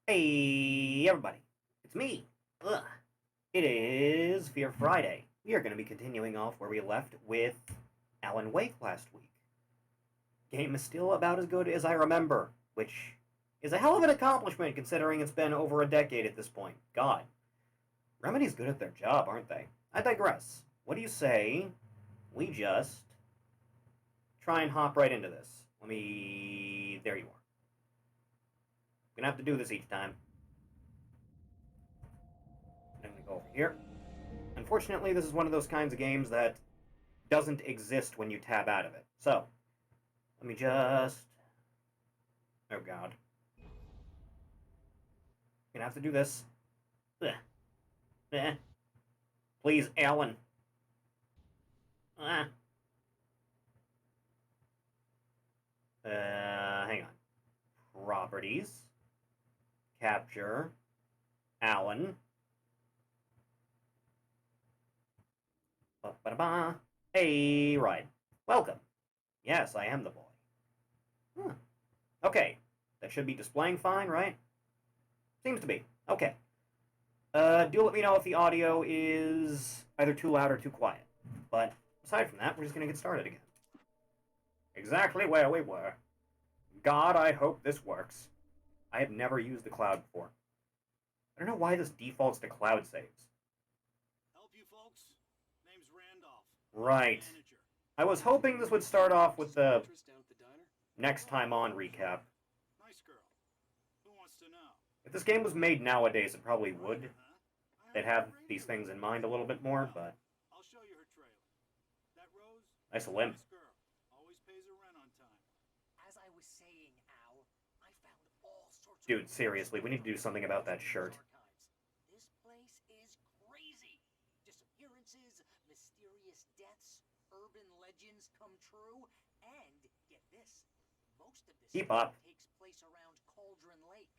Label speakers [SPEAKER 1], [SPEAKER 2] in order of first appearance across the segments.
[SPEAKER 1] Hey, everybody. It's me. Ugh. It is Fear Friday. We are going to be continuing off where we left with Alan Wake last week. Game is still about as good as I remember, which is a hell of an accomplishment considering it's been over a decade at this point. God. Remedy's good at their job, aren't they? I digress. What do you say we just try and hop right into this? There you are. I'm gonna have to do this each time. I'm gonna go over here. Unfortunately, this is one of those kinds of games that doesn't exist when you tab out of it. So, let me just... Oh god. Gonna have to do this. Ugh. Eh. Please, Alan. Ah. Hang on. Properties. Capture. Alan. Ba-ba-da-ba. Hey, right. Welcome. Yes, I am the boy. Huh. Okay. That should be displaying fine, right? Seems to be. Okay. Do let me know if the audio is either too loud or too quiet. But aside from that, we're just going to get started again. Exactly where we were. God, I hope this works. I have never used the cloud before. I don't know why this defaults to cloud saves.
[SPEAKER 2] Help you folks? Name's Randolph.
[SPEAKER 1] Right.
[SPEAKER 2] Manager.
[SPEAKER 1] I was hoping this would start off with the next time on recap.
[SPEAKER 2] Nice girl. Who wants to know?
[SPEAKER 1] If this game was made nowadays, it probably would. They'd have these things in mind a little bit more, but...
[SPEAKER 2] I'll show you her trailer. That Rose?
[SPEAKER 1] Nice limp.
[SPEAKER 2] Nice girl. Always pays her rent on time.
[SPEAKER 3] As I was saying, Al, I found all sorts of...
[SPEAKER 1] Dude, seriously, we need to do something about that shirt.
[SPEAKER 3] This place is crazy. Disappearances, mysterious deaths, urban legends come true, and, get this, most of this
[SPEAKER 1] Keep up.
[SPEAKER 3] takes place around Cauldron Lake.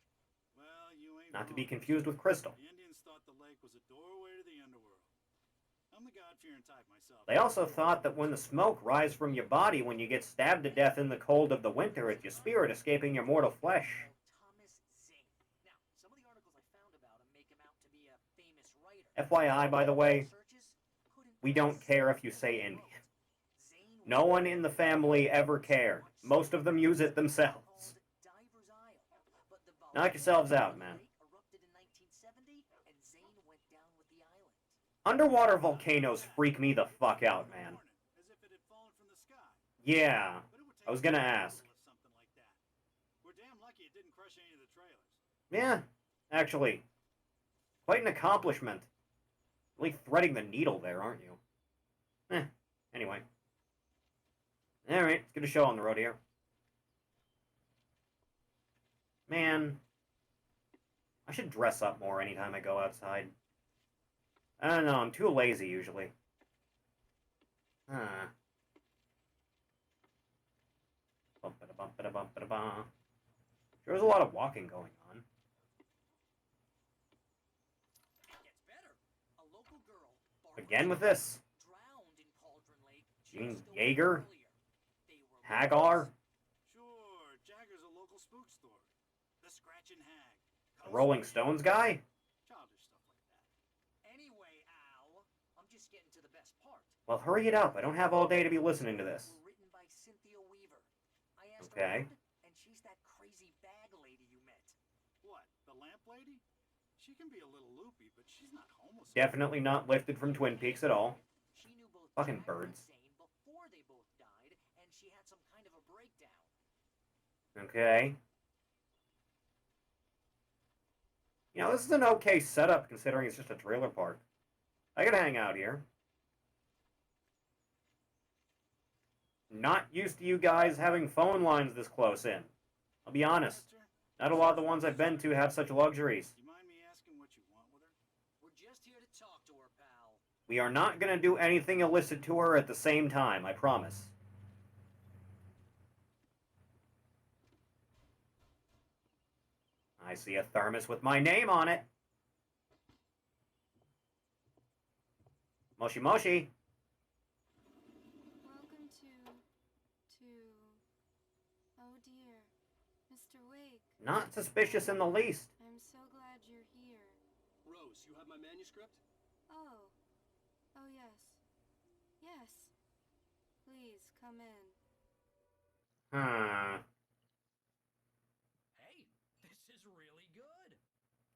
[SPEAKER 2] Well, you ain't
[SPEAKER 1] Not to
[SPEAKER 2] wrong.
[SPEAKER 1] be confused with Crystal.
[SPEAKER 2] The Indians thought the lake was a doorway to the underworld. I'm the God-fearing type myself.
[SPEAKER 1] They also thought that when the smoke rises from your body when you get stabbed to death in the cold of the winter, it's your spirit escaping your mortal flesh.
[SPEAKER 3] Thomas Zane. Now, some of the articles I found about him make him out to be a famous writer.
[SPEAKER 1] FYI, by the way,
[SPEAKER 3] Searches couldn't
[SPEAKER 1] we don't
[SPEAKER 3] find
[SPEAKER 1] care if you say
[SPEAKER 3] Zane
[SPEAKER 1] Indian.
[SPEAKER 3] Zane
[SPEAKER 1] No one in the family ever cared. Most of them use it themselves.
[SPEAKER 3] Diver's Isle, but the
[SPEAKER 1] Knock yourselves out, man.
[SPEAKER 3] lake erupted in 1970, and Zane went down with the island.
[SPEAKER 1] Underwater volcanoes freak me the fuck out, man.
[SPEAKER 2] As if it had fallen from the sky.
[SPEAKER 1] Yeah,
[SPEAKER 2] But it would take
[SPEAKER 1] I was gonna
[SPEAKER 2] a miracle
[SPEAKER 1] ask.
[SPEAKER 2] to lift something like that. We're damn lucky it didn't crush any of the trailers.
[SPEAKER 1] Yeah, actually, quite an accomplishment. Really threading the needle there, aren't you? Anyway. Alright, let's get a show on the road here. Man, I should dress up more anytime I go outside. I don't know, I'm too lazy usually. Bum-ba-da-bum-ba-da-bum-ba-da-bum. Sure, there's a lot of walking going on.
[SPEAKER 3] It gets better. A local girl,
[SPEAKER 1] Again with this.
[SPEAKER 3] drowned in Cauldron Lake.
[SPEAKER 1] You mean
[SPEAKER 3] just a week
[SPEAKER 1] Jaeger?
[SPEAKER 3] earlier. They were
[SPEAKER 1] Hagar?
[SPEAKER 2] Sure, Jagger's a local spook store. The Scratchin' Hag.
[SPEAKER 1] The Rolling Stones guy?
[SPEAKER 2] Childish stuff like that.
[SPEAKER 3] Anyway, Al, I'm just getting to the best part.
[SPEAKER 1] Well, hurry it up. I don't have all day to be listening to this.
[SPEAKER 3] Were written by Cynthia Weaver. I asked
[SPEAKER 1] Okay.
[SPEAKER 3] around, and she's that crazy bag lady you met.
[SPEAKER 2] What, the lamp lady? She can be a little loopy, but she's not homeless.
[SPEAKER 1] Definitely not lifted from Twin Peaks at all.
[SPEAKER 3] She knew both
[SPEAKER 1] Fucking
[SPEAKER 3] Jagger and
[SPEAKER 1] birds.
[SPEAKER 3] Zane before they both died, and she had some kind of a breakdown.
[SPEAKER 1] Okay. You know, this is an okay setup considering it's just a trailer park. I could hang out here. Not used to you guys having phone lines this close in. I'll be honest. Not a lot of the ones I've been to have such luxuries.
[SPEAKER 2] You mind me asking what you want with her?
[SPEAKER 3] We're just here to talk to her, pal.
[SPEAKER 1] We are not going to do anything illicit to her at the same time, I promise. I see a thermos with my name on it. Moshi Moshi.
[SPEAKER 4] Welcome to... Oh dear. Mr. Wake.
[SPEAKER 1] Not suspicious in the least.
[SPEAKER 4] I'm
[SPEAKER 2] manuscript?
[SPEAKER 4] Oh. Oh, yes. Yes. Please, come in.
[SPEAKER 5] Hey, this is really good.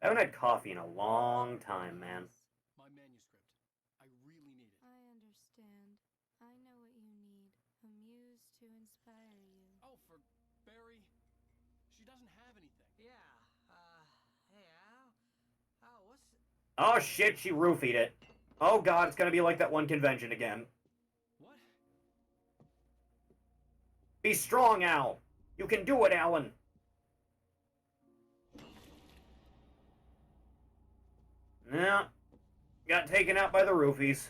[SPEAKER 1] I haven't had coffee in a long time, man.
[SPEAKER 5] My manuscript. I really need it.
[SPEAKER 4] I understand. I know what you need. A muse to inspire you.
[SPEAKER 5] Oh, for Barry. She doesn't have anything.
[SPEAKER 3] Yeah, hey, Al, what's...
[SPEAKER 1] Oh shit, she roofied it. Oh god, it's gonna be like that one convention again.
[SPEAKER 5] What?
[SPEAKER 1] Be strong, Al. You can do it, Alan. Yeah. Got taken out by the roofies.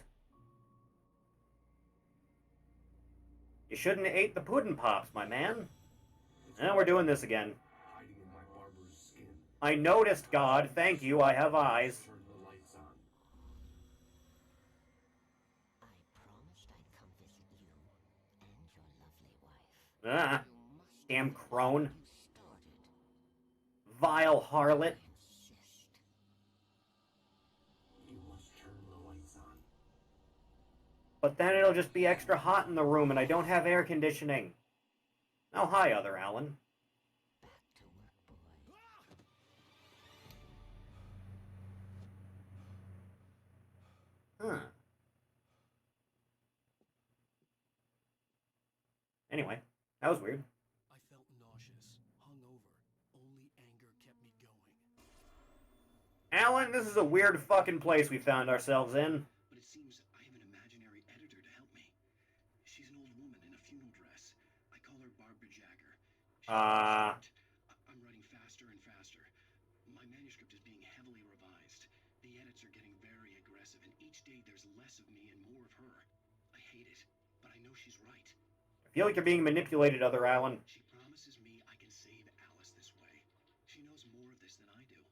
[SPEAKER 1] You shouldn't have ate the pudding pops, my man. Now we're doing this again.
[SPEAKER 6] Hiding in my barber's skin.
[SPEAKER 1] I noticed, God. Thank you. I have eyes.
[SPEAKER 6] Turn the lights on.
[SPEAKER 7] I promised I'd come visit you and your lovely wife.
[SPEAKER 1] Ah,
[SPEAKER 7] You must
[SPEAKER 1] damn
[SPEAKER 7] finish
[SPEAKER 1] crone.
[SPEAKER 7] what you started.
[SPEAKER 1] Vile harlot.
[SPEAKER 7] Insist.
[SPEAKER 6] You must turn the lights on.
[SPEAKER 1] But then it'll just be extra hot in the room and I don't have air conditioning. Oh, hi, other Alan.
[SPEAKER 7] Back to work, boy.
[SPEAKER 1] Huh. Anyway, that was weird.
[SPEAKER 5] I felt nauseous, hungover. Only anger kept me going.
[SPEAKER 1] Alan, this is a weird fucking place we found ourselves in.
[SPEAKER 8] But it seems I have an imaginary editor to help me. She's an old woman in a funeral dress. I call her Barbara Jagger. I'm writing faster and faster. My manuscript is being heavily revised. The edits are getting very aggressive, and each day there's less of me and more of her. I hate it, but I know she's right.
[SPEAKER 1] I feel like you're being manipulated, other Alan.
[SPEAKER 8] She promises me I can save Alice this way. She knows more of this than I do.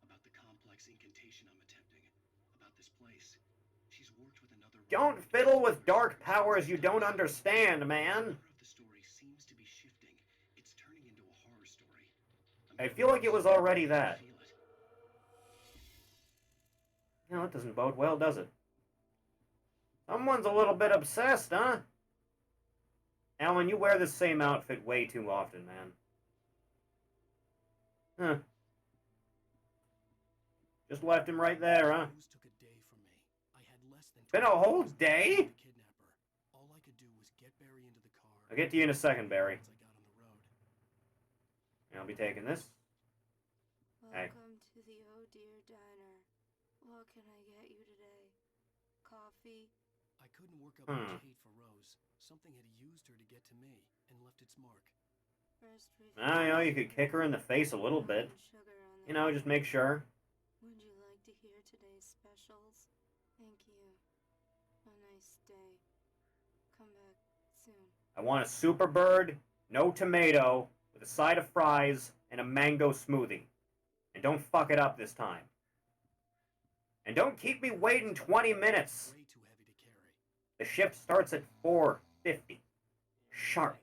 [SPEAKER 8] About the complex incantation I'm attempting. About this place. She's worked with another...
[SPEAKER 1] Don't fiddle with dark powers you don't understand, man.
[SPEAKER 8] The story seems to be shifting. It's turning into a horror story.
[SPEAKER 1] I feel like it was already that. You know, it doesn't bode well, does it? Someone's a little bit obsessed, huh? Alan, you wear this same outfit way too often, man. Huh. Just left him right there, huh?
[SPEAKER 5] Rose took a day from me. I had less than
[SPEAKER 1] Been a
[SPEAKER 5] 20
[SPEAKER 1] whole
[SPEAKER 5] minutes to
[SPEAKER 1] day?
[SPEAKER 5] find the kidnapper. All I could do was get Barry into the car.
[SPEAKER 1] I'll get to you in a second, Barry.
[SPEAKER 5] Once I got on the road.
[SPEAKER 1] I'll be taking this. Hey.
[SPEAKER 4] Welcome to the Oh Dear Diner. What can I get you today? Coffee?
[SPEAKER 5] I couldn't work up much hate for Rose. Something had used her to get to me and left its mark.
[SPEAKER 4] First
[SPEAKER 1] I know you could kick her in the face a little bit. You know, just make sure.
[SPEAKER 4] Would you like to hear today's specials? Thank you. A nice day. Come back soon.
[SPEAKER 1] I want a super bird, no tomato, with a side of fries, and a mango smoothie. And don't fuck it up this time. And don't keep me waiting 20 minutes.
[SPEAKER 5] Way too heavy to carry.
[SPEAKER 1] The shift starts at 4:50. Sharp.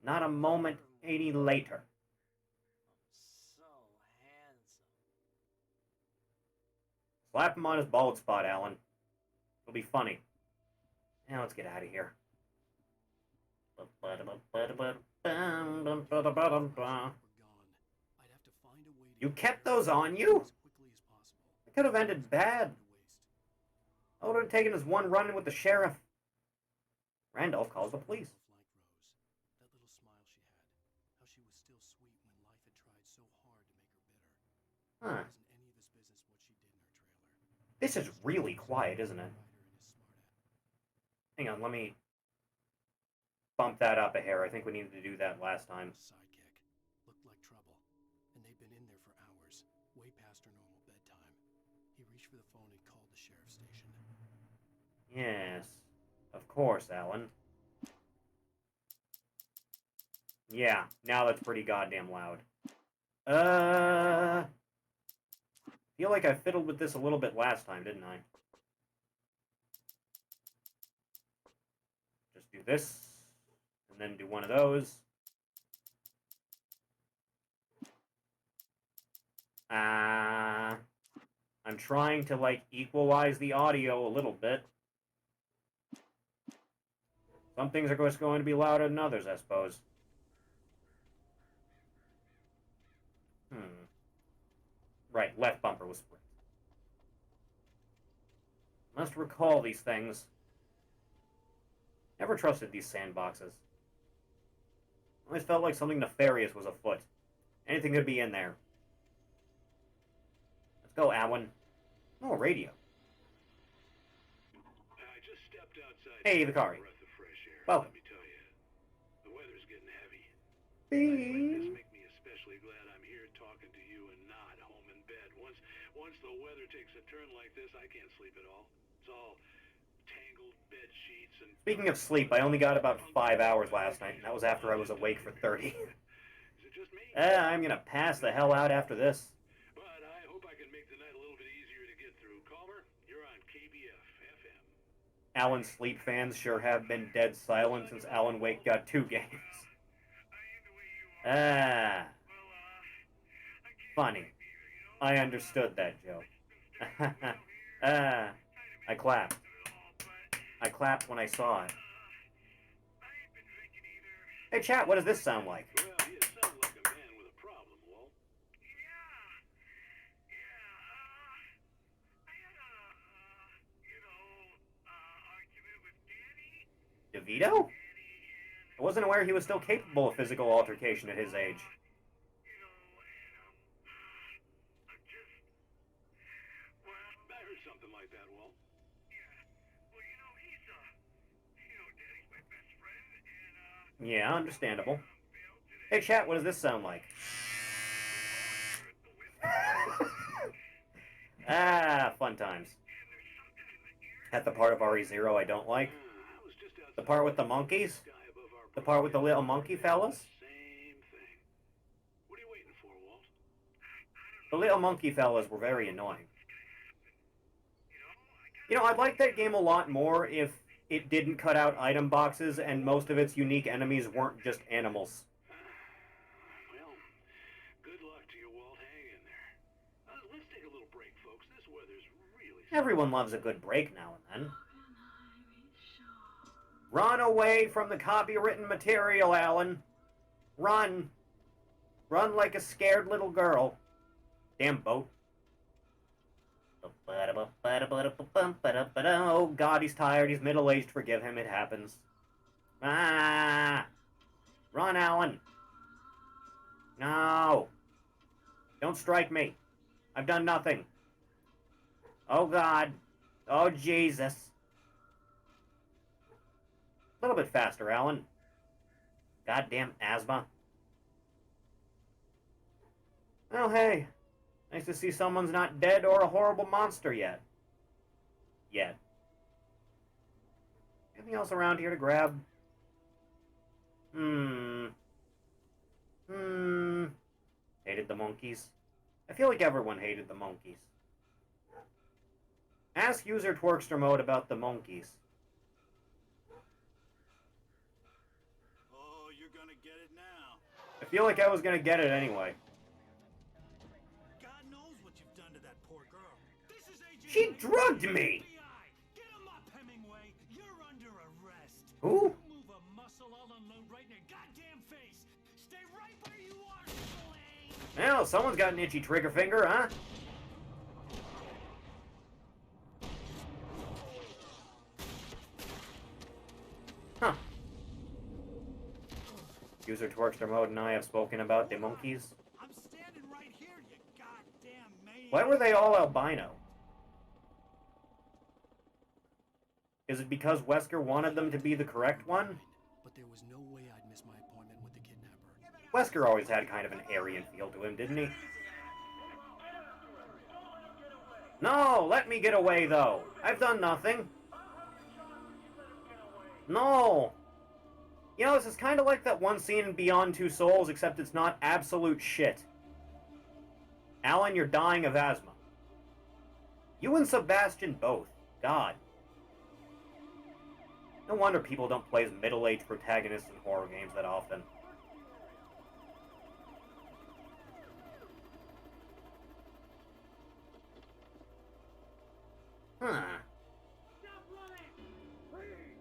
[SPEAKER 1] Not a moment any later.
[SPEAKER 3] So handsome.
[SPEAKER 1] Slap him on his bald spot, Alan. It'll be funny. Now let's get out of here.
[SPEAKER 5] Were gone. I'd have to find a way to
[SPEAKER 1] You
[SPEAKER 5] get
[SPEAKER 1] kept
[SPEAKER 5] Barry
[SPEAKER 1] those on you?
[SPEAKER 5] as quickly as possible.
[SPEAKER 1] It could have ended bad.
[SPEAKER 5] To waste.
[SPEAKER 1] I would have taken his one run with the sheriff. Randolph calls the police.
[SPEAKER 5] Like Rose. That little smile she had. How she was still sweet when life had tried so hard to make her bitter.
[SPEAKER 1] Huh.
[SPEAKER 5] It wasn't any of his business what she did in her trailer.
[SPEAKER 1] This is really quiet, isn't it?
[SPEAKER 5] Ryder and his smart ass.
[SPEAKER 1] Hang on, let me bump that up a hair. I think we needed to do that last time.
[SPEAKER 5] Sidekick. Looked like trouble. And they'd been in there for hours, way past her normal bedtime. He reached for the phone and called the sheriff's station.
[SPEAKER 1] Yes, of course, Alan. Yeah, now that's pretty goddamn loud. Feel like I fiddled with this a little bit last time, didn't I? Just do this, and then do one of those. I'm I'm trying to, like, equalize the audio a little bit. Some things are just going to be louder than others, I suppose. Right, left bumper was split. Must recall these things. Never trusted these sandboxes. Always felt like something nefarious was afoot. Anything could be in there. Let's go, Alan. Oh, a radio.
[SPEAKER 9] I just stepped outside.
[SPEAKER 1] Hey, Vicari.
[SPEAKER 9] Breath of fresh air.
[SPEAKER 1] Welcome.
[SPEAKER 9] Let me tell you, the weather's getting heavy. Nights like
[SPEAKER 1] Beep.
[SPEAKER 9] this make me especially glad I'm here talking to you and not home in bed. Once the weather takes a turn like this, I can't sleep at all. It's all tangled bed sheets and.
[SPEAKER 1] Speaking of sleep, I only got about 5 hours last night, and that was after I was awake for 30.
[SPEAKER 9] Is it just me?
[SPEAKER 1] I'm gonna pass the hell out after this.
[SPEAKER 9] But I hope I can make the night a little bit easier to get through. Caller, you're on KBF FM.
[SPEAKER 1] Alan Sleep fans sure have been dead silent since Alan Wake got 2 games. Ah. Funny. I understood that joke. Ah. I clapped. I clapped when I saw it. Hey chat, what does this sound like?
[SPEAKER 9] Well, you sound like a man with a problem, Walt.
[SPEAKER 1] DeVito? I wasn't aware he was still capable of physical altercation at his age.
[SPEAKER 9] I heard something like that, Walt.
[SPEAKER 1] Yeah, understandable. Hey chat, what does this sound like? Ah, fun times. At the part of RE0 I don't like. The part with the monkeys? The part with the little monkey fellas?
[SPEAKER 9] Same thing. What are you waiting for, Walt?
[SPEAKER 1] The little monkey fellas were very annoying. You know, I'd like that game a lot more if it didn't cut out item boxes and most of its unique enemies weren't just animals.
[SPEAKER 9] Well, good luck to you, Walt. Hang in there. Let's take a little break, folks. This weather's really...
[SPEAKER 1] Everyone loves a good break now and then. Run away from the copywritten material, Alan. Run. Run like a scared little girl. Damn boat. Oh God, he's tired. He's middle-aged. Forgive him. It happens. Ah! Run, Alan. No. Don't strike me. I've done nothing. Oh God. Oh Jesus. A little bit faster, Alan. Goddamn asthma. Oh, hey. Nice to see someone's not dead or a horrible monster yet. Yet. Anything else around here to grab? Hated the monkeys. I feel like everyone hated the monkeys. Ask user Twerkster Mode about the monkeys.
[SPEAKER 2] Oh, you're gonna get it now.
[SPEAKER 1] I feel like I was gonna get it anyway.
[SPEAKER 2] God knows what you've done to that poor girl. This is Agent
[SPEAKER 1] She
[SPEAKER 2] Wake,
[SPEAKER 1] drugged me!
[SPEAKER 2] FBI. Get him up, Hemingway. You're under arrest.
[SPEAKER 1] Who?
[SPEAKER 2] You move a muscle, I'll unload right in your goddamn face. Stay right where you are, Slane.
[SPEAKER 1] Well, someone's got an itchy trigger finger, huh? Huh. User Twerkster Mode and I have spoken about the monkeys.
[SPEAKER 2] I'm standing right here, you goddamn maniac.
[SPEAKER 1] Why were they all albino? Is it because Wesker wanted them to be the correct one?
[SPEAKER 5] But there was no way I'd miss my appointment with the kidnapper.
[SPEAKER 1] Wesker always had kind of an Aryan feel to him, didn't he? No, let me get away, though. I've done nothing. No. You know, this is kind of like that one scene in Beyond Two Souls, except it's not absolute shit. Alan, you're dying of asthma. You and Sebastian both. God. No wonder people don't play as middle-aged protagonists in horror games that often.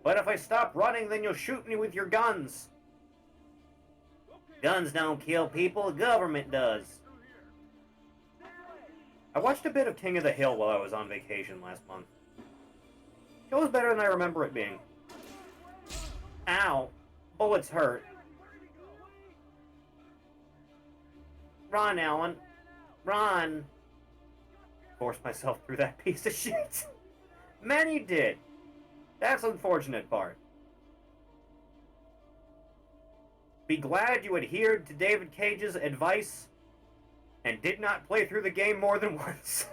[SPEAKER 1] But if I stop running, then you'll shoot me with your guns. Guns don't kill people, the government does. I watched a bit of King of the Hill while I was on vacation last month. It was better than I remember it being. Ow. Bullets hurt. Run, Alan. Run. Forced myself through that piece of shit. Many did. That's the unfortunate part. Be glad you adhered to David Cage's advice and did not play through the game more than once.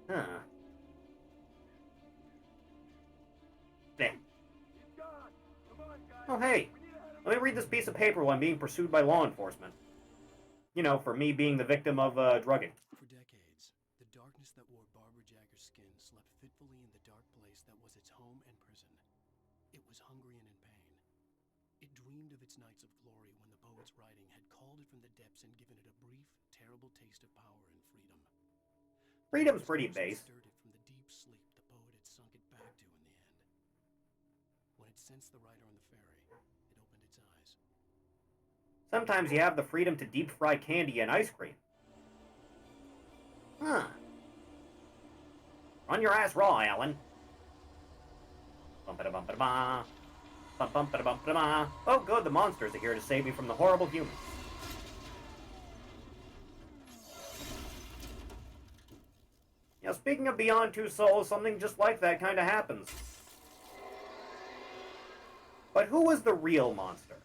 [SPEAKER 1] Huh. There. Oh, hey. Let me read this piece of paper while I'm being pursued by law enforcement. You know, for me being the victim of drugging.
[SPEAKER 5] For decades, the darkness that wore Barbara Jagger's skin slept fitfully in the dark place that was its home and prison. It was hungry and in pain. It dreamed of its nights of glory when the poet's writing had called it from the depths and given it a brief, terrible taste of power and freedom.
[SPEAKER 1] Freedom's pretty base.
[SPEAKER 5] Stirred it from the deep sleep the poet had sunk it back to in the end. When it sensed the writer on the ferry, it opened its eyes.
[SPEAKER 1] Sometimes you have the freedom to deep fry candy and ice cream. Huh. Run your ass raw, Alan. Bum-ba-da-bum-ba-da-ba. Bum-bum-ba-da-bum-ba-da-ba. Oh, good, the monsters are here to save me from the horrible humans. Now, speaking of Beyond Two Souls, something just like that kind of happens. But who was the real monster?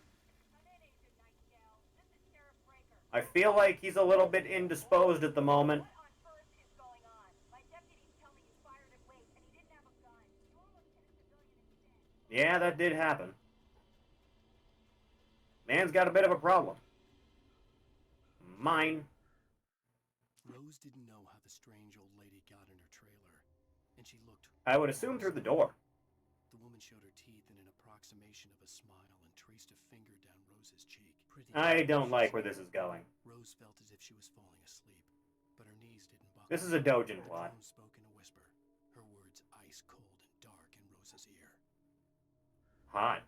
[SPEAKER 1] I feel like he's a little bit indisposed at the moment. Yeah, that did happen. Man's got a bit of a problem. Mine.
[SPEAKER 5] Rose didn't know how the strange old lady got in her trailer, and she looked.
[SPEAKER 1] I would assume through the door.
[SPEAKER 5] The woman showed her teeth in an approximation of a smile and traced a finger down Rose's cheek. Pretty
[SPEAKER 1] I don't like where this is going.
[SPEAKER 5] Rose felt as if she was falling asleep, but her knees didn't buckle.
[SPEAKER 1] This is a Dojin
[SPEAKER 5] Her
[SPEAKER 1] plot.
[SPEAKER 5] tone spoke in a whisper, her words ice cold and dark in Rose's ear.
[SPEAKER 1] Hot.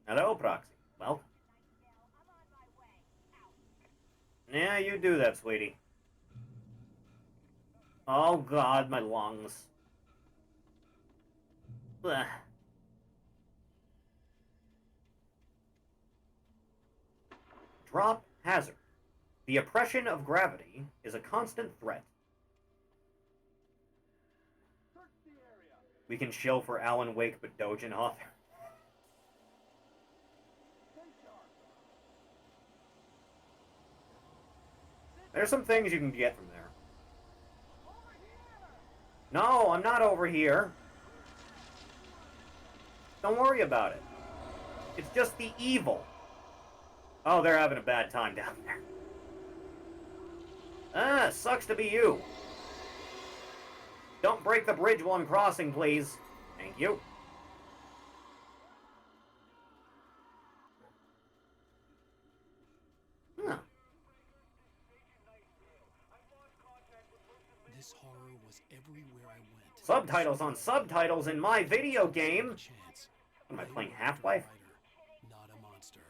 [SPEAKER 1] Hello, Proxy. Well. Yeah, you do that, sweetie. Oh, God, my lungs. Ugh. Drop hazard. The oppression of gravity is a constant threat. We can shill for Alan Wake, but Dojin author. There's some things you can get from there. No, I'm not over here. Don't worry about it. It's just the evil. Oh, they're having a bad time down there. Ah, sucks to be you. Don't break the bridge while I'm crossing, please. Thank you. Huh.
[SPEAKER 5] This horror was everywhere I went.
[SPEAKER 1] Subtitles on subtitles in my video game.
[SPEAKER 5] Chance.
[SPEAKER 1] Am I playing Half-Life?
[SPEAKER 5] Not a monster.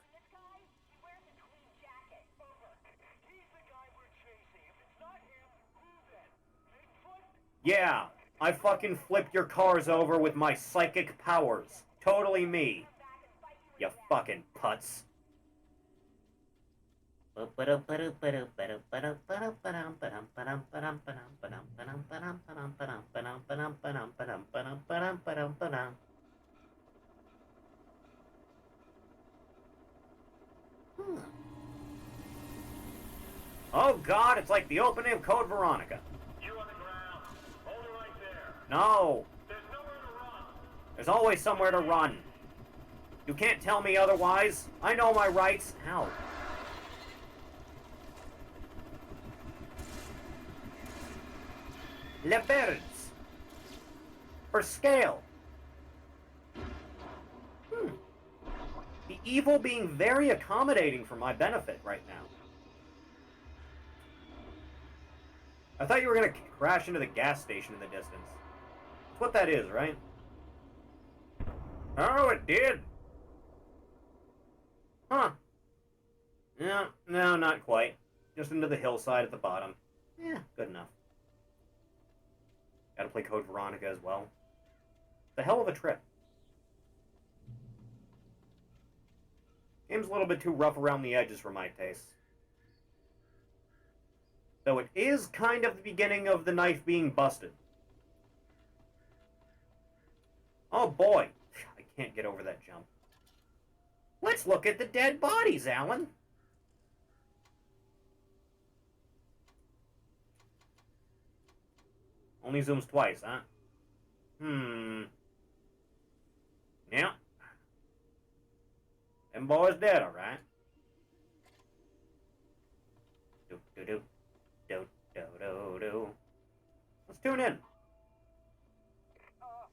[SPEAKER 1] Yeah, I fucking flipped your cars over with my psychic powers. Totally me. You fucking putz. Oh God, it's like the opening of Code Veronica.
[SPEAKER 9] You on the ground. Hold it right there.
[SPEAKER 1] No,
[SPEAKER 9] There's nowhere to run.
[SPEAKER 1] there's always somewhere to run. You can't tell me otherwise. I know my rights. Ow. Le birds. For scale. The evil being very accommodating for my benefit right now. I thought you were gonna crash into the gas station in the distance. That's what that is, right? Oh, it did! Huh. No, no, not quite. Just into the hillside at the bottom. Yeah, good enough. Gotta play Code Veronica as well. It's a hell of a trip. Game's a little bit too rough around the edges for my taste. Though it is kind of the beginning of the knife being busted. Oh boy, I can't get over that jump. Let's look at the dead bodies, Alan. Only zooms twice, huh? Yeah. Them boys dead, alright. Do. Let's tune in.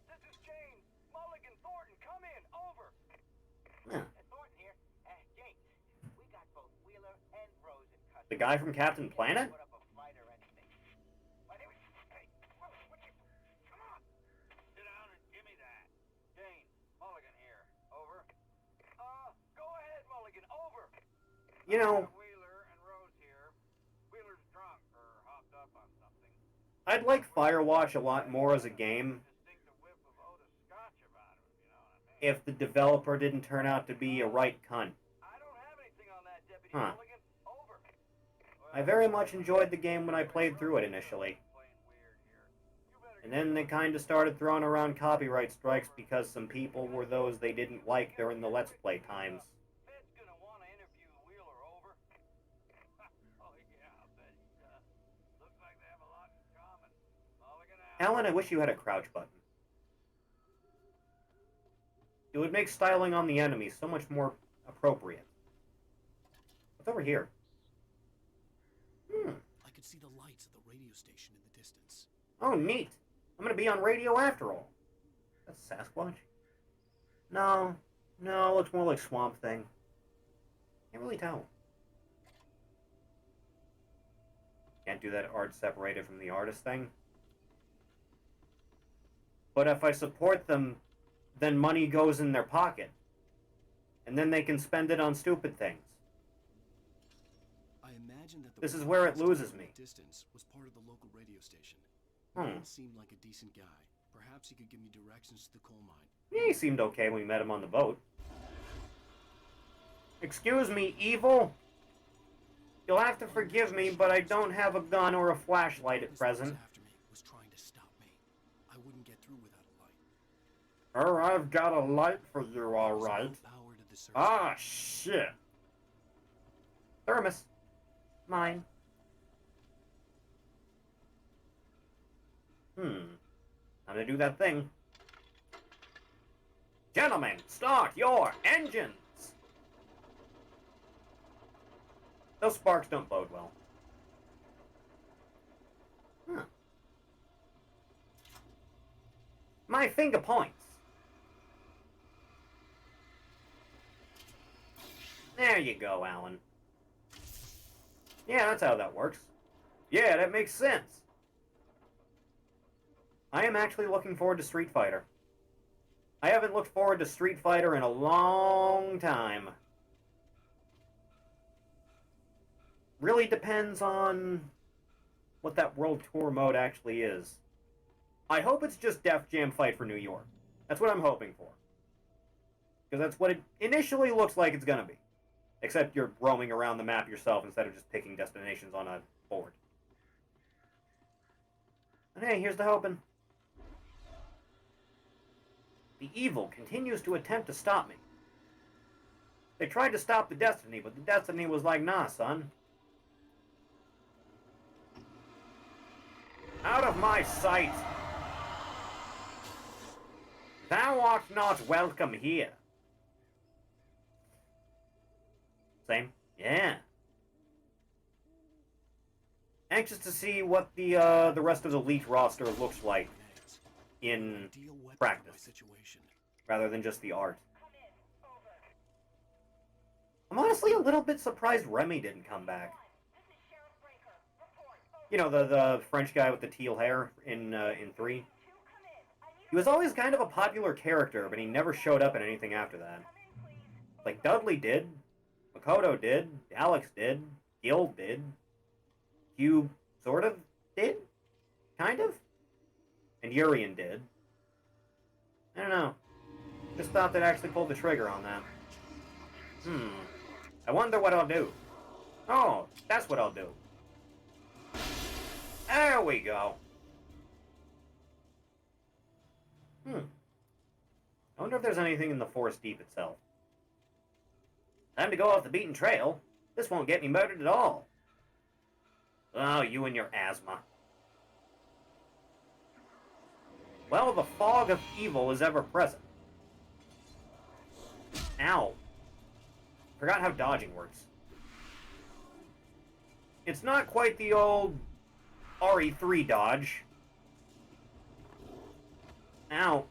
[SPEAKER 10] This is James. Mulligan Thornton, come in. Over.
[SPEAKER 1] Yeah.
[SPEAKER 10] Thornton here. James, we got both Wheeler and Rose in custody.
[SPEAKER 1] The guy from Captain Planet?
[SPEAKER 10] Put up a fight or anything. Hey, come on. Sit down and give me that. James, Mulligan here. Over. Go ahead, Mulligan. Over.
[SPEAKER 1] You know,
[SPEAKER 10] Wheeler and Rose here. Wheeler's drunk or hopped up on something.
[SPEAKER 1] I'd like Firewatch a lot more as a game if the developer didn't turn out to be a right cunt. Huh. I very much enjoyed the game when I played through it initially. And then they kind of started throwing around copyright strikes because some people were those they didn't like during the Let's Play times. Alan, I wish you had a crouch button. It would make styling on the enemies so much more appropriate. What's over here?
[SPEAKER 5] I could see the lights of the radio station in the distance.
[SPEAKER 1] Oh, neat. I'm gonna be on radio after all. That's Sasquatch? No, looks more like Swamp Thing. Can't really tell. Can't do that art separated from the artist thing. But if I support them, then money goes in their pocket. And then they can spend it on stupid things.
[SPEAKER 5] I imagine that
[SPEAKER 1] This is where it loses me.
[SPEAKER 5] Distance was part of the local radio station.
[SPEAKER 1] Hmm.
[SPEAKER 5] Man seemed like a decent guy. Perhaps he could give me directions to the coal mine.
[SPEAKER 1] Yeah, he seemed okay when we met him on the boat. Excuse me, evil? You'll have to forgive me, but I don't have a gun or a flashlight at present.
[SPEAKER 5] After me was trying to stop me. I wouldn't get through without a light.
[SPEAKER 1] I've got a light for you, alright. Ah, shit. Thermos. Mine. Time to do that thing. Gentlemen, start your engines! Those sparks don't bode well. My finger points. There you go, Alan. Yeah, that's how that works. Yeah, that makes sense. I am actually looking forward to Street Fighter. I haven't looked forward to Street Fighter in a long time. Really depends on what that World Tour mode actually is. I hope it's just Def Jam Fight for New York. That's what I'm hoping for. Because that's what it initially looks like it's gonna be. Except you're roaming around the map yourself instead of just picking destinations on a board. And hey, here's the hoping. The evil continues to attempt to stop me. They tried to stop the Destiny, but the Destiny was like, nah, son. Out of my sight! Thou art not welcome here. Same? Yeah. Anxious to see what the rest of the Elite roster looks like in practice, rather than just the art. honestly a little bit surprised Remy didn't come back. You know, the French guy with the teal hair in 3. He was always kind of a popular character, but he never showed up in anything after that. Like, Dudley did, Makoto did, Alex did, Gil did, Hugh sort of did? Kind of? And Urian did. I don't know. Just thought they'd actually pull the trigger on that. I wonder what I'll do. Oh, that's what I'll do. There we go. I wonder if there's anything in the forest deep itself. Time to go off the beaten trail. This won't get me murdered at all. Oh, you and your asthma. Well, the fog of evil is ever present. Ow. Forgot how dodging works. It's not quite the old RE3 dodge. Ow.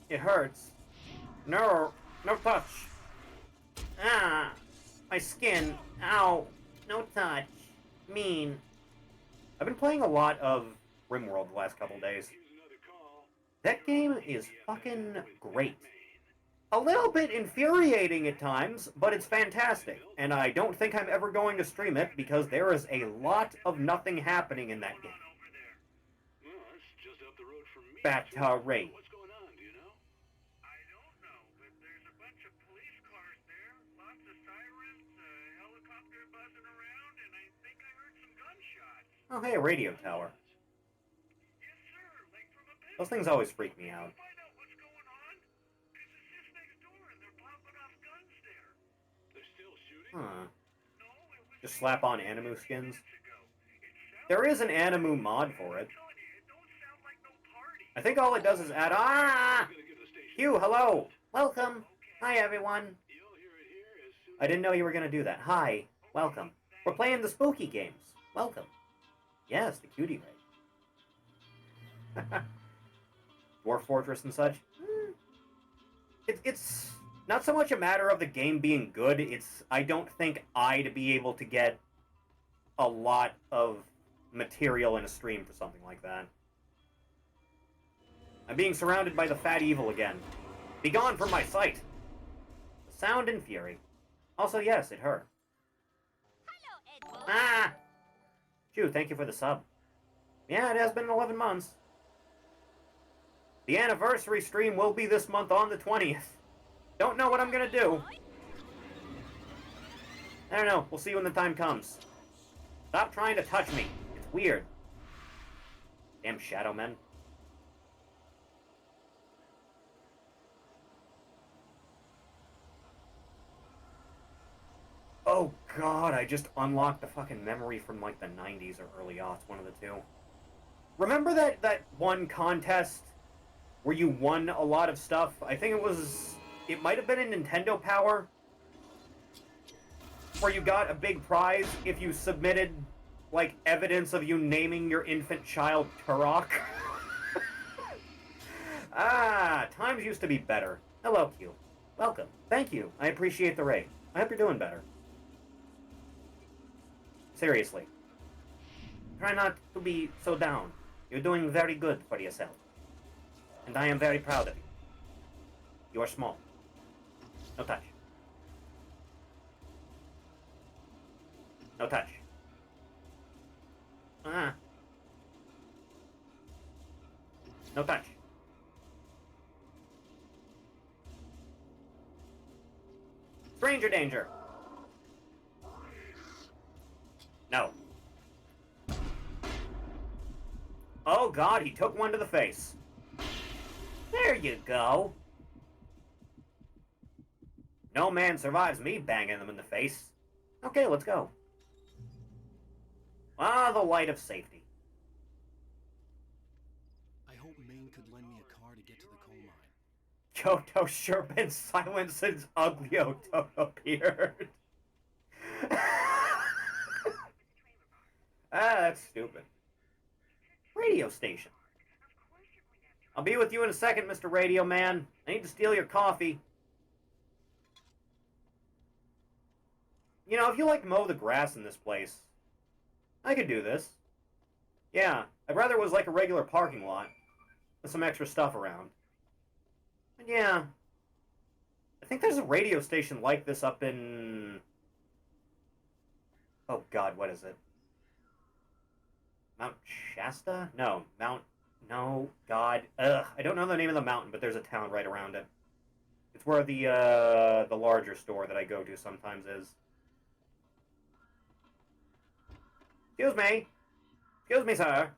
[SPEAKER 1] It hurts. No touch. Ah, my skin. Ow. No touch. Mean. I've been playing a lot of RimWorld the last couple days. That game is fucking great. A little bit infuriating at times, but it's fantastic. And I don't think I'm ever going to stream it because there is a lot of nothing happening in that game. Back to Ray.
[SPEAKER 9] What's going on, do you know? I don't know, but there's a bunch of police cars there, lots of sirens, a helicopter buzzing around, and I think I heard some gunshots.
[SPEAKER 1] Oh, hey, a radio tower.
[SPEAKER 9] Yes, sir, like from a big...
[SPEAKER 1] Those things always freak me out.
[SPEAKER 9] Find out what's going on, because it's just next door and they're popping off guns there. They're still shooting?
[SPEAKER 1] Huh.
[SPEAKER 9] No, it was...
[SPEAKER 1] Just slap on Animu skins. There is an Animu mod for it. I think all it does is add... Ah! Hugh, hello! Welcome! Hi, everyone! I didn't know you were going to do that. Hi. Welcome. We're playing the spooky games. Welcome. Yes, the cutie raid. Dwarf Fortress and such. It's not so much a matter of the game being good, it's... I don't think I'd be able to get a lot of material in a stream for something like that. I'm being surrounded by the fat evil again. Begone from my sight! The sound and fury. Also, yes, it hurt. Ah! Phew, thank you for the sub. Yeah, it has been 11 months. The anniversary stream will be this month on the 20th. Don't know what I'm gonna do. I don't know. We'll see when the time comes. Stop trying to touch me. It's weird. Damn shadow men. Oh god, I just unlocked the fucking memory from like the 90s or early aughts, one of the two. Remember that one contest where you won a lot of stuff? I think it might have been in Nintendo Power, where you got a big prize if you submitted, like, evidence of you naming your infant child Turok. Ah, times used to be better. Hello, Q. Welcome. Thank you. I appreciate the raid. I hope you're doing better. Seriously. Try not to be so down. You're doing very good for yourself. And I am very proud of you. You are small. No touch. No touch. Ah. No touch. Stranger danger. No. Oh god, he took one to the face. There you go. No man survives me banging them in the face. Okay, let's go. Ah, the light of safety.
[SPEAKER 5] I hope Maine could lend me a car to get to the coal mine.
[SPEAKER 1] Kyoto's sure been silent since Uglio appeared. Ah, that's stupid. Radio station. I'll be with you in a second, Mr. Radio Man. I need to steal your coffee. You know, if you like mow the grass in this place, I could do this. Yeah, I'd rather it was like a regular parking lot with some extra stuff around. But yeah, I think there's a radio station like this up in... Oh god, what is it? Mount Shasta? No, No, god. Ugh, I don't know the name of the mountain, but there's a town right around it. It's where the larger store that I go to sometimes is. Excuse me. Excuse me, sir.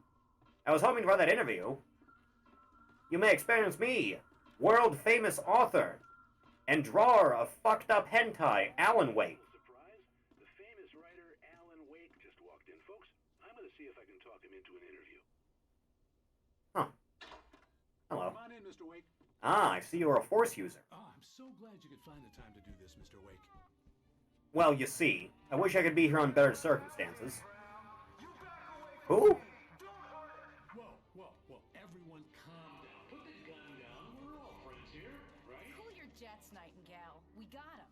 [SPEAKER 1] I was hoping for that interview. You may experience me, world-famous author and drawer of fucked-up hentai, Alan Wake.
[SPEAKER 11] Surprise! The famous writer Alan Wake just walked in, folks. I'm going to see if I can talk him into an interview.
[SPEAKER 1] Huh. Hello.
[SPEAKER 5] Come on in, Mr. Wake.
[SPEAKER 1] Ah, I see you're a Force user.
[SPEAKER 5] Oh, I'm so glad you could find the time to do this, Mr. Wake.
[SPEAKER 1] Well, you see, I wish I could be here on better circumstances. Who?
[SPEAKER 5] Whoa, everyone calm down. Put the gun down. We're all friends here, right?
[SPEAKER 12] Cool your jets, Nightingale. We got him.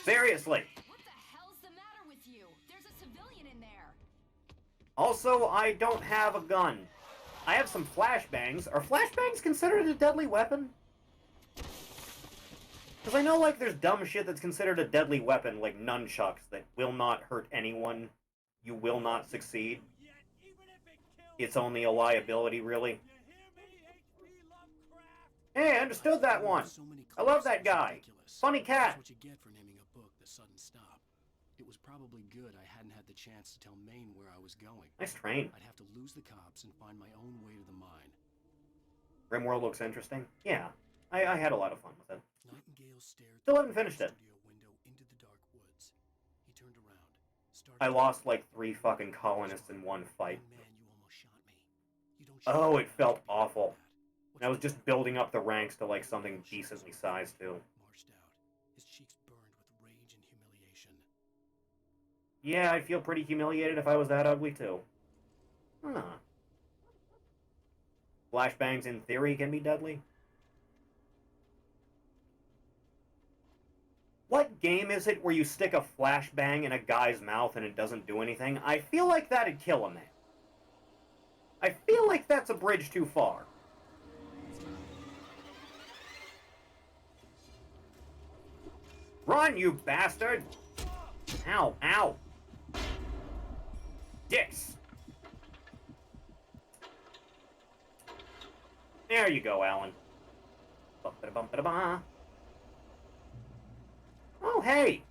[SPEAKER 1] Seriously.
[SPEAKER 12] What the hell's the matter with you? There's a civilian in there.
[SPEAKER 1] Also, I don't have a gun. I have some flashbangs. Are flashbangs considered a deadly weapon? Because I know, like, there's dumb shit that's considered a deadly weapon, like nunchucks that will not hurt anyone. You will not succeed. It's only a liability, really. Hey, I understood that one. I love that guy. Funny cat.
[SPEAKER 5] That's what you get for naming a book The Sudden Stop. It was probably good I hadn't had the chance to tell Maine where I was going.
[SPEAKER 1] Nice train.
[SPEAKER 5] I'd have to lose the cops and find my own way to the mine.
[SPEAKER 1] Rimworld looks interesting. Yeah, I had a lot of fun with it.
[SPEAKER 5] Nightingale stared
[SPEAKER 1] Still haven't finished it.
[SPEAKER 5] studio window into the dark woods. He turned around.
[SPEAKER 1] I lost like 3 fucking colonists in one fight.
[SPEAKER 5] Man, you almost shot me. You don't
[SPEAKER 1] Oh, it felt awful. And I was just building up the ranks to like something decently sized too.
[SPEAKER 5] Marched out. His cheeks burned with rage and humiliation.
[SPEAKER 1] Yeah, I'd feel pretty humiliated if I was that ugly too. Huh. Flashbangs in theory can be deadly. What game is it where you stick a flashbang in a guy's mouth and it doesn't do anything? I feel like that'd kill a man. I feel like that's a bridge too far. Run, you bastard! Ow, ow! Dicks! There you go, Alan. Bum-ba-da-bum-ba-da-ba. Oh, hey!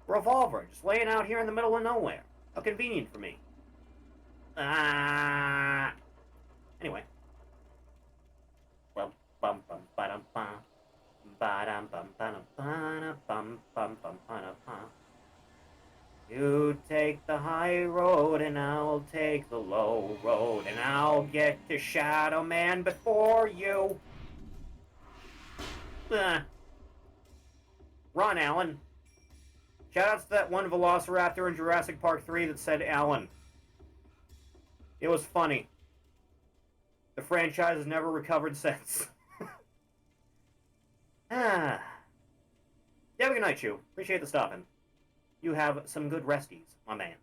[SPEAKER 1] Revolver, just laying out here in the middle of nowhere. How convenient for me. Anyway. Well, bum bum ba dum bum. Ba dum bum ba dum ba bum bum bum ba dum bum. You take the high road and I'll take the low road and I'll get to Shadow Man before you. Run, Alan. Shoutouts to that one Velociraptor in Jurassic Park 3 that said Alan. It was funny. The franchise has never recovered since. You have a good night, Chew. Appreciate the stopping. You have some good resties, my mans.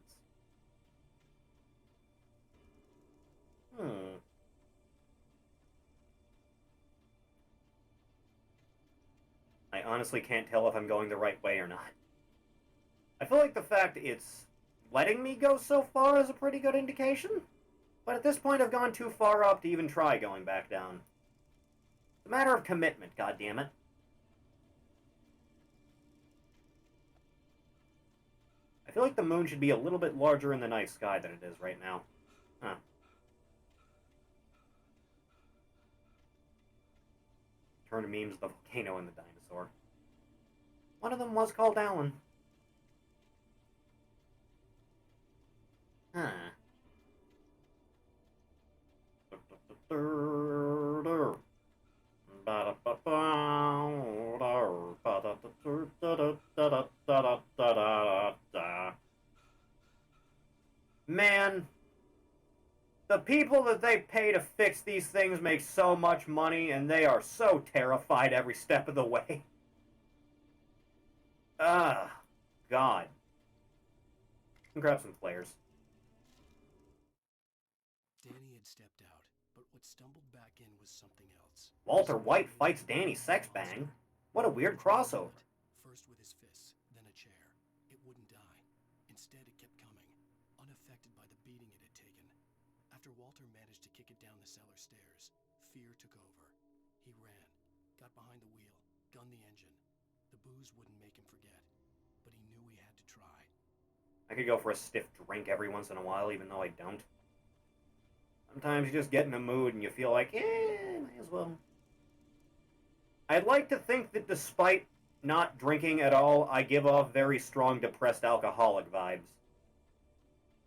[SPEAKER 1] I honestly can't tell if I'm going the right way or not. I feel like the fact it's letting me go so far is a pretty good indication. But at this point, I've gone too far up to even try going back down. It's a matter of commitment, goddammit. I feel like the moon should be a little bit larger in the night sky than it is right now. Huh. Turn to memes the volcano and the dinosaur. One of them was called Alan. Huh. Man, the people that they pay to fix these things make so much money, and they are so terrified every step of the way. God. Grab some flares.
[SPEAKER 5] Danny had stepped out, but what stumbled back in was something else.
[SPEAKER 1] Walter White fights Danny Sexbang? What a weird crossover.
[SPEAKER 5] First with his fists, then a chair. It wouldn't die. Instead, it kept coming, unaffected by the beating it had taken. After Walter managed to kick it down the cellar stairs, fear took over. He ran, got behind the wheel, gunned the engine. The booze wouldn't make him forget, but he knew he had to try.
[SPEAKER 1] I could go for a stiff drink every once in a while, even though I don't. Sometimes you just get in a mood and you feel like, might as well. I'd like to think that despite not drinking at all, I give off very strong depressed alcoholic vibes.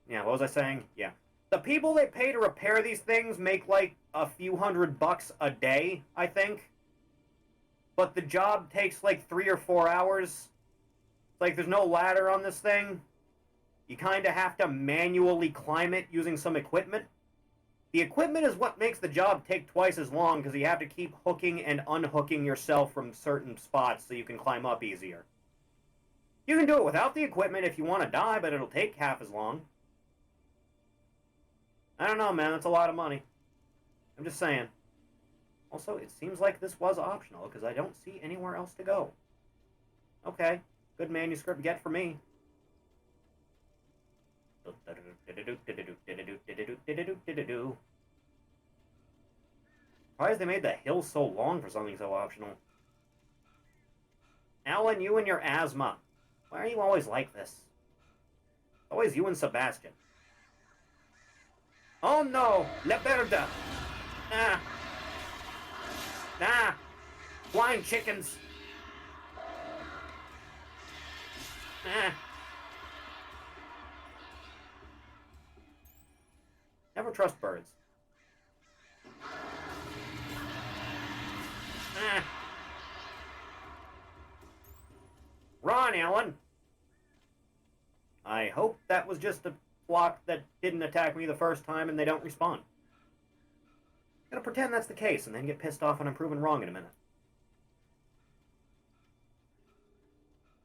[SPEAKER 1] Yeah, what was I saying? Yeah. The people they pay to repair these things make like a few $100 a day, I think. But the job takes like 3 or 4 hours. It's like there's no ladder on this thing. You kind of have to manually climb it using some equipment. The equipment is what makes the job take twice as long because you have to keep hooking and unhooking yourself from certain spots so you can climb up easier. You can do it without the equipment if you want to die, but it'll take half as long. I don't know, man. That's a lot of money. I'm just saying. Also, it seems like this was optional because I don't see anywhere else to go. Okay. Good manuscript get for me. Surprised they made the hill so long for something so optional. Alan, you and your asthma. Why are you always like this? Always you and Sebastian. Oh no! Leberda! Flying chickens! Never trust birds. Run, Alan! I hope that was just a flock that didn't attack me the first time and they don't respawn. I'm gonna pretend that's the case and then get pissed off when I'm proven wrong in a minute.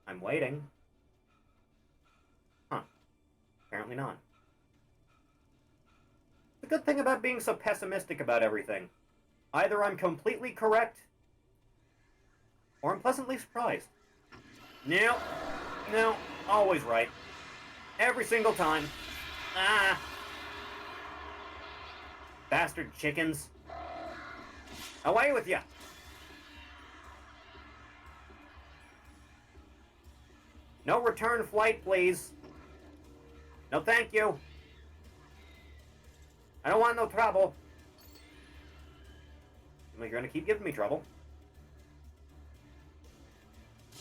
[SPEAKER 1] I'm waiting. Huh. Apparently not. The good thing about being so pessimistic about everything. Either I'm completely correct, or I'm pleasantly surprised. No, always right. Every single time. Bastard chickens. Away with ya! No return flight, please. No thank you. I don't want no trouble. You're gonna keep giving me trouble.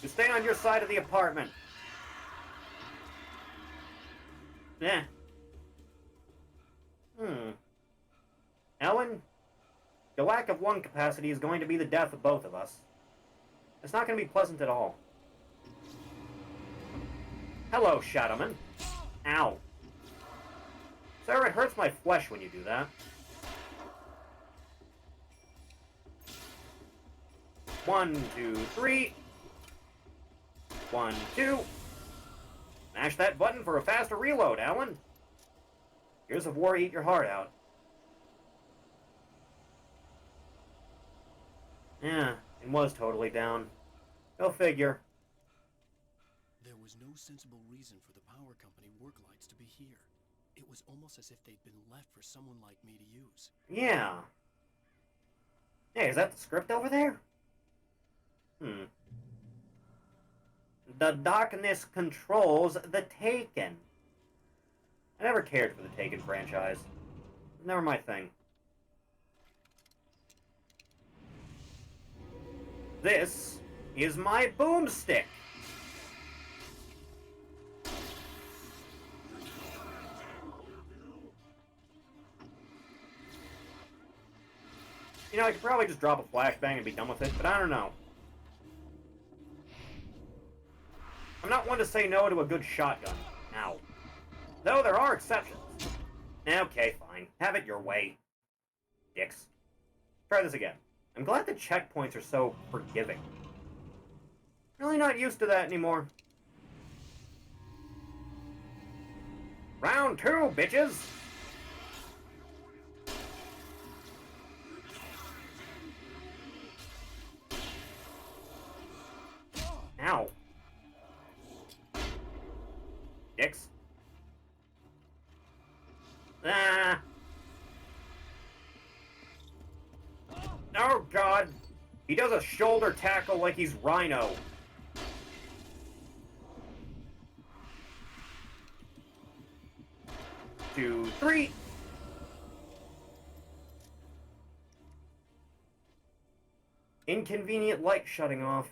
[SPEAKER 1] You stay on your side of the apartment. Yeah. Ellen, the lack of lung capacity is going to be the death of both of us. It's not going to be pleasant at all. Hello, Shadowman. Ow. Sarah, it hurts my flesh when you do that. 1, 2, 3. 1, 2. Mash that button for a faster reload, Alan. Gears of War, eat your heart out. Yeah, it was totally down. Go figure.
[SPEAKER 5] There was no sensible reason for the power company work lights to be here. It was almost as if they'd been left for someone like me to use.
[SPEAKER 1] Yeah. Hey, is that the script over there? The darkness controls the Taken. I never cared for the Taken franchise. Never my thing. This is my boomstick. You know, I could probably just drop a flashbang and be done with it, but I don't know. I'm not one to say no to a good shotgun. Ow. Though there are exceptions. Okay, fine. Have it your way. Dicks. Try this again. I'm glad the checkpoints are so forgiving. Really not used to that anymore. Round 2, bitches! Ow. Dicks. Ah! Oh, God! He does a shoulder tackle like he's Rhino. 2, 3. Inconvenient light shutting off.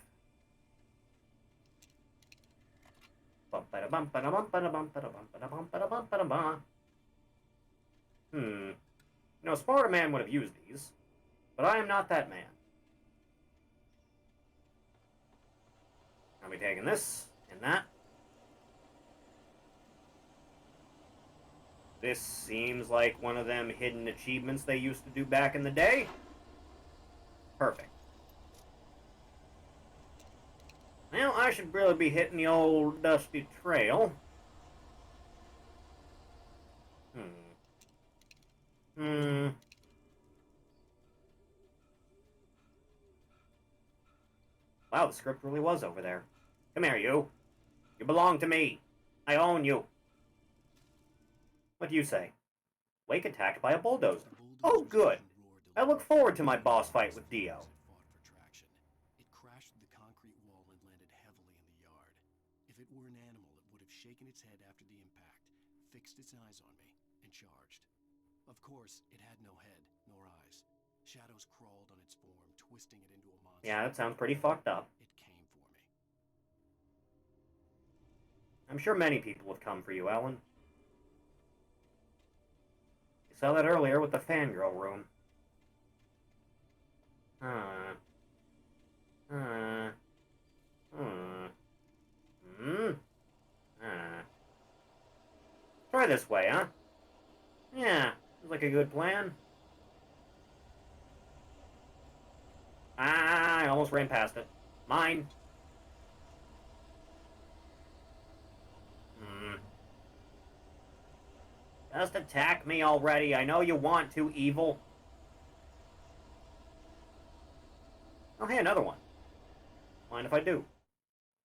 [SPEAKER 1] No, a smarter man would have used these, but I am not that man. I'll be taking this and that. This seems like one of them hidden achievements they used to do back in the day. Perfect. Well, I should really be hitting the old dusty trail. Wow, the script really was over there. Come here, you. You belong to me. I own you. What do you say? Wake attacked by a bulldozer. Oh, good. I look forward to my boss fight with Dio.
[SPEAKER 5] It crashed through the concrete wall and landed heavily in the yard. If it were an animal, it would have shaken its head after the impact, fixed its eyes on me, and charged. Of course, it had no head, nor eyes. Shadows crawled on its form, twisting it into a monster.
[SPEAKER 1] Yeah, that sounds pretty fucked up.
[SPEAKER 5] It came for me.
[SPEAKER 1] I'm sure many people have come for you, Ellen. You saw that earlier with the fangirl room. Try this way, huh? Yeah, seems like a good plan. Ah, I almost ran past it. Mine. Just attack me already. I know you want to, evil. Oh, hey, another one. Mind if I do?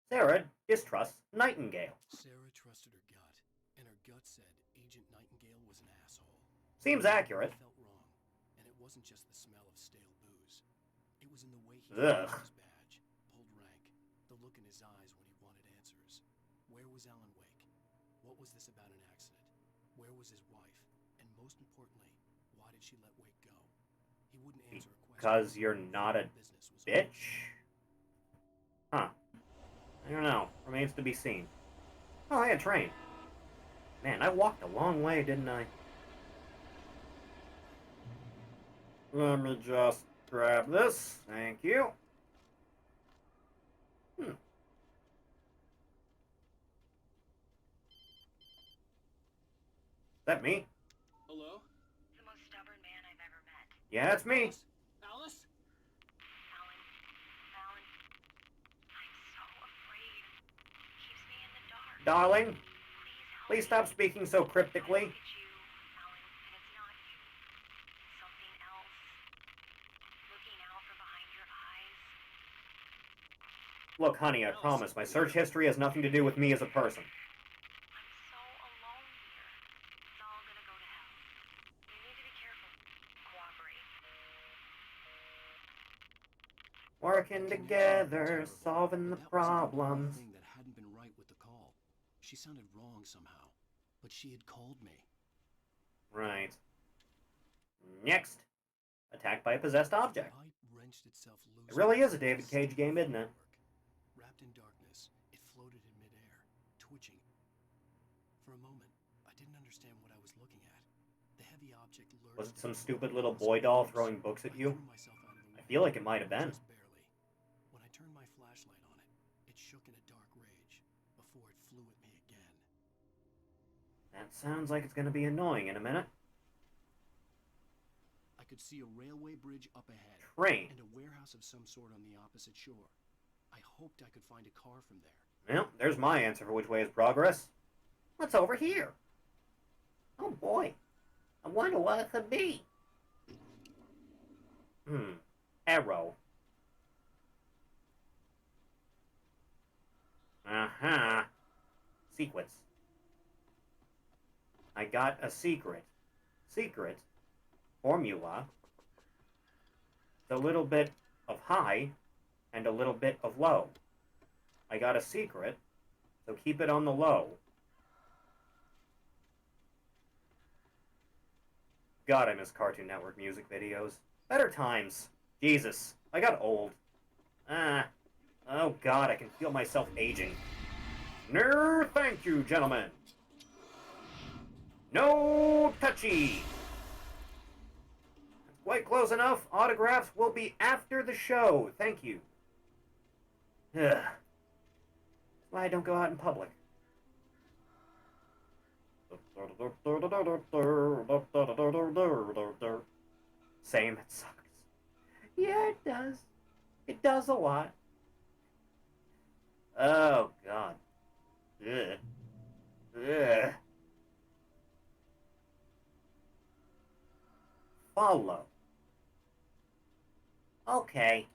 [SPEAKER 1] Sarah distrusts Nightingale.
[SPEAKER 5] Sarah trusted her gut, and her gut said Agent Nightingale was an asshole.
[SPEAKER 1] Seems accurate.
[SPEAKER 5] It felt wrong, and it wasn't just the smell of stale booze. It was in the way he
[SPEAKER 1] Ugh.
[SPEAKER 5] used his badge, pulled rank, the look in his eyes when he wanted answers. Where was Alan Wake? What was this about an accident? Where was his wife? And most importantly, why did she let Wake go? He wouldn't answer a question.
[SPEAKER 1] Because you're not a bitch? Huh. I don't know. Remains to be seen. Oh, hey, a train. Man, I walked a long way, didn't I? Let me just grab this. Thank you. Is that me?
[SPEAKER 2] Hello?
[SPEAKER 13] The most stubborn man I've ever met.
[SPEAKER 1] Yeah, it's me.
[SPEAKER 2] Alice?
[SPEAKER 13] Alan, I'm so afraid. Keeps me in the dark.
[SPEAKER 1] Darling,
[SPEAKER 13] Please
[SPEAKER 1] please stop speaking so cryptically.
[SPEAKER 13] Alan, and it's not you. It's something else. Looking out from behind your eyes.
[SPEAKER 1] Look, honey, I promise, my search history has nothing to do with me as a person.
[SPEAKER 13] I'm so alone here. It's all gonna go to hell. You need to be careful. Cooperate.
[SPEAKER 1] Working together, solving the
[SPEAKER 5] That was
[SPEAKER 1] problems.
[SPEAKER 5] thing that hadn't been right with the call. She sounded wrong somehow, but she had called me.
[SPEAKER 1] Right. Next. Attacked by a possessed object.
[SPEAKER 5] The pipe wrenched itself loose.
[SPEAKER 1] It really is a David Cage game, isn't it?
[SPEAKER 5] Wrapped in darkness, it floated in midair, twitching. For a moment, I didn't understand what I was looking at. The heavy object lurched.
[SPEAKER 1] Was it some stupid little boy doll throwing books at you? I feel like it might have been.
[SPEAKER 5] Just barely. When I turned my flashlight on it, it shook in a dark rage before it flew at me again.
[SPEAKER 1] That sounds like it's going to be annoying in a minute.
[SPEAKER 5] I could see a railway bridge up ahead.
[SPEAKER 1] Train.
[SPEAKER 5] And a warehouse of some sort on the opposite shore. I hoped I could find a car from there.
[SPEAKER 1] Well, there's my answer for which way is progress. What's over here? Oh boy. I wonder what it could be. Arrow. Uh-huh. Sequence. I got a secret. Secret. Formula. A little bit of high and a little bit of low. I got a secret, so keep it on the low. God, I miss Cartoon Network music videos. Better times. Jesus, I got old. Oh God, I can feel myself aging. No, thank you, gentlemen. No touchy. Quite close enough. Autographs will be after the show. Thank you. Ugh. That's why I don't go out in public. Same, it sucks. Yeah, it does. It does a lot. Oh, God. Ugh. Ugh. Follow. Okay.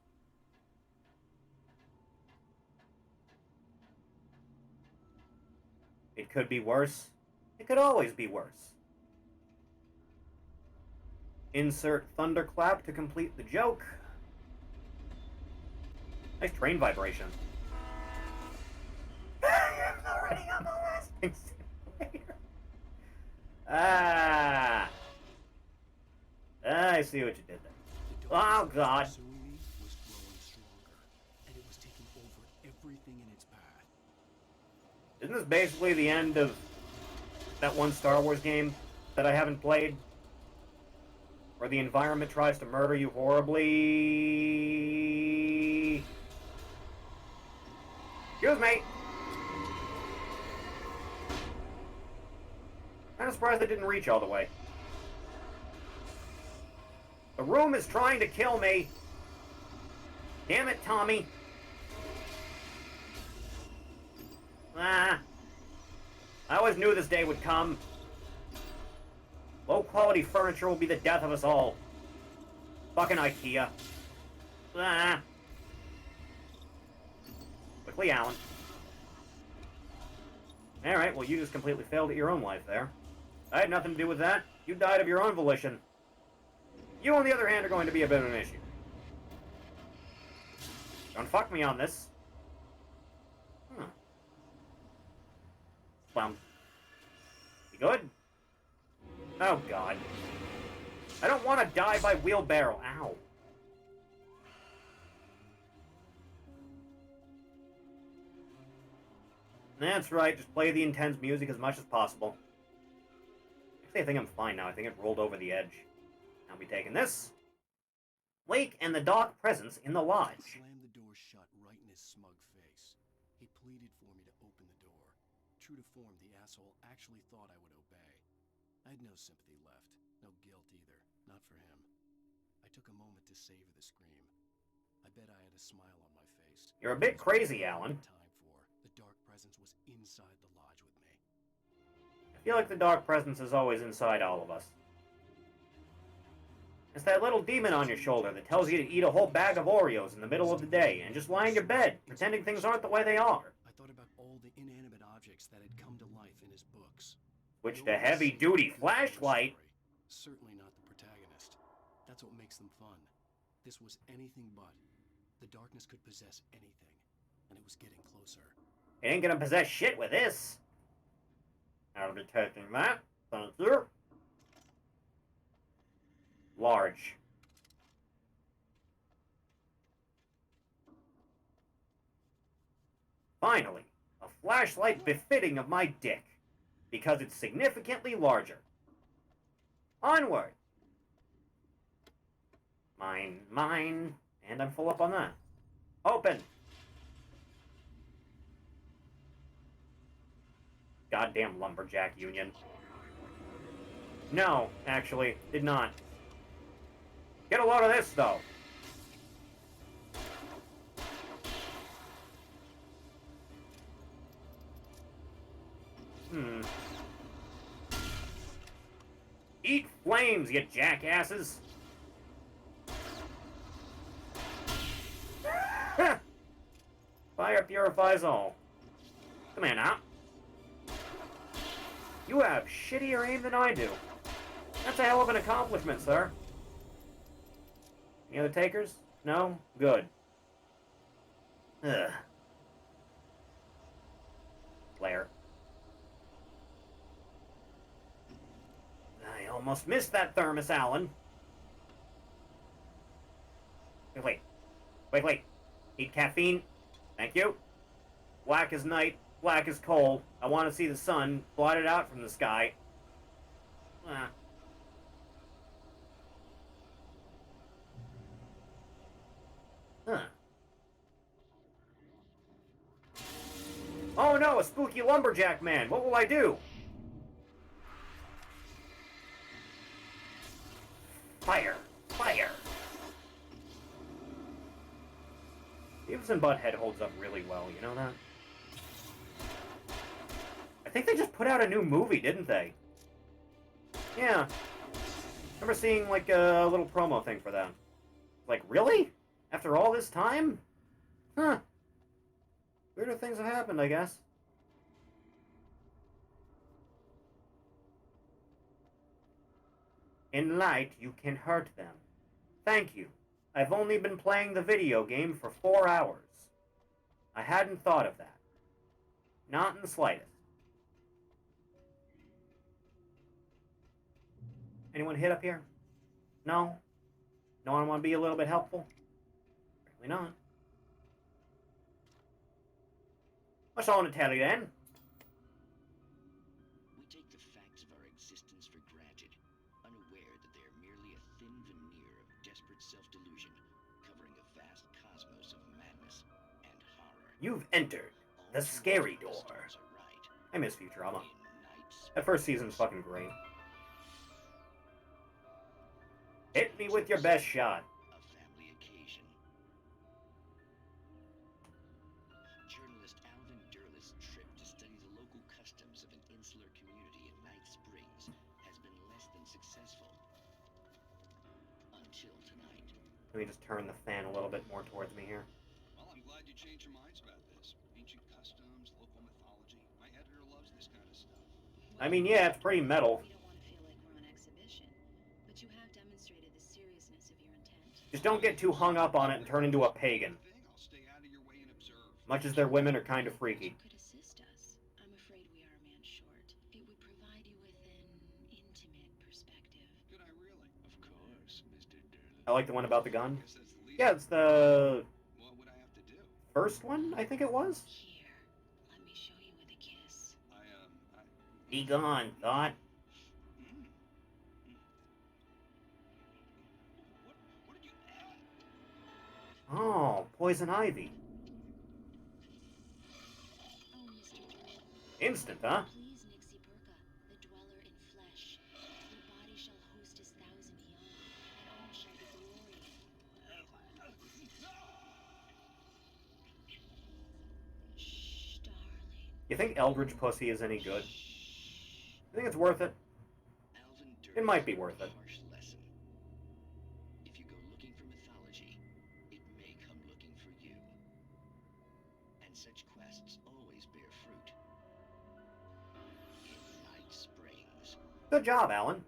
[SPEAKER 1] It could be worse. It could always be worse. Insert thunderclap to complete the joke. Nice train vibration. I'm already on the lasting simulator. I see what you did there. Oh, God.
[SPEAKER 5] Was growing stronger, and it was taking over everything in its path.
[SPEAKER 1] Isn't this basically the end of that one Star Wars game that I haven't played? Where the environment tries to murder you horribly? Excuse me! I'm surprised they didn't reach all the way. The room is trying to kill me! Damn it, Tommy! I always knew this day would come. Low-quality furniture will be the death of us all. Fucking IKEA. Quickly, Alan. Alright, well, you just completely failed at your own life there. I had nothing to do with that. You died of your own volition. You, on the other hand, are going to be a bit of an issue. Don't fuck me on this. Well, you good? Oh, God. I don't want to die by wheelbarrow. Ow. That's right, just play the intense music as much as possible. Actually, I think I'm fine now. I think it rolled over the edge. I'll be taking this. Wake and the dark presence in the lodge.
[SPEAKER 5] He slammed the door shut right in his smug face. He pleaded for me to open the door. True to form, the asshole actually thought I would obey. I had no sympathy left, no guilt either, not for him. I took a moment to savor the scream. I bet I had a smile on my face.
[SPEAKER 1] You're a bit crazy, Alan.
[SPEAKER 5] The dark presence was inside the lodge with me.
[SPEAKER 1] I feel like the dark presence is always inside all of us. It's that little demon on your shoulder that tells you to eat a whole bag of Oreos in the middle of the day and just lie in your bed, pretending things aren't the way they are.
[SPEAKER 5] I thought about all the inanimate objects that had come to life in his books.
[SPEAKER 1] Switch to heavy-duty flashlight.
[SPEAKER 5] Certainly not the protagonist. That's what makes them fun. This was anything but. The darkness could possess anything, and it was getting closer.
[SPEAKER 1] It ain't gonna possess shit with this. I'll be taking that. Thank you. Large. Finally, a flashlight befitting of my dick, because it's significantly larger. Onward! Mine, and I'm full up on that. Open! Goddamn lumberjack union. No, actually, did not. Get a load of this, though. Eat flames, you jackasses! Fire purifies all. Come on now. You have shittier aim than I do. That's a hell of an accomplishment, sir. Any other takers? No? Good. Ugh. Flare. I almost missed that thermos, Alan. Wait. Need caffeine? Thank you. Black as night, black as coal. I want to see the sun blotted out from the sky. Oh no, a spooky lumberjack man. What will I do? Fire! Beavis and Butthead holds up really well, you know that? I think they just put out a new movie, didn't they? Yeah. Remember seeing, like, a little promo thing for them. Like, really? After all this time? Huh. Weirder things have happened, I guess. In light, you can hurt them. Thank you. I've only been playing the video game for 4 hours. I hadn't thought of that. Not in the slightest. Anyone hit up here? No? No one want to be a little bit helpful? Apparently not. What's I want to tell you then?
[SPEAKER 14] We take the facts of our existence for granted, unaware that they are merely a thin veneer of desperate self-delusion, covering a vast cosmos of madness and horror.
[SPEAKER 1] You've entered the scary door. I miss Futurama. That first season's fucking great. Hit me with your best shot.
[SPEAKER 14] A family occasion. Journalist Alvin Durless' trip to study the local customs of an insular community in Night Springs has been less than successful. Until tonight.
[SPEAKER 1] Let me just turn the fan a little bit more towards me here.
[SPEAKER 8] Well, I'm glad you changed your minds about this. Ancient customs, local mythology. My editor loves this kind of stuff.
[SPEAKER 1] I mean, yeah, it's pretty metal. Just don't get too hung up on it and turn into a pagan. Much as their women are kind of freaky.
[SPEAKER 4] Could assist us. I'm afraid we are a man short. It would provide you with an intimate perspective.
[SPEAKER 8] Could I really?
[SPEAKER 14] Of course, Mr. Durless.
[SPEAKER 1] I like the one about the gun. Yeah, it's the
[SPEAKER 8] What would I have to do?
[SPEAKER 1] first one, I think it was.
[SPEAKER 4] Here, let me show you with a kiss.
[SPEAKER 1] Be gone, thought.
[SPEAKER 8] What did you add?
[SPEAKER 1] Oh, poison ivy.
[SPEAKER 4] Oh, Mr. Durless.
[SPEAKER 1] Instant, huh?
[SPEAKER 4] Please, Nixie Perka, the dweller in flesh. Your body shall host his thousand young, and all shall be glory. Shh, darling.
[SPEAKER 1] You think Eldritch Pussy is any good? You think it's worth it?
[SPEAKER 14] Alvin
[SPEAKER 1] It might be worth it.
[SPEAKER 14] harsh lesson. If you go looking for mythology, it may come looking for you. And such quests always bear fruit. In Night Springs.
[SPEAKER 1] Good job, Alan.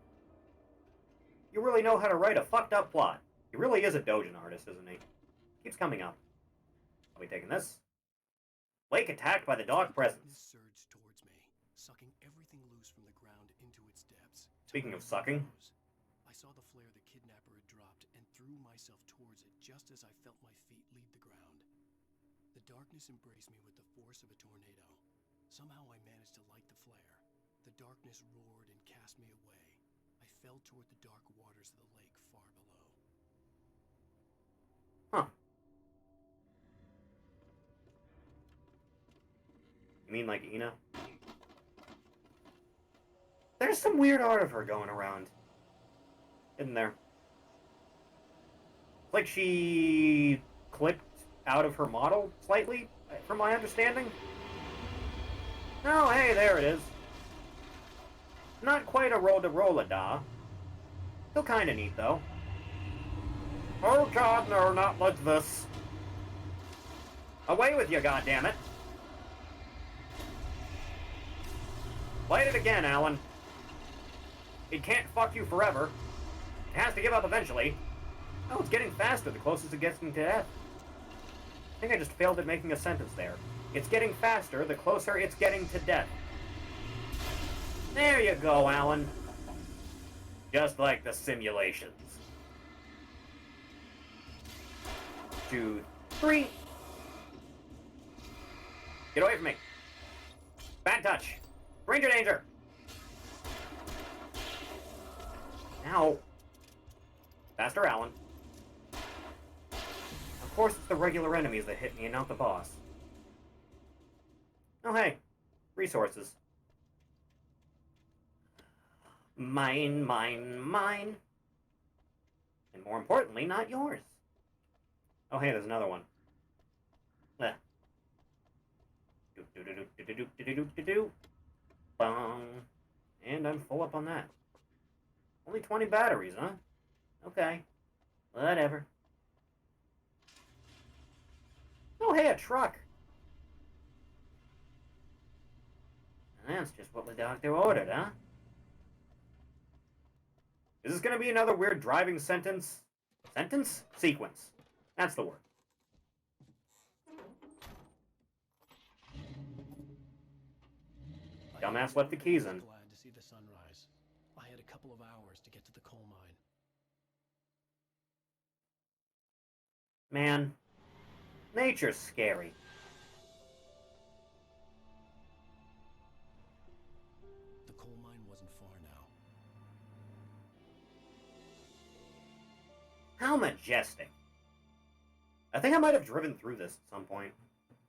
[SPEAKER 1] You really know how to write a fucked up plot. He really is a Dojin artist, isn't he? Keeps coming up. I'll be taking this. Lake attacked by the dog presence.
[SPEAKER 5] Darkness surged towards me, sucking everything loose from the ground into its depths.
[SPEAKER 1] Speaking of sucking.
[SPEAKER 5] I saw the flare the kidnapper had dropped and threw myself towards it just as I felt my feet leave the ground. The darkness embraced me with the force of a tornado. Somehow I managed to light the flare. The darkness roared and cast me away. I fell toward the dark waters of the lake far below.
[SPEAKER 1] Huh. You mean like Ina? There's some weird art of her going around. Isn't there? It's like she clicked out of her model slightly, from my understanding. Oh, hey, there it is. Not quite a roll-to-roll-a-da. Still kinda neat, though. Oh god, no, not like this. Away with you, goddammit. Light it again, Alan. It can't fuck you forever. It has to give up eventually. Oh, it's getting faster the closest it gets to death. I think I just failed at making a sentence there. It's getting faster the closer it's getting to death. There you go, Alan. Just like the simulations. 2, 3. Get away from me. Bad touch. Ranger danger. Ow. Faster, Alan. Of course, it's the regular enemies that hit me and not the boss. Oh, hey. Resources. Mine, mine, mine. And more importantly, not yours. Oh, hey, there's another one. Do-do-do-do-do-do-do-do-do-do. Bong. And I'm full up on that. Only 20 batteries, huh? Okay. Whatever. Oh, hey, a truck. And that's just what the doctor ordered, huh? Is this gonna be another weird driving sentence? Sentence? Sequence. That's the word. Dumbass left the keys in.
[SPEAKER 5] Glad to see the sunrise. I had a couple of hours to get to the coal mine.
[SPEAKER 1] Man, nature's scary.
[SPEAKER 5] The coal mine wasn't far now.
[SPEAKER 1] How majestic. I think I might have driven through this at some point.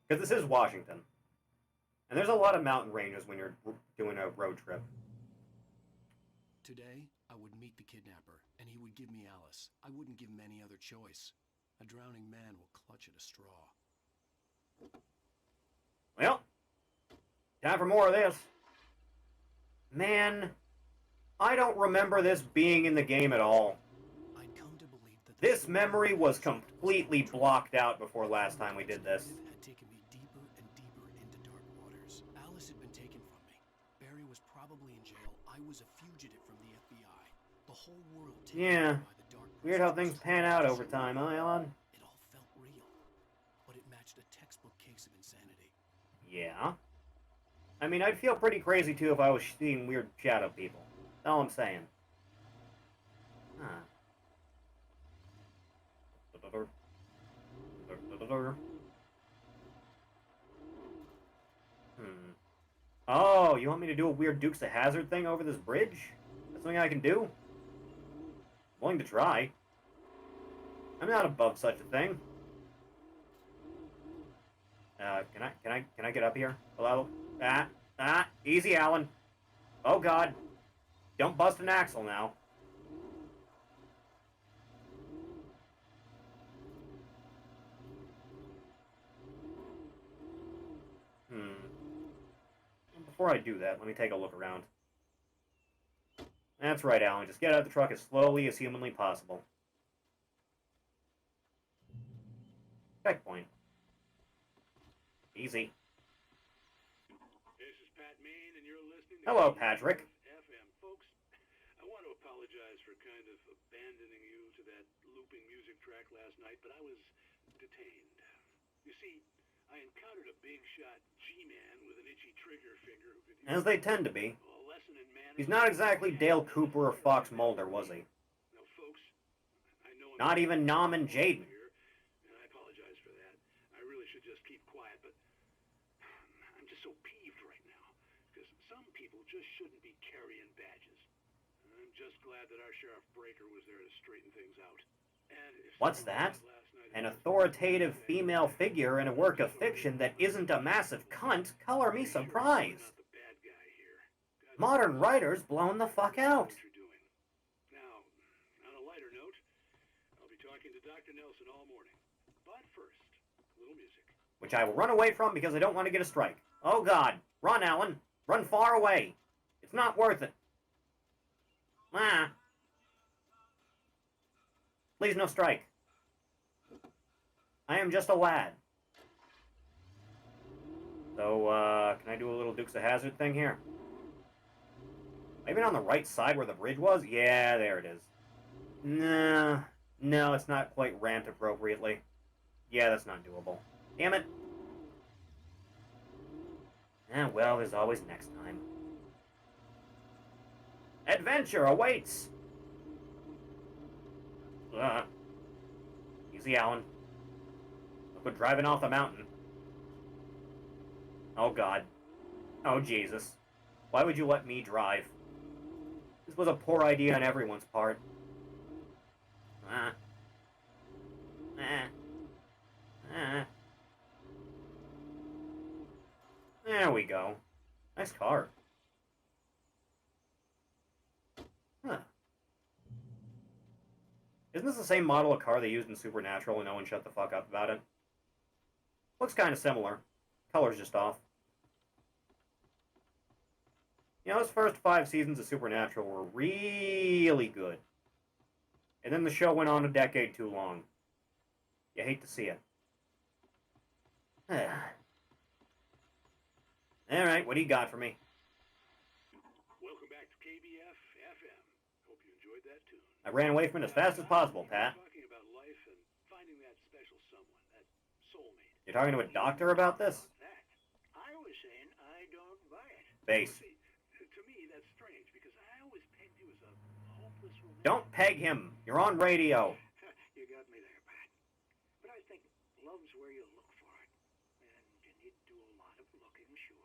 [SPEAKER 1] Because this is Washington. And there's a lot of mountain ranges when you're doing a road trip.
[SPEAKER 5] Today, I would meet the kidnapper, and he would give me Alice. I wouldn't give him any other choice. A drowning man will clutch at a straw.
[SPEAKER 1] Well, time for more of this. Man, I don't remember this being in the game at all.
[SPEAKER 5] I'd come to believe that
[SPEAKER 1] this memory was completely blocked out before last time we did this.
[SPEAKER 5] Had taken me deeper and deeper into dark waters. Alice had been taken from me. Barry was probably in jail. I was a fugitive from the FBI. The whole world taken
[SPEAKER 1] Yeah.
[SPEAKER 5] by the dark.
[SPEAKER 1] Weird how things pan out over time, huh, Elon?
[SPEAKER 5] It all felt real, but it matched a textbook case of insanity.
[SPEAKER 1] Yeah. I mean, I'd feel pretty crazy, too, if I was seeing weird shadow people. That's all I'm saying. Huh. Oh, you want me to do a weird Dukes of Hazzard thing over this bridge? That's something I can do? Willing to try. I'm not above such a thing. Can I get up here? Hello? Easy, Alan. Oh, God. Don't bust an axle now. Before I do that, let me take a look around. That's right, Alan. Just get out of the truck as slowly as humanly possible. Checkpoint. Easy.
[SPEAKER 11] This is Pat Main, and you're listening to
[SPEAKER 1] Hello, Patrick.
[SPEAKER 11] FM. Folks, I want to apologize for kind of abandoning you to that looping music track last night, but I was detained. You see, I encountered a big shot G-man with an itchy trigger finger who could use
[SPEAKER 1] As they tend to be.
[SPEAKER 11] a lesson in management.
[SPEAKER 1] He's not exactly Dale Cooper or Fox Mulder, was he?
[SPEAKER 11] Now, folks, I know
[SPEAKER 1] Not even Nom and Jaden.
[SPEAKER 11] here, and I apologize for that. I really should just keep quiet, but I'm just so peeved right now because some people just shouldn't be carrying badges. I'm just glad that our Sheriff Breaker was there to straighten things out. And if
[SPEAKER 1] What's that? An authoritative female figure in a work of fiction that isn't a massive cunt? Color me surprised. Modern writers blown the fuck out.
[SPEAKER 11] Now, on a lighter note, I'll be talking to Dr. Nelson all morning. But first, a little music.
[SPEAKER 1] Which I will run away from because I don't want to get a strike. Oh God. Run, Alan. Run far away. It's not worth it. Ah. Please no strike. I am just a lad. So, can I do a little Dukes of Hazzard thing here? Maybe on the right side where the bridge was? Yeah, there it is. Nah. No, it's not quite ramped appropriately. Yeah, that's not doable. Damn it. Ah, well, there's always next time. Adventure awaits! Easy, Alan. Look, we're driving off the mountain. Oh, God. Oh, Jesus. Why would you let me drive? This was a poor idea on everyone's part. There we go. Nice car. Huh. Isn't this the same model of car they used in Supernatural and no one shut the fuck up about it? Looks kind of similar. Color's just off. You know, those first 5 seasons of Supernatural were really good. And then the show went on a decade too long. You hate to see it. Alright, what do you got for me?
[SPEAKER 11] Welcome back to KBF FM. Hope you enjoyed that tune.
[SPEAKER 1] I ran away from it as fast as possible, Pat.
[SPEAKER 11] Talking about life and finding that special someone, that soulmate.
[SPEAKER 1] You're talking to a doctor about this?
[SPEAKER 10] I was saying I don't buy it.
[SPEAKER 1] Base.
[SPEAKER 11] See, to me, that's strange because I always pegged you as a hopeless romantic.
[SPEAKER 1] Don't peg him. You're on radio.
[SPEAKER 10] You got me there, Pat. But I think love's where you look for it. And you need to do a lot of looking, sure.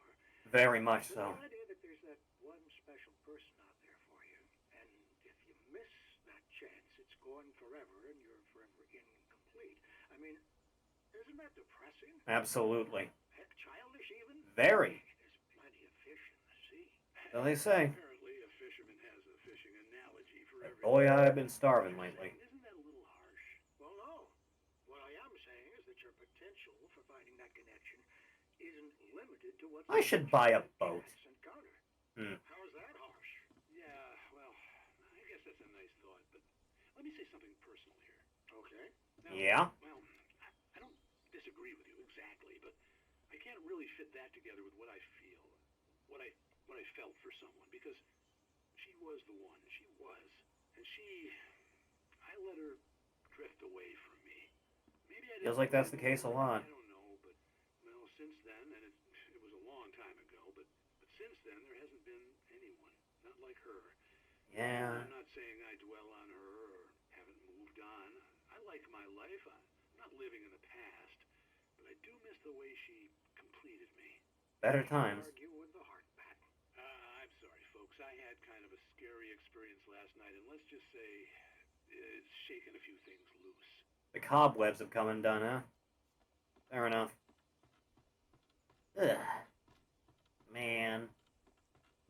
[SPEAKER 1] Very much so.
[SPEAKER 10] The idea that there's that one special person out there for you. And if you miss that chance, it's gone forever and you're forever incomplete. I mean, isn't that depressing?
[SPEAKER 1] Absolutely.
[SPEAKER 10] Heck, childish even?
[SPEAKER 1] Very.
[SPEAKER 10] There's plenty of fish in the sea.
[SPEAKER 1] So they say.
[SPEAKER 11] Apparently, a fisherman has a fishing analogy for everything.
[SPEAKER 1] Boy, I've been starving lately.
[SPEAKER 11] Isn't that a little harsh?
[SPEAKER 10] Well, no. What I am saying is that your potential for finding that connection isn't limited to what
[SPEAKER 1] I should buy a boat.
[SPEAKER 10] encounter.
[SPEAKER 1] Hmm.
[SPEAKER 10] How is that harsh?
[SPEAKER 11] Yeah, well, I guess that's a nice thought, but let me say something personal here.
[SPEAKER 10] Okay.
[SPEAKER 11] Now,
[SPEAKER 1] Yeah?
[SPEAKER 11] Well, I don't disagree with you exactly, but I can't really fit that together with what I feel, what I felt for someone, because she was the one. She was. And I let her drift away from me. Maybe I didn't.
[SPEAKER 1] Feels like that's the case a lot.
[SPEAKER 11] I don't know, but, well, since then, and it was a long time ago, but since then, there hasn't been anyone. Not like her.
[SPEAKER 1] Yeah.
[SPEAKER 11] I'm not saying I dwell on her or haven't moved on. I like my life. I'm not living in the past, but I do miss the way she completed me.
[SPEAKER 1] Better times.
[SPEAKER 10] Argue with the heart, Pat.
[SPEAKER 11] I'm sorry, folks. I had kind of a scary experience last night, and let's just say it's shaken a few things loose.
[SPEAKER 1] The cobwebs have come undone, huh? Fair enough. Ugh. Man.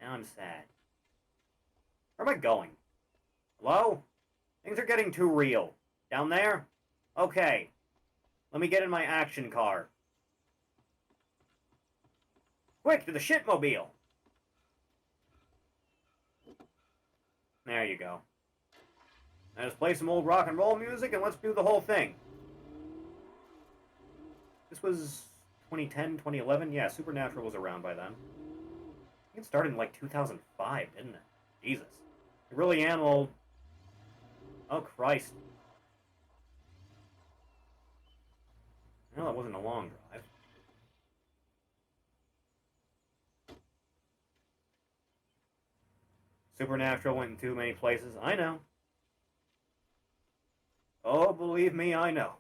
[SPEAKER 1] Now I'm sad. Where am I going? Hello? Things are getting too real. Down there? Okay. Let me get in my action car. Quick, to the shitmobile! There you go. Now just play some old rock and roll music and let's do the whole thing. This was 2010, 2011? Yeah, Supernatural was around by then. I think it started in like 2005, didn't it? Jesus. I really am old. Oh, Christ. Well, that wasn't a long drive. Supernatural went in too many places. I know. Oh, believe me, I know.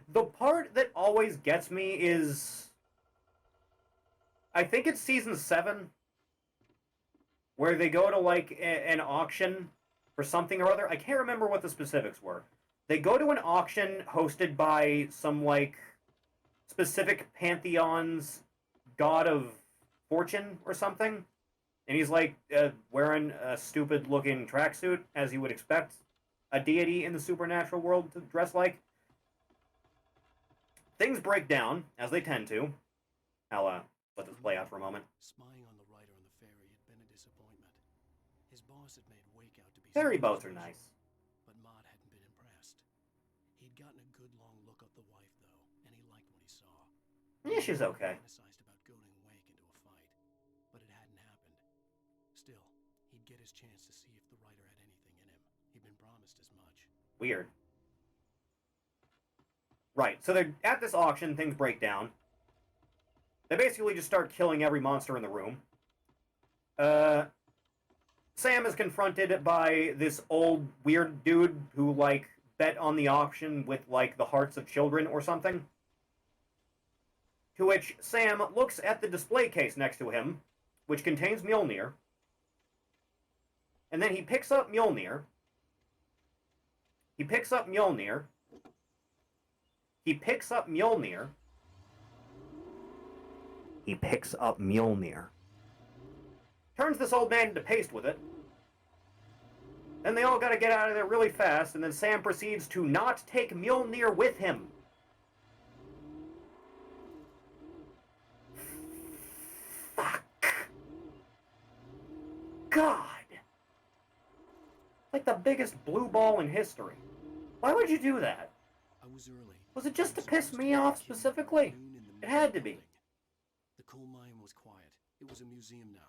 [SPEAKER 1] The part that always gets me is... I think it's season 7, where they go to, like, an auction for something or other. I can't remember what the specifics were. They go to an auction hosted by some, like, specific pantheon's god of fortune or something. And he's, like, wearing a stupid-looking tracksuit, as you would expect a deity in the supernatural world to dress like. Things break down, as they tend to. I'll, let this play out for a moment.
[SPEAKER 5] Spying on the writer on the ferry had been a disappointment. His boss had made Wake out
[SPEAKER 1] Fairy boats are nice.
[SPEAKER 5] But Maud hadn't been impressed. He'd gotten a good long look of the wife, though, and he liked what he saw.
[SPEAKER 1] Yeah, she's okay.
[SPEAKER 5] He fantasized about goading Wake into a fight, but it hadn't happened. Still, he'd get his chance to see if the writer had anything in him. He'd been promised as much.
[SPEAKER 1] Weird. Right, so they're at this auction, things break down. They basically just start killing every monster in the room. Sam is confronted by this old weird dude who, like, bet on the auction with, like, the hearts of children or something. To which Sam looks at the display case next to him, which contains Mjolnir. And then he picks up Mjolnir. He picks up Mjolnir. He picks up Mjolnir. He picks up Mjolnir. Turns this old man into paste with it. Then they all gotta get out of there really fast, and then Sam proceeds to not take Mjolnir with him. Fuck. God. Like the biggest blue ball in history. Why would you do that?
[SPEAKER 5] I was early.
[SPEAKER 1] Was it just to piss me off specifically? It had to be.
[SPEAKER 5] The coal mine was quiet. It was a museum now.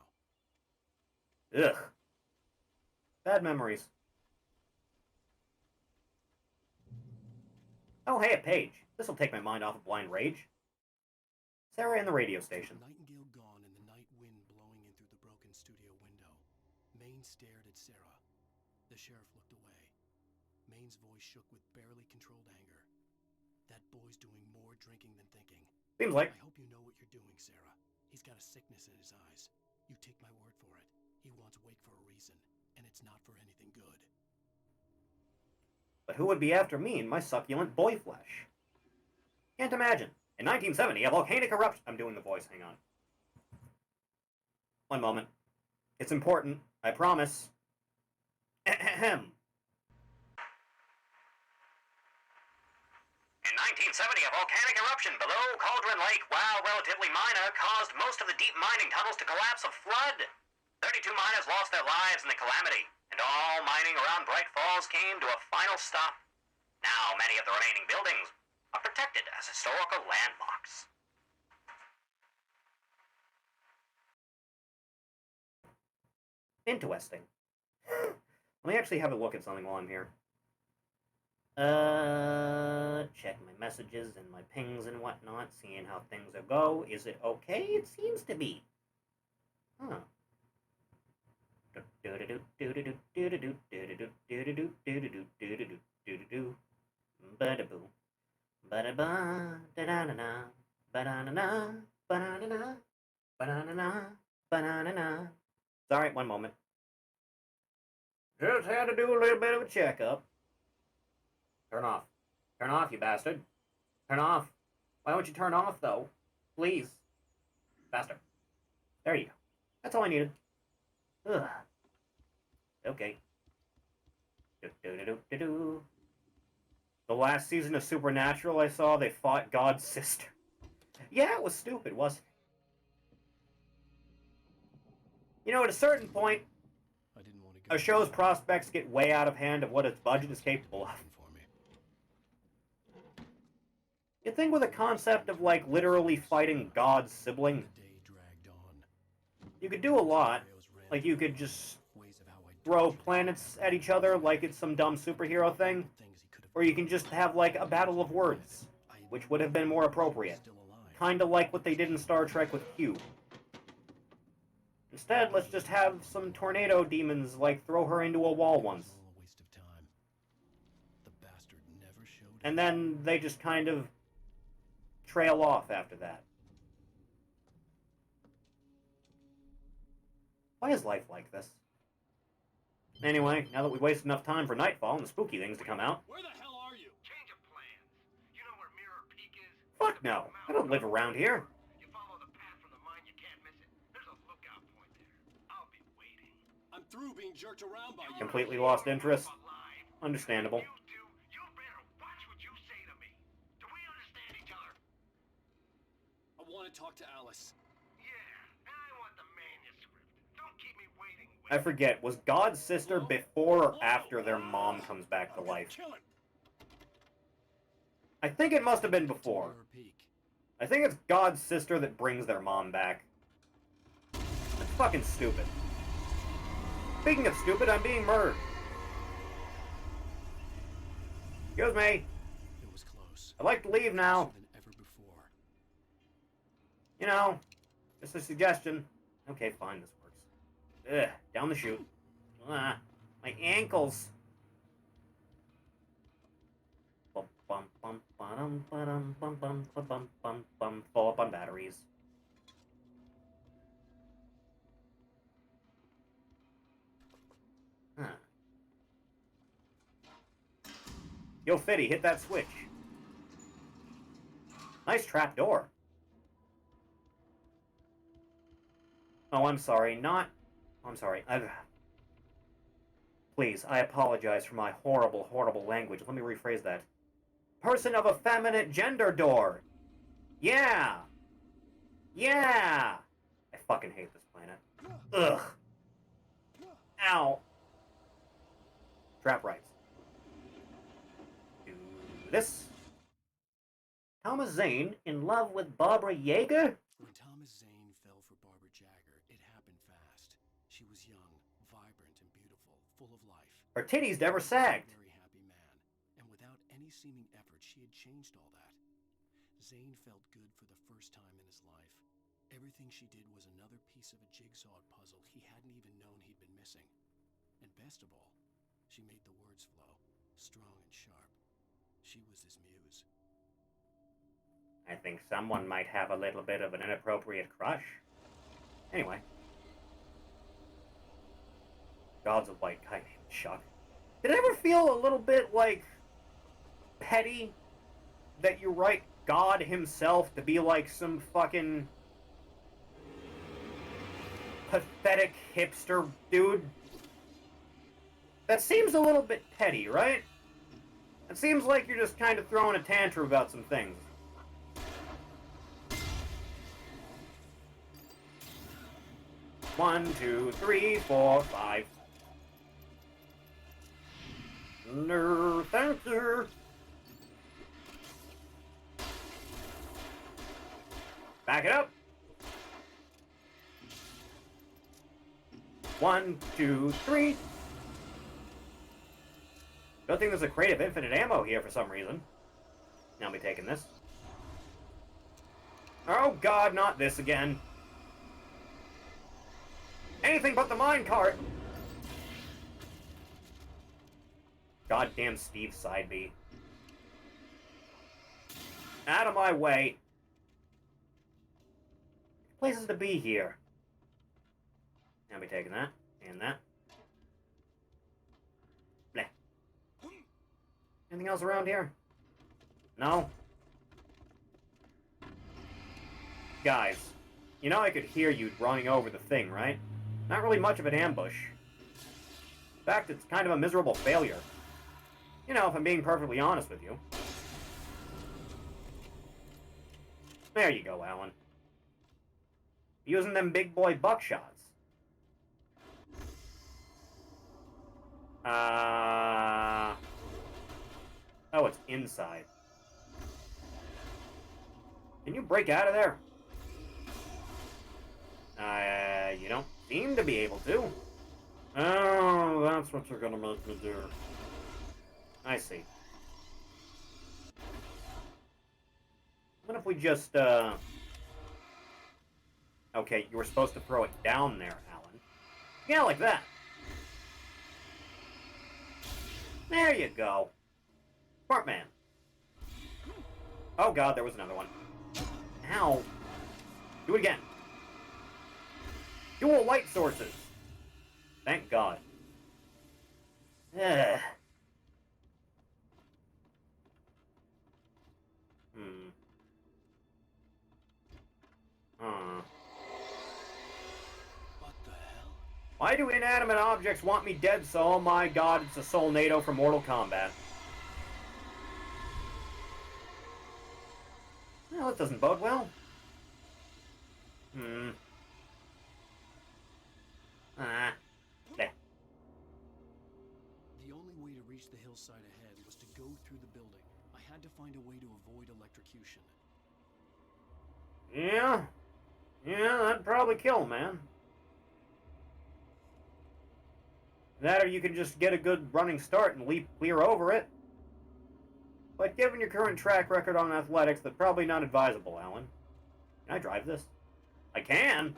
[SPEAKER 1] Ugh. Bad memories. Oh, hey, a page. This'll take my mind off of blind rage. Sarah in the radio station.
[SPEAKER 5] The nightingale gone and the night wind blowing in through the broken studio window. Maine stared at Sarah. The sheriff looked away. Maine's voice shook with barely controlled anger. That boy's doing more drinking than thinking.
[SPEAKER 1] Seems like.
[SPEAKER 5] I hope you know what you're doing, Sarah. He's got a sickness in his eyes. You take my word for it. He wants Wake for a reason, and it's not for anything good.
[SPEAKER 1] But who would be after me and my succulent boy flesh? Can't imagine. In 1970, a volcanic eruption... I'm doing the voice, hang on. One moment. It's important, I promise. Ahem. In 1970, a volcanic eruption below Cauldron Lake, while relatively minor, caused most of the deep mining tunnels to collapse of flood. 32 miners lost their lives in the calamity, and all mining around Bright Falls came to a final stop. Now, many of the remaining buildings are protected as historical landmarks. Interesting. Let me actually have a look at something while I'm here. Check my messages and my pings and whatnot, seeing how things go. Is it okay? It seems to be. Huh. Ba-da-boo. Ba-da-ba, da-da-da-da, ba-da-da-da, ba-da-da-da, ba-da-da-da, ba-da-da-da. Sorry, one moment. Just had to do a little bit of a checkup. Turn off. Turn off, you bastard. Turn off. Why don't you turn off, though? Please. Faster. There you go. That's all I needed. Ugh. Okay. Do-do-do-do-do-do. The last season of Supernatural I saw, they fought God's sister. Yeah, it was stupid, wasn't it? You know, at a certain point, a show's prospects get way out of hand of what its budget is capable of. You'd think with a concept of, like, literally fighting God's sibling, you could do a lot. Like, you could just throw planets at each other like it's some dumb superhero thing. Or you can just have, like, a battle of words, which would have been more appropriate. Kinda like what they did in Star Trek with Q. Instead, let's just have some tornado demons, like, throw her into a wall once. And then they just kind of trail off after that. Why is life like this? Anyway, now that we wasted enough time for nightfall and the spooky things to come out.
[SPEAKER 10] Where the hell are you? Change of plans. You know where Mirror Peak is?
[SPEAKER 1] Fuck no. I don't live around here.
[SPEAKER 10] You follow the path from the mine, you can't miss it. There's a lookout point there. I'll be waiting.
[SPEAKER 5] I'm through being jerked around by you.
[SPEAKER 1] Completely lost interest. Understandable.
[SPEAKER 10] You better watch what you say to me. Do we understand each other?
[SPEAKER 5] I want to talk to Alice.
[SPEAKER 10] Yeah, and I want the manuscript. Don't keep me waiting,
[SPEAKER 1] I forget, was God's sister before or after their mom comes back to life? I think it must have been before. I think it's God's sister that brings their mom back. That's fucking stupid. Speaking of stupid, I'm being murdered. Excuse me.
[SPEAKER 5] It was close.
[SPEAKER 1] I'd like to leave now.
[SPEAKER 5] Than ever before.
[SPEAKER 1] You know, just a suggestion. Okay, fine, this works. Ugh, down the chute. My ankles. Fall up on batteries. Huh. Yo, Fitty, hit that switch. Nice trap door. Oh, I'm sorry, not... I'm sorry. Please, I apologize for my horrible, horrible language. Let me rephrase that. Person of effeminate gender door. Yeah. Yeah. I fucking hate this planet. Ugh. Ow. Trap rights. Do this. Thomas Zane in love with Barbara Yeager?
[SPEAKER 5] When Thomas Zane fell for Barbara Jagger, it happened fast. She was young, vibrant, and beautiful, full of life.
[SPEAKER 1] Her titties never sagged.
[SPEAKER 5] Very happy man, and without any seeming effort, she had changed all that. Zane felt good for the first time in his life. Everything she did was another piece of a jigsaw puzzle he hadn't even known he'd been missing. And best of all, she made the words flow, strong and sharp. She was his muse.
[SPEAKER 1] I think someone might have a little bit of an inappropriate crush. Anyway. God's a white guy named Chuck. Did it ever feel a little bit, like, petty that you write God himself to be like some fucking pathetic hipster dude? That seems a little bit petty, right? It seems like you're just kind of throwing a tantrum about some things. One, two, three, four, five. No, thank you. Back it up. One, two, three. Don't think there's a crate of infinite ammo here for some reason. Now I'll be taking this. Oh god, not this again. Anything but the minecart! Goddamn Steve side B. Out of my way. Places to be here. I'll be taking that, and that. Bleh. Anything else around here? No? Guys, you know I could hear you running over the thing, right? Not really much of an ambush. In fact, it's kind of a miserable failure. You know, if I'm being perfectly honest with you. There you go, Alan. Using them big boy buckshots. Oh, it's inside. Can you break out of there? You don't seem to be able to. Oh, that's what you're gonna make me do. I see. What if we just, Okay, you were supposed to throw it down there, Alan. Yeah, like that. There you go. Smart man. Oh god, there was another one. Ow. Do it again. Dual light sources. Thank god. Ugh.
[SPEAKER 5] What the hell?
[SPEAKER 1] Why do inanimate objects want me dead so? Oh my god, it's a Soulnado from Mortal Kombat. Well, that doesn't bode well.
[SPEAKER 5] hillside ahead was to go through the building. I had to find a way to avoid electrocution.
[SPEAKER 1] Yeah, that'd probably kill, man. That or you can just get a good running start and leap clear over it. But given your current track record on athletics, that's probably not advisable, Alan. Can I drive this? I can!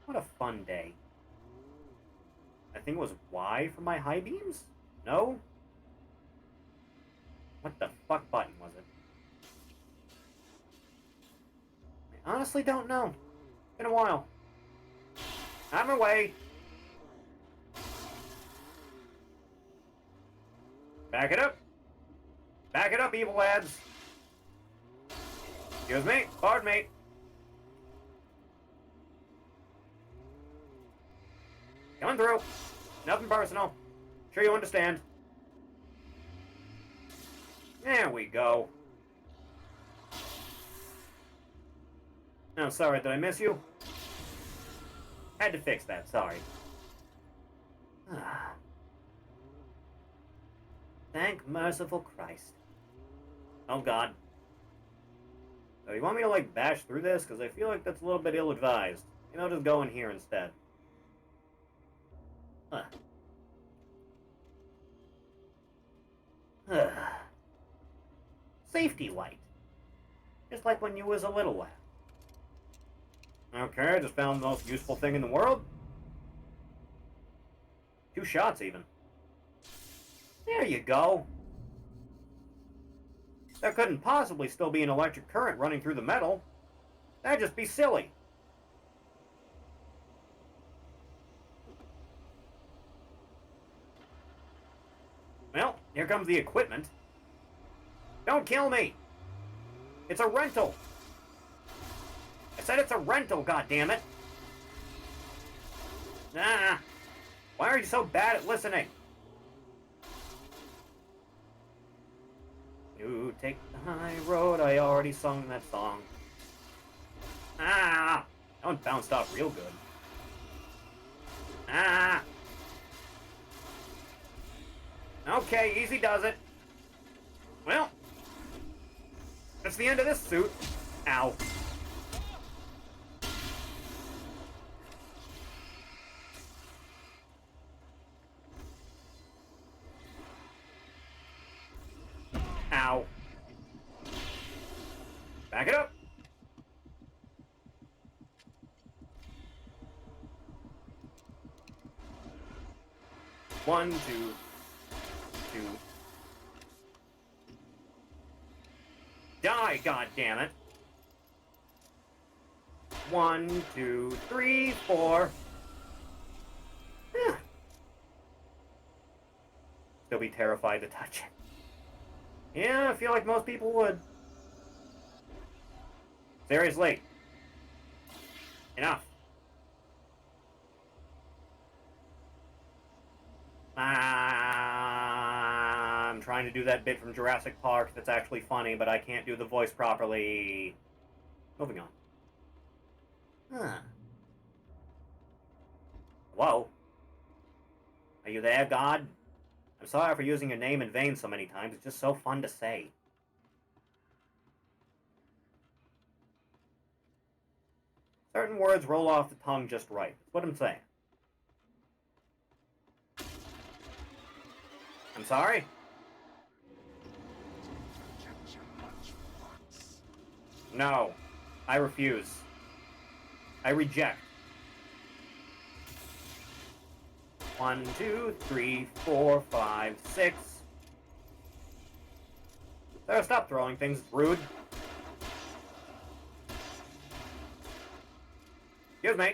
[SPEAKER 1] What a fun day. I think it was Y for my high beams? No? What the fuck button was it? I honestly don't know. It's been a while. Out of my way! Back it up! Back it up, evil lads! Excuse me, pardon me. Coming through. Nothing personal. Sure you understand. There we go. Oh, sorry, did I miss you? Had to fix that, sorry. Thank merciful Christ. Oh god. So you want me to, like, bash through this? Because I feel like that's a little bit ill-advised. You know, just go in here instead. Safety light. Just like when you was a little lad. Okay, I just found the most useful thing in the world. 2 shots, even. There you go. There couldn't possibly still be an electric current running through the metal. That'd just be silly. Well, here comes the equipment. Don't kill me! It's a rental! I said it's a rental, goddammit! Ah! Why are you so bad at listening? You take the high road, I already sung that song. Ah! That one bounced off real good. Ah! Okay, easy does it. Well, that's the end of this suit. Ow. Ow. Back it up. One, two. Die, goddammit! 1, 2, 3, 4. Still be terrified to touch it. Yeah, I feel like most people would. Seriously. Enough. I'm trying to do that bit from Jurassic Park that's actually funny, but I can't do the voice properly. Moving on. Hello? Are you there, God? I'm sorry for using your name in vain so many times. It's just so fun to say. Certain words roll off the tongue just right. That's what I'm saying. I'm sorry? No. I refuse. I reject. 1, 2, 3, 4, 5, 6. Sarah, stop throwing things. It's rude. Excuse me.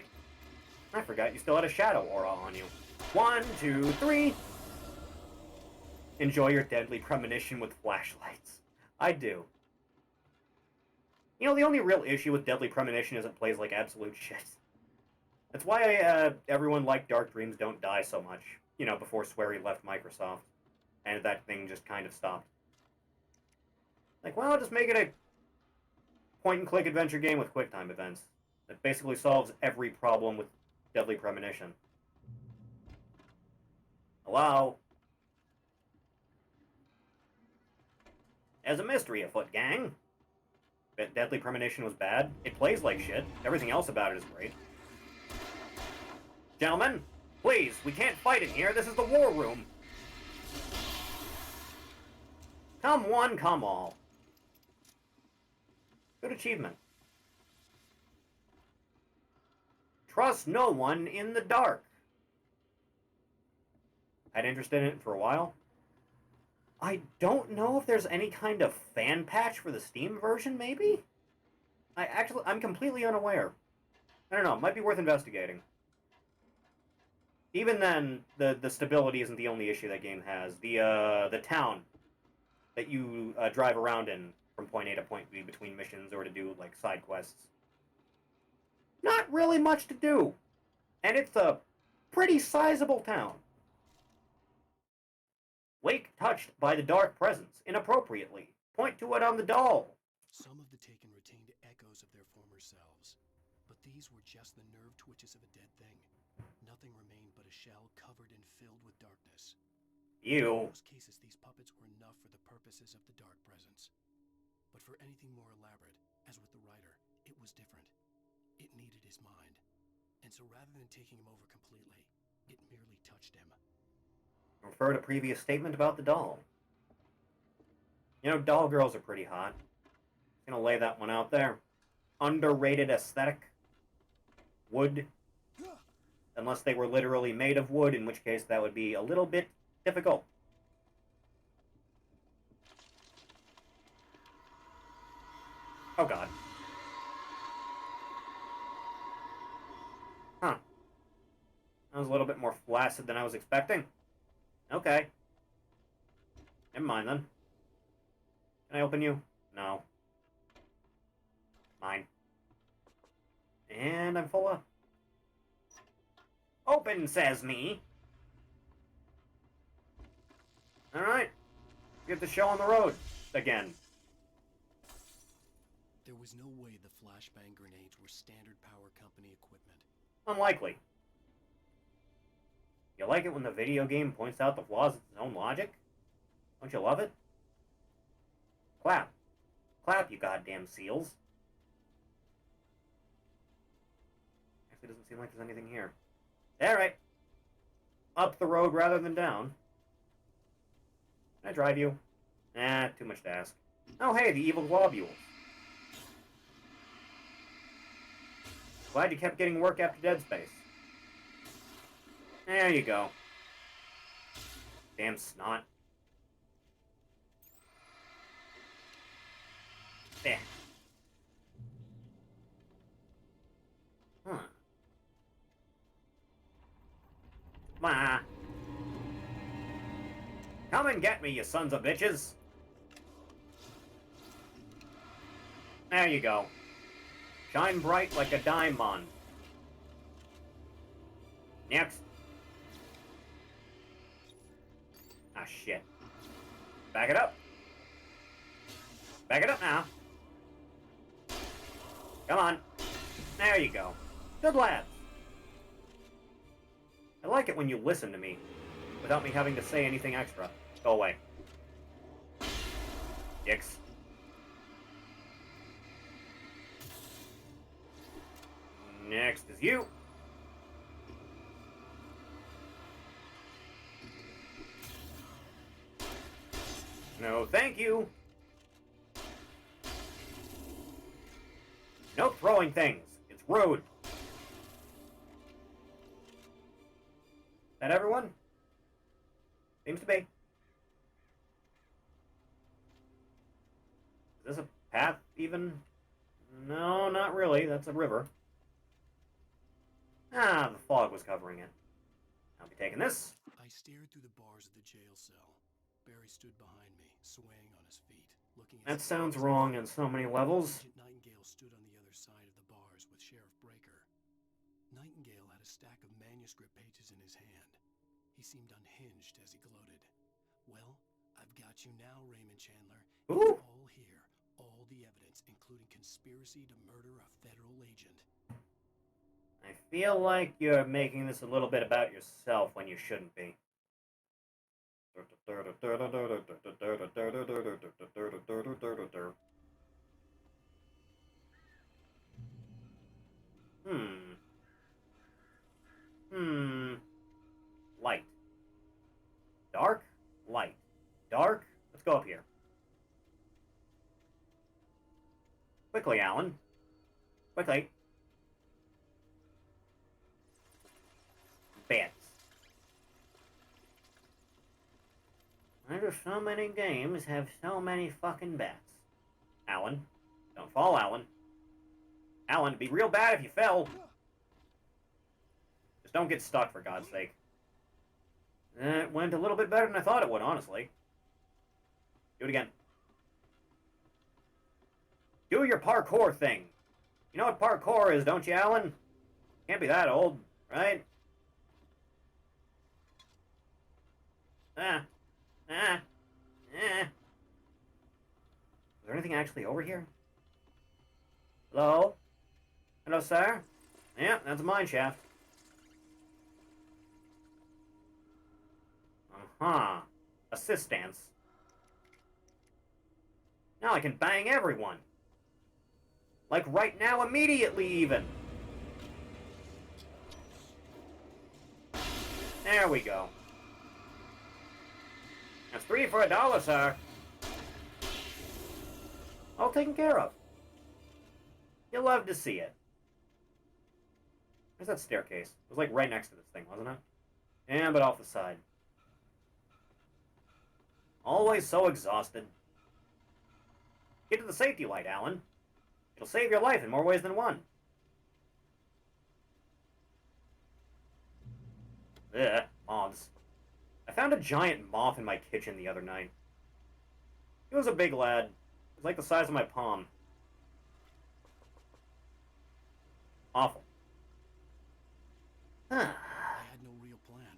[SPEAKER 1] I forgot you still had a shadow aura on you. 1, 2, 3. Enjoy your Deadly Premonition with flashlights. I do. You know, the only real issue with Deadly Premonition is it plays like absolute shit. That's why everyone liked Dark Dreams Don't Die so much, you know, before Swery left Microsoft. And that thing just kind of stopped. Like, well, just make it a point-and-click adventure game with QuickTime events. That basically solves every problem with Deadly Premonition. Hello? There's a mystery afoot, gang. Deadly Premonition was bad. It plays like shit. Everything else about it is great. Gentlemen, please, we can't fight in here. This is the war room. Come one, come all. Good achievement. Trust no one in the dark. I'd interested in it for a while. I don't know if there's any kind of fan patch for the Steam version, maybe? I'm completely unaware. I don't know, it might be worth investigating. Even then, the stability isn't the only issue that game has. The town that you drive around in from point A to point B between missions or to do, like, side quests. Not really much to do. And it's a pretty sizable town. Wake touched by the dark presence inappropriately. Point to it on the doll.
[SPEAKER 5] Some of the Taken retained echoes of their former selves, but these were just the nerve twitches of a dead thing. Nothing remained but a shell covered and filled with darkness.
[SPEAKER 1] Ew.
[SPEAKER 5] In most cases, these puppets were enough for the purposes of the dark presence. But for anything more elaborate, as with the writer, it was different. It needed his mind. And so rather than taking him over completely, it merely touched him.
[SPEAKER 1] Refer to previous statement about the doll. You know, doll girls are pretty hot. Gonna lay that one out there. Underrated aesthetic. Wood. Unless they were literally made of wood, in which case that would be a little bit difficult. Oh god. Huh. That was a little bit more flaccid than I was expecting. Okay. Never mind then. Can I open you? No. Mine. And I'm full up. Open, says me. Alright. Get the show on the road. Again.
[SPEAKER 5] There was no way the flashbang grenades were standard power company equipment.
[SPEAKER 1] Unlikely. You like it when the video game points out the flaws of its own logic? Don't you love it? Clap. Clap, you goddamn seals. Actually, doesn't seem like there's anything here. Alright. Up the road rather than down. Can I drive you? Nah, too much to ask. Oh, hey, the evil globules. Glad you kept getting work after Dead Space. There you go. Damn snot. There. Huh. Ma. Come and get me, you sons of bitches. There you go. Shine bright like a diamond. Next. Ah, shit. Back it up. Back it up now. Come on. There you go. Good lads. I like it when you listen to me, without me having to say anything extra. Go away. Dicks. Next is you. No, thank you. No throwing things. It's rude. That everyone? Seems to be. Is this a path, even? No, not really. That's a river. Ah, the fog was covering it. I'll be taking this.
[SPEAKER 5] I stared through the bars of the jail cell. Barry stood behind me, swaying on his feet, looking at...
[SPEAKER 1] That sounds wrong on so many levels.
[SPEAKER 5] Agent Nightingale stood on the other side of the bars with Sheriff Breaker. Nightingale had a stack of manuscript pages in his hand. He seemed unhinged as he gloated. Well, I've got you now, Raymond Chandler.
[SPEAKER 1] Ooh.
[SPEAKER 5] It's all here. All the evidence, including conspiracy to murder a federal agent.
[SPEAKER 1] I feel like you're making this a little bit about yourself when you shouldn't be. Light. Dark? Light. Dark? Let's go up here. Quickly, Alan. Quickly. Bats. Why do so many games have so many fucking bats? Alan. Don't fall, Alan. Alan, it'd be real bad if you fell. Just don't get stuck, for God's sake. It went a little bit better than I thought it would, honestly. Do it again. Do your parkour thing. You know what parkour is, don't you, Alan? Can't be that old, right? Is there anything actually over here? Hello? Hello, sir? Yeah, that's a mine shaft. Uh-huh. Assistance. Now I can bang everyone. Like right now, immediately even. There we go. That's 3 for $1, sir. All taken care of. You'll love to see it. Where's that staircase? It was like right next to this thing, wasn't it? Yeah, but off the side. Always so exhausted. Get to the safety light, Alan. It'll save your life in more ways than one. Ugh, moths. I found a giant moth in my kitchen the other night. He was a big lad. It was like the size of my palm. Awful.
[SPEAKER 5] I had no real plan.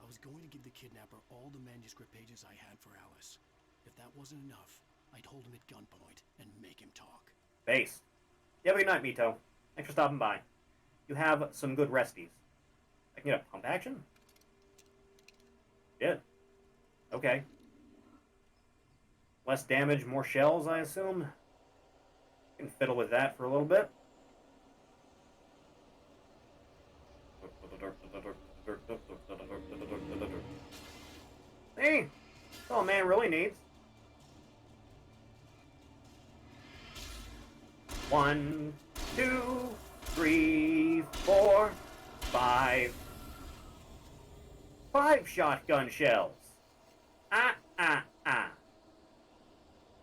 [SPEAKER 5] I was going to give the kidnapper all the manuscript pages I had for Alice. If that wasn't enough, I'd hold him at gunpoint and make him talk.
[SPEAKER 1] Base. You have a good night, Mito. Thanks for stopping by. You have some good resties. I can get a pump action? Yeah. Okay. Less damage, more shells, I assume? Can fiddle with that for a little bit. Hey! That's all a man really needs. 1, 2, 3, 4, 5. 5 shotgun shells.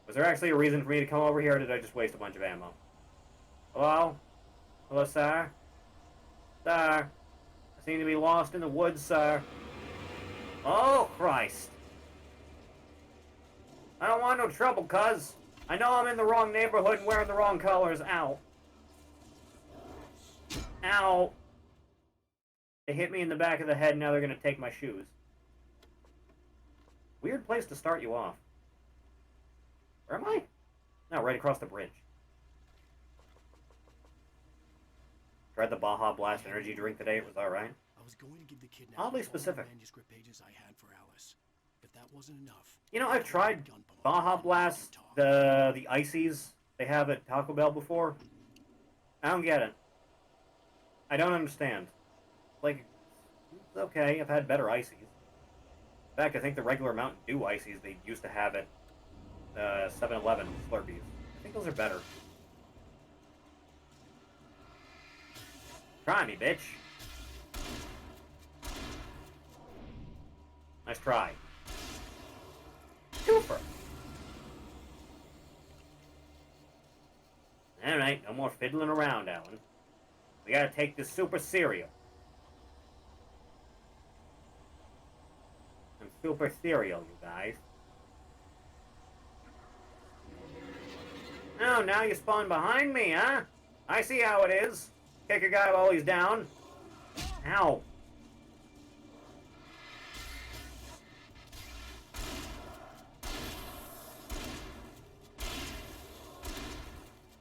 [SPEAKER 1] Was there actually a reason for me to come over here, or did I just waste a bunch of ammo? Hello? Hello, sir? Sir? I seem to be lost in the woods, sir. Oh, Christ. I don't want no trouble, cuz. I know I'm in the wrong neighborhood and wearing the wrong colors. Ow. Ow. They hit me in the back of the head, now they're gonna take my shoes. Weird place to start you off. Where am I? No, right across the bridge. Tried the Baja Blast energy drink today, it was alright.
[SPEAKER 5] I was going to give the kidnapper
[SPEAKER 1] Oddly
[SPEAKER 5] all
[SPEAKER 1] specific.
[SPEAKER 5] the manuscript pages I had for Alice. If that wasn't enough,
[SPEAKER 1] You know, I've tried Baja Blast, the ices they have at Taco Bell before. I don't get it. I don't understand. Like, it's okay, I've had better ices. In fact, I think the regular Mountain Dew ices they used to have at 7-Eleven Slurpees. I think those are better. Try me, bitch. Nice try. Super. Alright, no more fiddling around, Alan. We gotta take this super serious. I'm super serial, you guys. Oh, now you spawn behind me, huh? I see how it is. Kick a guy while he's down. Ow.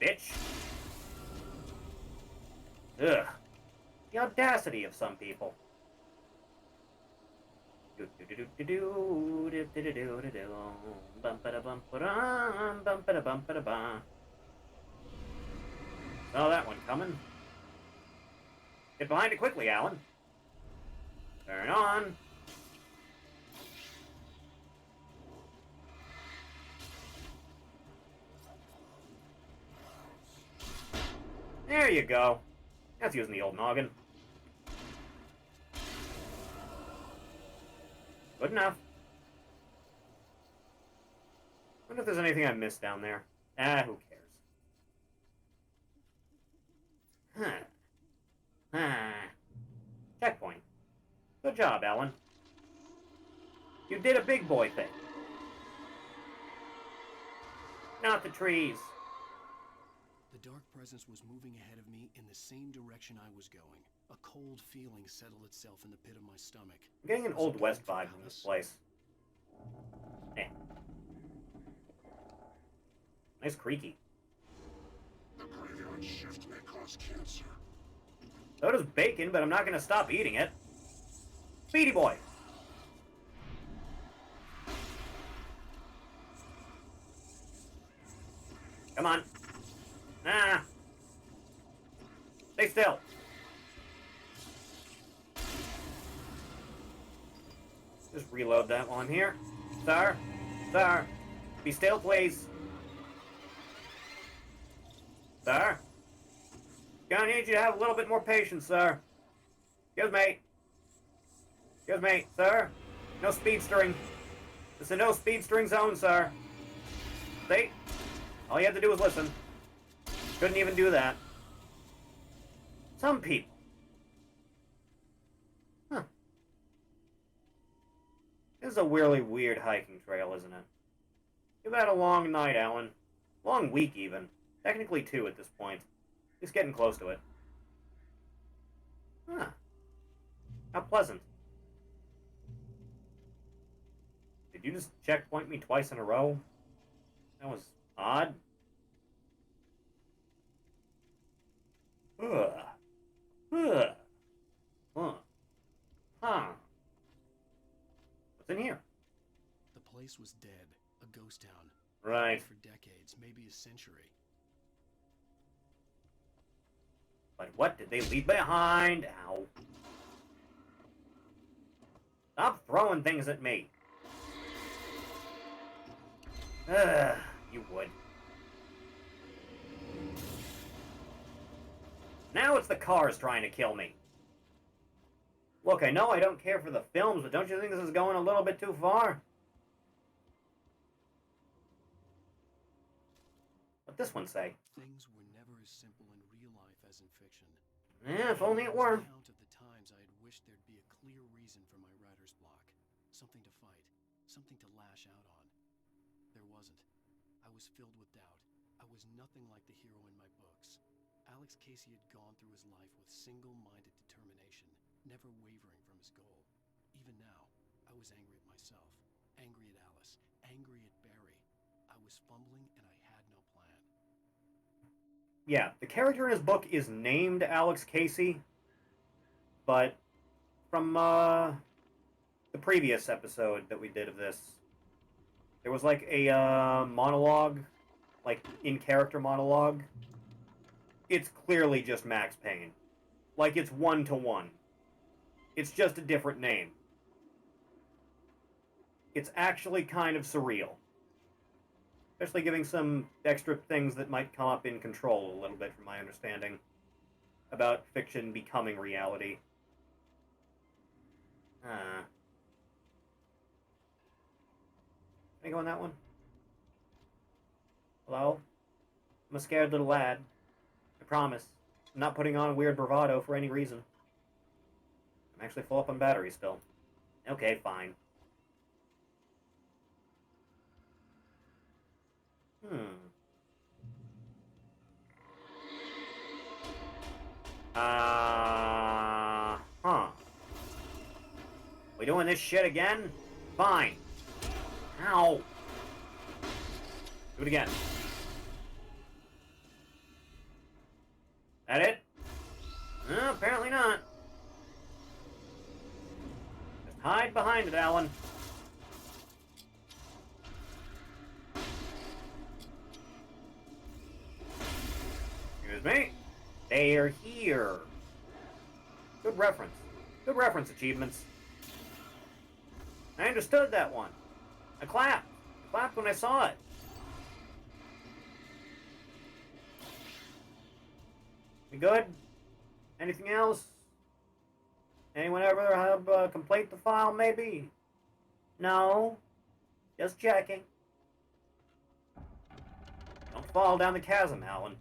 [SPEAKER 1] Bitch. Ugh. The audacity of some people. Saw that one coming. Get behind it quickly, Alan. Turn on. There you go. That's using the old noggin. Good enough. Wonder if there's anything I missed down there. Ah, who cares? Checkpoint. Good job, Alan. You did a big boy thing. Not the trees.
[SPEAKER 5] The dark presence was moving ahead of me in the same direction I was going. A cold feeling settled itself in the pit of my stomach.
[SPEAKER 1] I'm getting an Old West vibe from this place. Eh. Nice creaky.
[SPEAKER 6] The graveyard shift may cause cancer.
[SPEAKER 1] So does bacon, but I'm not gonna stop eating it. Speedy boy! Come on. Ah! Stay still. Just reload that while I'm here. Sir? Sir? Be still, please. Sir? Gonna need you to have a little bit more patience, sir. Excuse me. Excuse me, sir. No speedstering. This is a no speedstering zone, sir. See? All you have to do is listen. Couldn't even do that. Some people. Huh. This is a really weird hiking trail, isn't it? You've had a long night, Alan. Long week, even. Technically 2 at this point. Just getting close to it. Huh. How pleasant. Did you just checkpoint me twice in a row? That was odd. Ugh. Ugh. Huh. Huh. What's in here?
[SPEAKER 5] The place was dead. A ghost town.
[SPEAKER 1] Right.
[SPEAKER 5] For decades, maybe a century.
[SPEAKER 1] But what did they leave behind? Ow. Stop throwing things at me. Ugh, you would. Now it's the cars trying to kill me. Look, I know I don't care for the films, but don't you think this is going a little bit too far? What'd this one say?
[SPEAKER 5] Things were never as simple in real life as in fiction.
[SPEAKER 1] Yeah, if only it were.
[SPEAKER 5] Count of the times I had wished there'd be a clear reason for my writer's block. Something to fight. Something to lash out on. There wasn't. I was filled with doubt. I was nothing like the hero in my books. Alex Casey had gone through his life with single-minded determination, never wavering from his goal. Even now, I was angry at myself, angry at Alice, angry at Barry. I was fumbling and I had no plan.
[SPEAKER 1] Yeah, the character in his book is named Alex Casey, but from the previous episode that we did of this, there was like a monologue, like in-character monologue. It's clearly just Max Payne. Like, it's 1-to-1. It's just a different name. It's actually kind of surreal. Especially giving some extra things that might come up in Control a little bit, from my understanding, about fiction becoming reality. Can I go on that one? Hello? I'm a scared little lad. I promise. I'm not putting on weird bravado for any reason. I'm actually full up on batteries still. Okay, fine. We doing this shit again? Fine. Ow. Do it again. That it? Apparently not. Just hide behind it, Alan. they're here. Good reference. Good reference achievements. I understood that one. I clapped. I clapped when I saw it. We good? Anything else? Anyone ever have complete the file, maybe? No? Just checking. Don't fall down the chasm, Alan.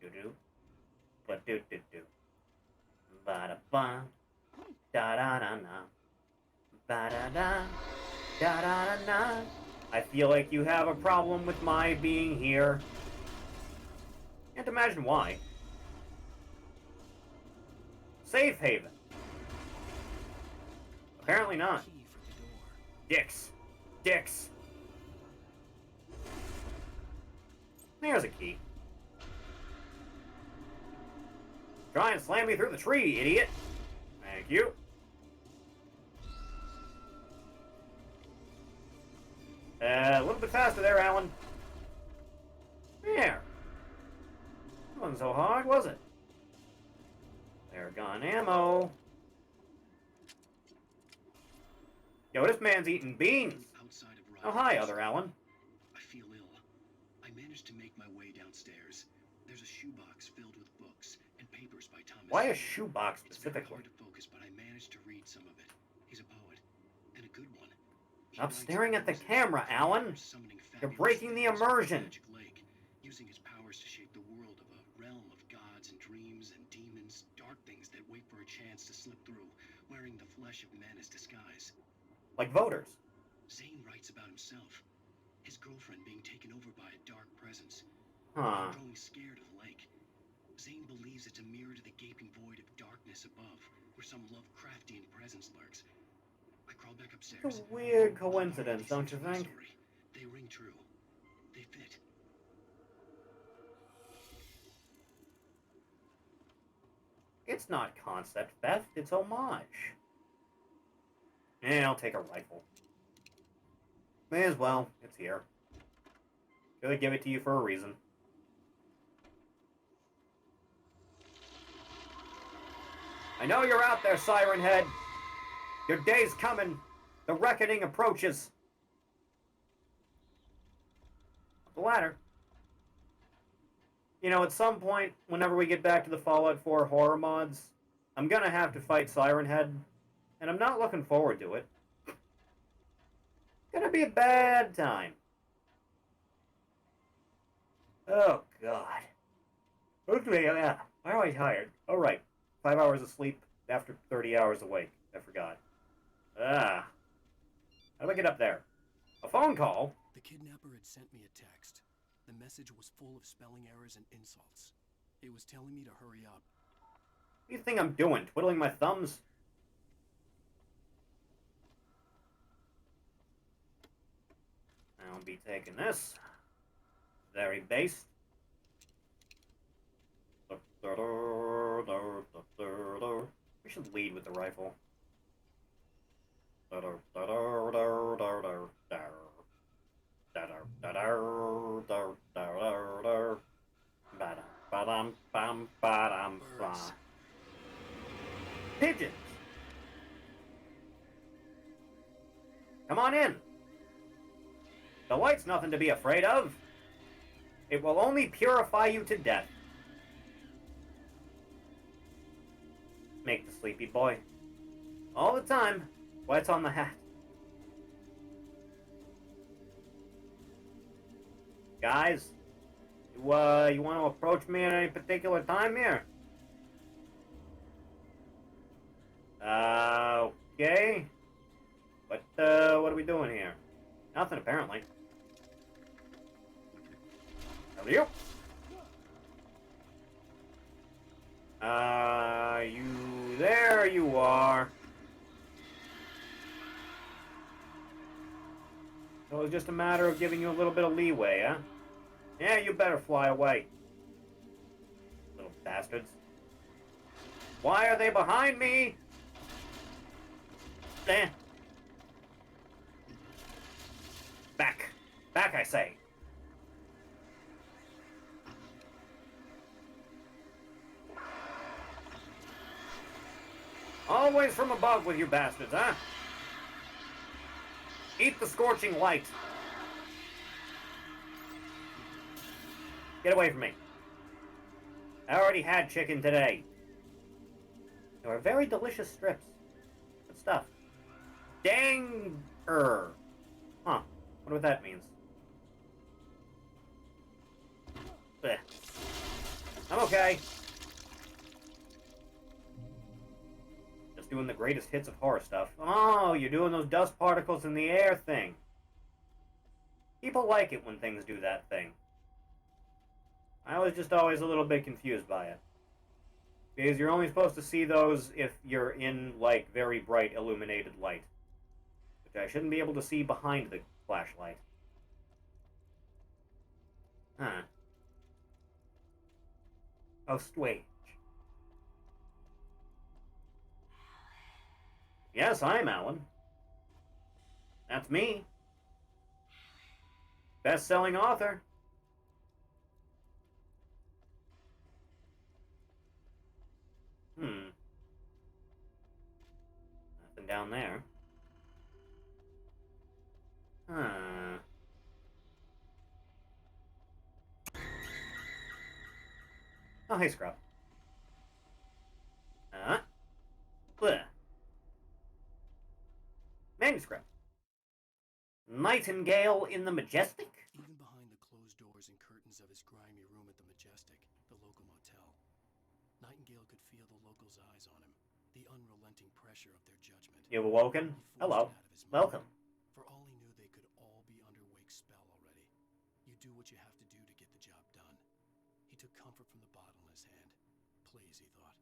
[SPEAKER 1] Do-do-do. Ba-do-do-do. Ba-da-ba. Da-da-da-na. Ba-da-da. Da-da-da-na. I feel like you have a problem with my being here. Can't imagine why. Safe haven. Apparently not. Dicks. Dicks. There's a key. Try and slam me through the tree, idiot. Thank you. A little bit faster there, Alan. There. Wasn't so hard, was it? There, gun ammo. Yo, this man's eating beans. Oh, hi, other Alan.
[SPEAKER 8] I feel ill. I managed to make my way downstairs. There's a shoebox filled with books and papers by Thomas.
[SPEAKER 1] Why a shoebox specifically?
[SPEAKER 8] It's very hard to focus, but I managed to read some of it. He's a poet, and a good one.
[SPEAKER 1] Stop staring at the camera, Alan. You're breaking the immersion.
[SPEAKER 8] Lake, using his powers to shape the world of a realm of gods and dreams and demons, dark things that wait for a chance to slip through, wearing the flesh of men as disguise.
[SPEAKER 1] Like voters.
[SPEAKER 8] Zane writes about himself, his girlfriend being taken over by a dark presence.
[SPEAKER 1] Huh.
[SPEAKER 8] Growing scared of the lake. Zane believes it's a mirror to the gaping void of darkness above, where some Lovecraftian presence lurks. I crawled back upstairs.
[SPEAKER 1] It's a weird coincidence, don't you think?
[SPEAKER 8] They ring true. They fit.
[SPEAKER 1] It's not concept theft, it's homage. Eh, I'll take a rifle. May as well, it's here. Could give it to you for a reason. I know you're out there, Siren Head. Your day's coming. The reckoning approaches. The ladder. You know, at some point, whenever we get back to the Fallout 4 horror mods, I'm gonna have to fight Siren Head, and I'm not looking forward to it. It's gonna be a bad time. Oh, God. Okay, yeah. Why am I tired? Oh, right. 5 hours of sleep after 30 hours awake. I forgot. Ah. How do I get up there? A phone call?
[SPEAKER 5] The kidnapper had sent me a text. The message was full of spelling errors and insults. It was telling me to hurry up.
[SPEAKER 1] What do you think I'm doing? Twiddling my thumbs? I'll be taking this. Very based. We should lead with the rifle. Pigeons! Come on in! The light's nothing to be afraid of. It will only purify you to death. Make the sleepy boy. All the time. What's on the hat? Guys, you want to approach me at any particular time here? Okay. What are we doing here? Nothing, apparently. How are you? You there you are. So it's just a matter of giving you a little bit of leeway, huh? Yeah, you better fly away. Little bastards. Why are they behind me? Eh. Back. Back, I say. Always from above with you bastards, huh? Eat the scorching light. Get away from me. I already had chicken today. They were very delicious strips. Good stuff. Dang-er. Huh. Wonder what that means. Blech. I'm okay. Just doing the greatest hits of horror stuff. Oh, you're doing those dust particles in the air thing. People like it when things do that thing. I was just always a little bit confused by it. Because you're only supposed to see those if you're in, like, very bright illuminated light. Which I shouldn't be able to see behind the flashlight. Huh. How strange. Yes, I'm Alan. That's me. Best-selling author. Nothing down there. Huh. Oh, hey, Scrub. Bleh. Manuscript. Nightingale in the Majestic?
[SPEAKER 5] Even behind the closed doors and curtains of his grimy room at the Majestic, the local motel, Nightingale could feel the locals' eyes on him, the unrelenting pressure of their judgment.
[SPEAKER 1] You've awoken? Hello. Welcome.
[SPEAKER 5] For all he knew, they could all be under Wake's spell already. You do what you have to do to get the job done. He took comfort from the bottle in his hand. Please, he thought,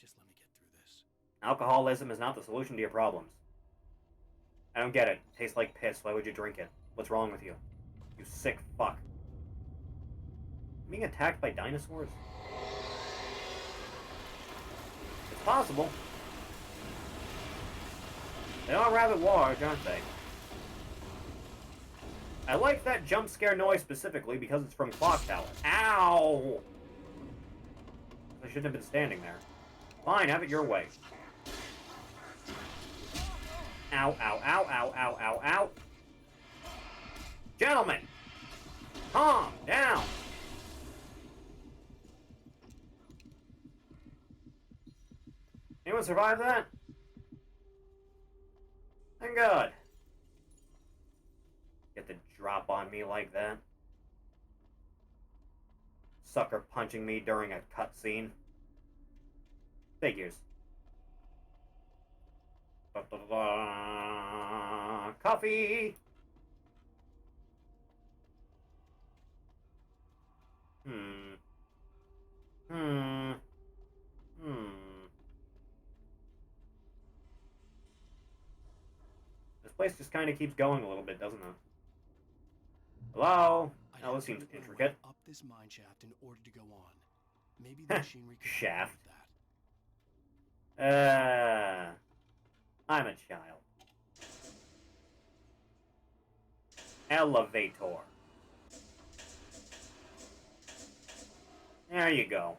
[SPEAKER 5] just let me get through this.
[SPEAKER 1] Alcoholism is not the solution to your problems. I don't get it. It tastes like piss. Why would you drink it? What's wrong with you? You sick fuck. Being attacked by dinosaurs? It's possible. They are rather large, aren't they? I like that jump scare noise specifically because it's from Clock Tower. Ow! I shouldn't have been standing there. Fine, have it your way. Ow, ow, ow, ow, ow, ow, ow. Gentlemen! Calm down! Anyone survive that? Thank God. Get the drop on me like that. Sucker punching me during a cutscene. Figures. Coffee! This place just kind of keeps going a little bit, doesn't it? Hello? Oh, this seems intricate.
[SPEAKER 5] Up this mine shaft in order to go on. Maybe the machinery could
[SPEAKER 1] shaft.
[SPEAKER 5] that.
[SPEAKER 1] I'm a child. Elevator. There you go.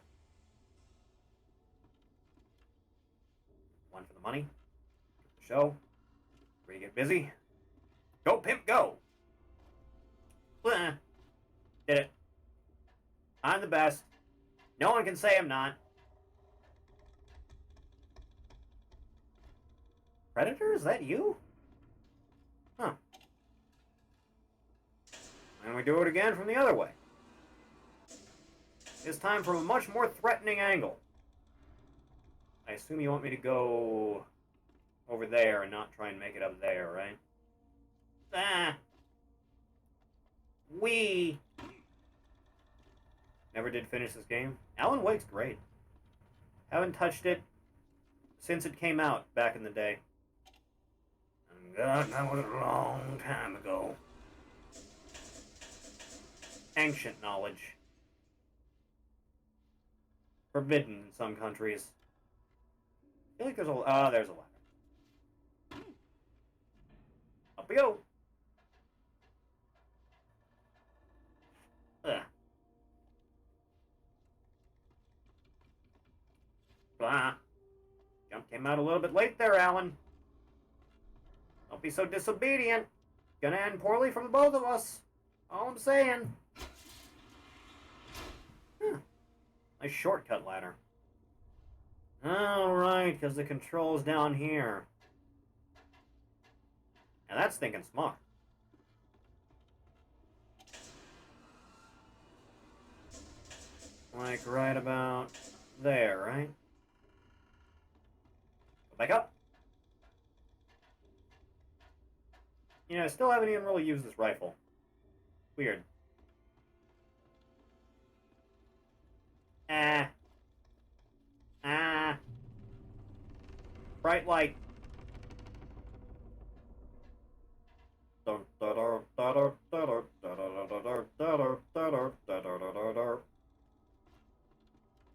[SPEAKER 1] One for the money. Show. Ready to get busy? Go, pimp, go! Did it. I'm the best. No one can say I'm not. Predator, is that you? Huh. And we do it again from the other way. This time from a much more threatening angle. I assume you want me to go over there and not try and make it up there, right? Ah! We never did finish this game. Alan Wake's great. Haven't touched it since it came out back in the day. And God, that was a long time ago. Ancient knowledge. Forbidden in some countries. I feel like there's a... there's a ladder. Up we go! Ugh. Blah. Jump. Came out a little bit late there, Alan. Don't be so disobedient. Gonna end poorly for the both of us. All I'm saying. Nice shortcut ladder. Alright, because the control's down here. Now that's thinking smart. Like right about there, right? Go back up. You know, I still haven't even really used this rifle. Weird. Bright light.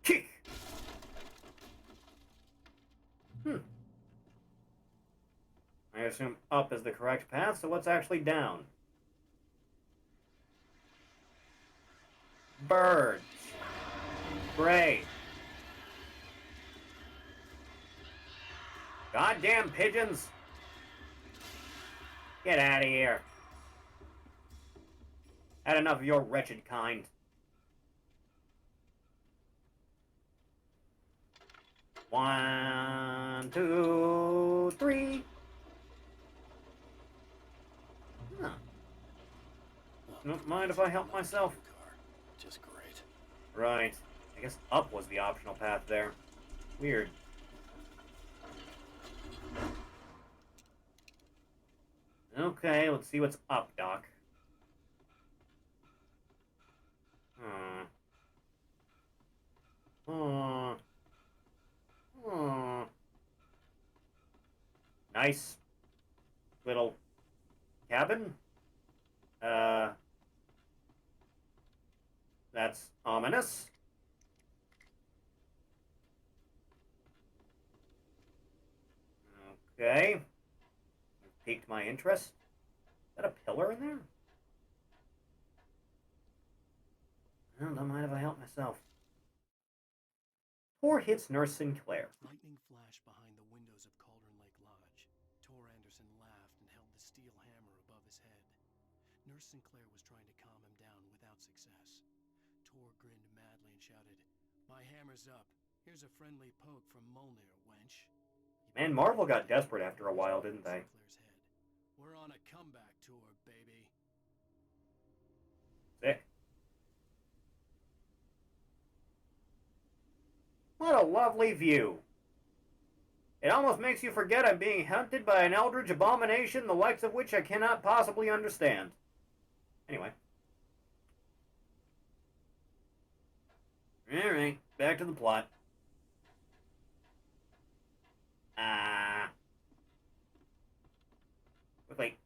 [SPEAKER 1] Kick. I assume up is the correct path, so what's actually down? Birds. Great. Goddamn pigeons. Get out of here. Had enough of your wretched kind. One, two, three. Huh. Don't mind if I help myself.
[SPEAKER 5] Just great.
[SPEAKER 1] Right. I guess up was the optional path there. Weird. Okay, let's see what's up, Doc. Nice little cabin. That's ominous. Okay. Piqued my interest. Is that a pillar in there? Well, don't mind if I help myself. Poor hits Nurse Sinclair.
[SPEAKER 5] Lightning flashed behind the windows of Cauldron Lake Lodge. Tor Anderson laughed and held the steel hammer above his head. Nurse Sinclair was trying to calm him down without success. Tor grinned madly and shouted, "My hammer's up. Here's a friendly poke from Molnir, wench."
[SPEAKER 1] Man, Marvel got desperate after a while, didn't they?
[SPEAKER 5] We're on a comeback tour, baby.
[SPEAKER 1] Sick. What a lovely view. It almost makes you forget I'm being hunted by an eldritch abomination, the likes of which I cannot possibly understand. Anyway. Alright, back to the plot. Quickly.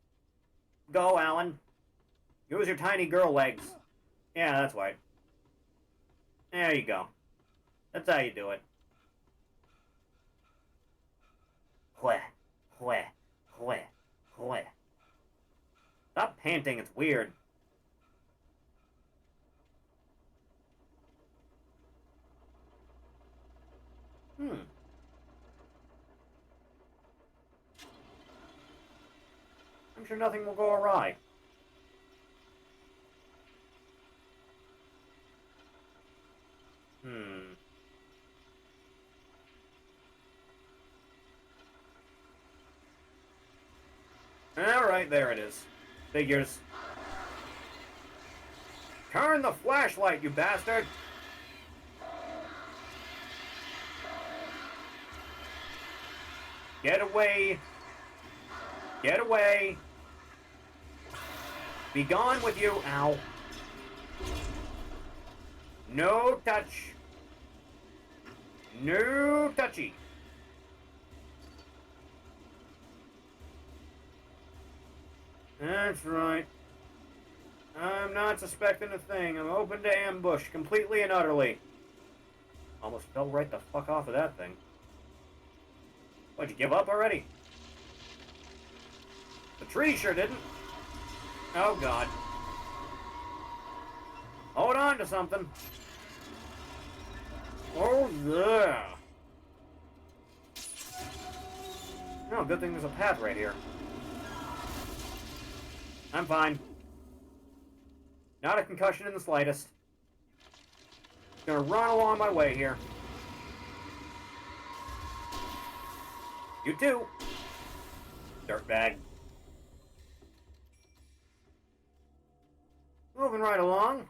[SPEAKER 1] Go, Alan. Use your tiny girl legs. Yeah, that's right. There you go. That's how you do it. Hweh, hweh, hweh, hweh. Stop panting, it's weird. I'm sure nothing will go awry. Alright, there it is. Figures. Turn the flashlight, you bastard! Get away! Get away! Be gone with you! Ow. No touch! No touchy! That's right. I'm not suspecting a thing. I'm open to ambush, completely and utterly. Almost fell right the fuck off of that thing. What'd you give up already? The tree sure didn't. Oh god. Hold on to something. Oh yeah. Oh, good thing there's a path right here. I'm fine. Not a concussion in the slightest. Gonna run along my way here. You too. Dirtbag. Moving right along.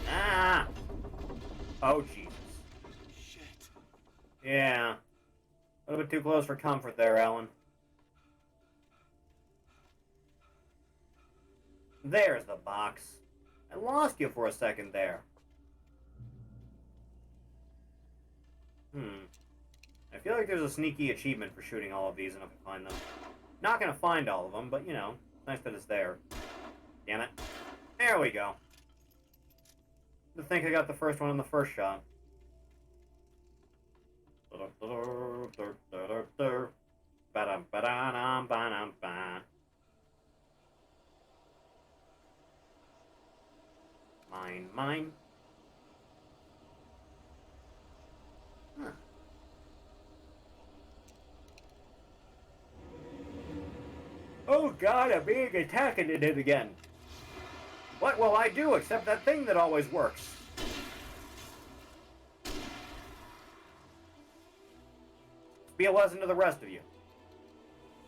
[SPEAKER 1] Ah! Oh, Jesus.
[SPEAKER 5] Shit.
[SPEAKER 1] Yeah. A little bit too close for comfort there, Alan. There's the box. I lost you for a second there. I feel like there's a sneaky achievement for shooting all of these and if I find them. Not gonna find all of them, but you know, nice that it's there. Damn it. There we go. I think I got the first one in the first shot. Mine. Huh. Oh God, I'm being attacked again. What will I do except that thing that always works? Be a lesson to the rest of you.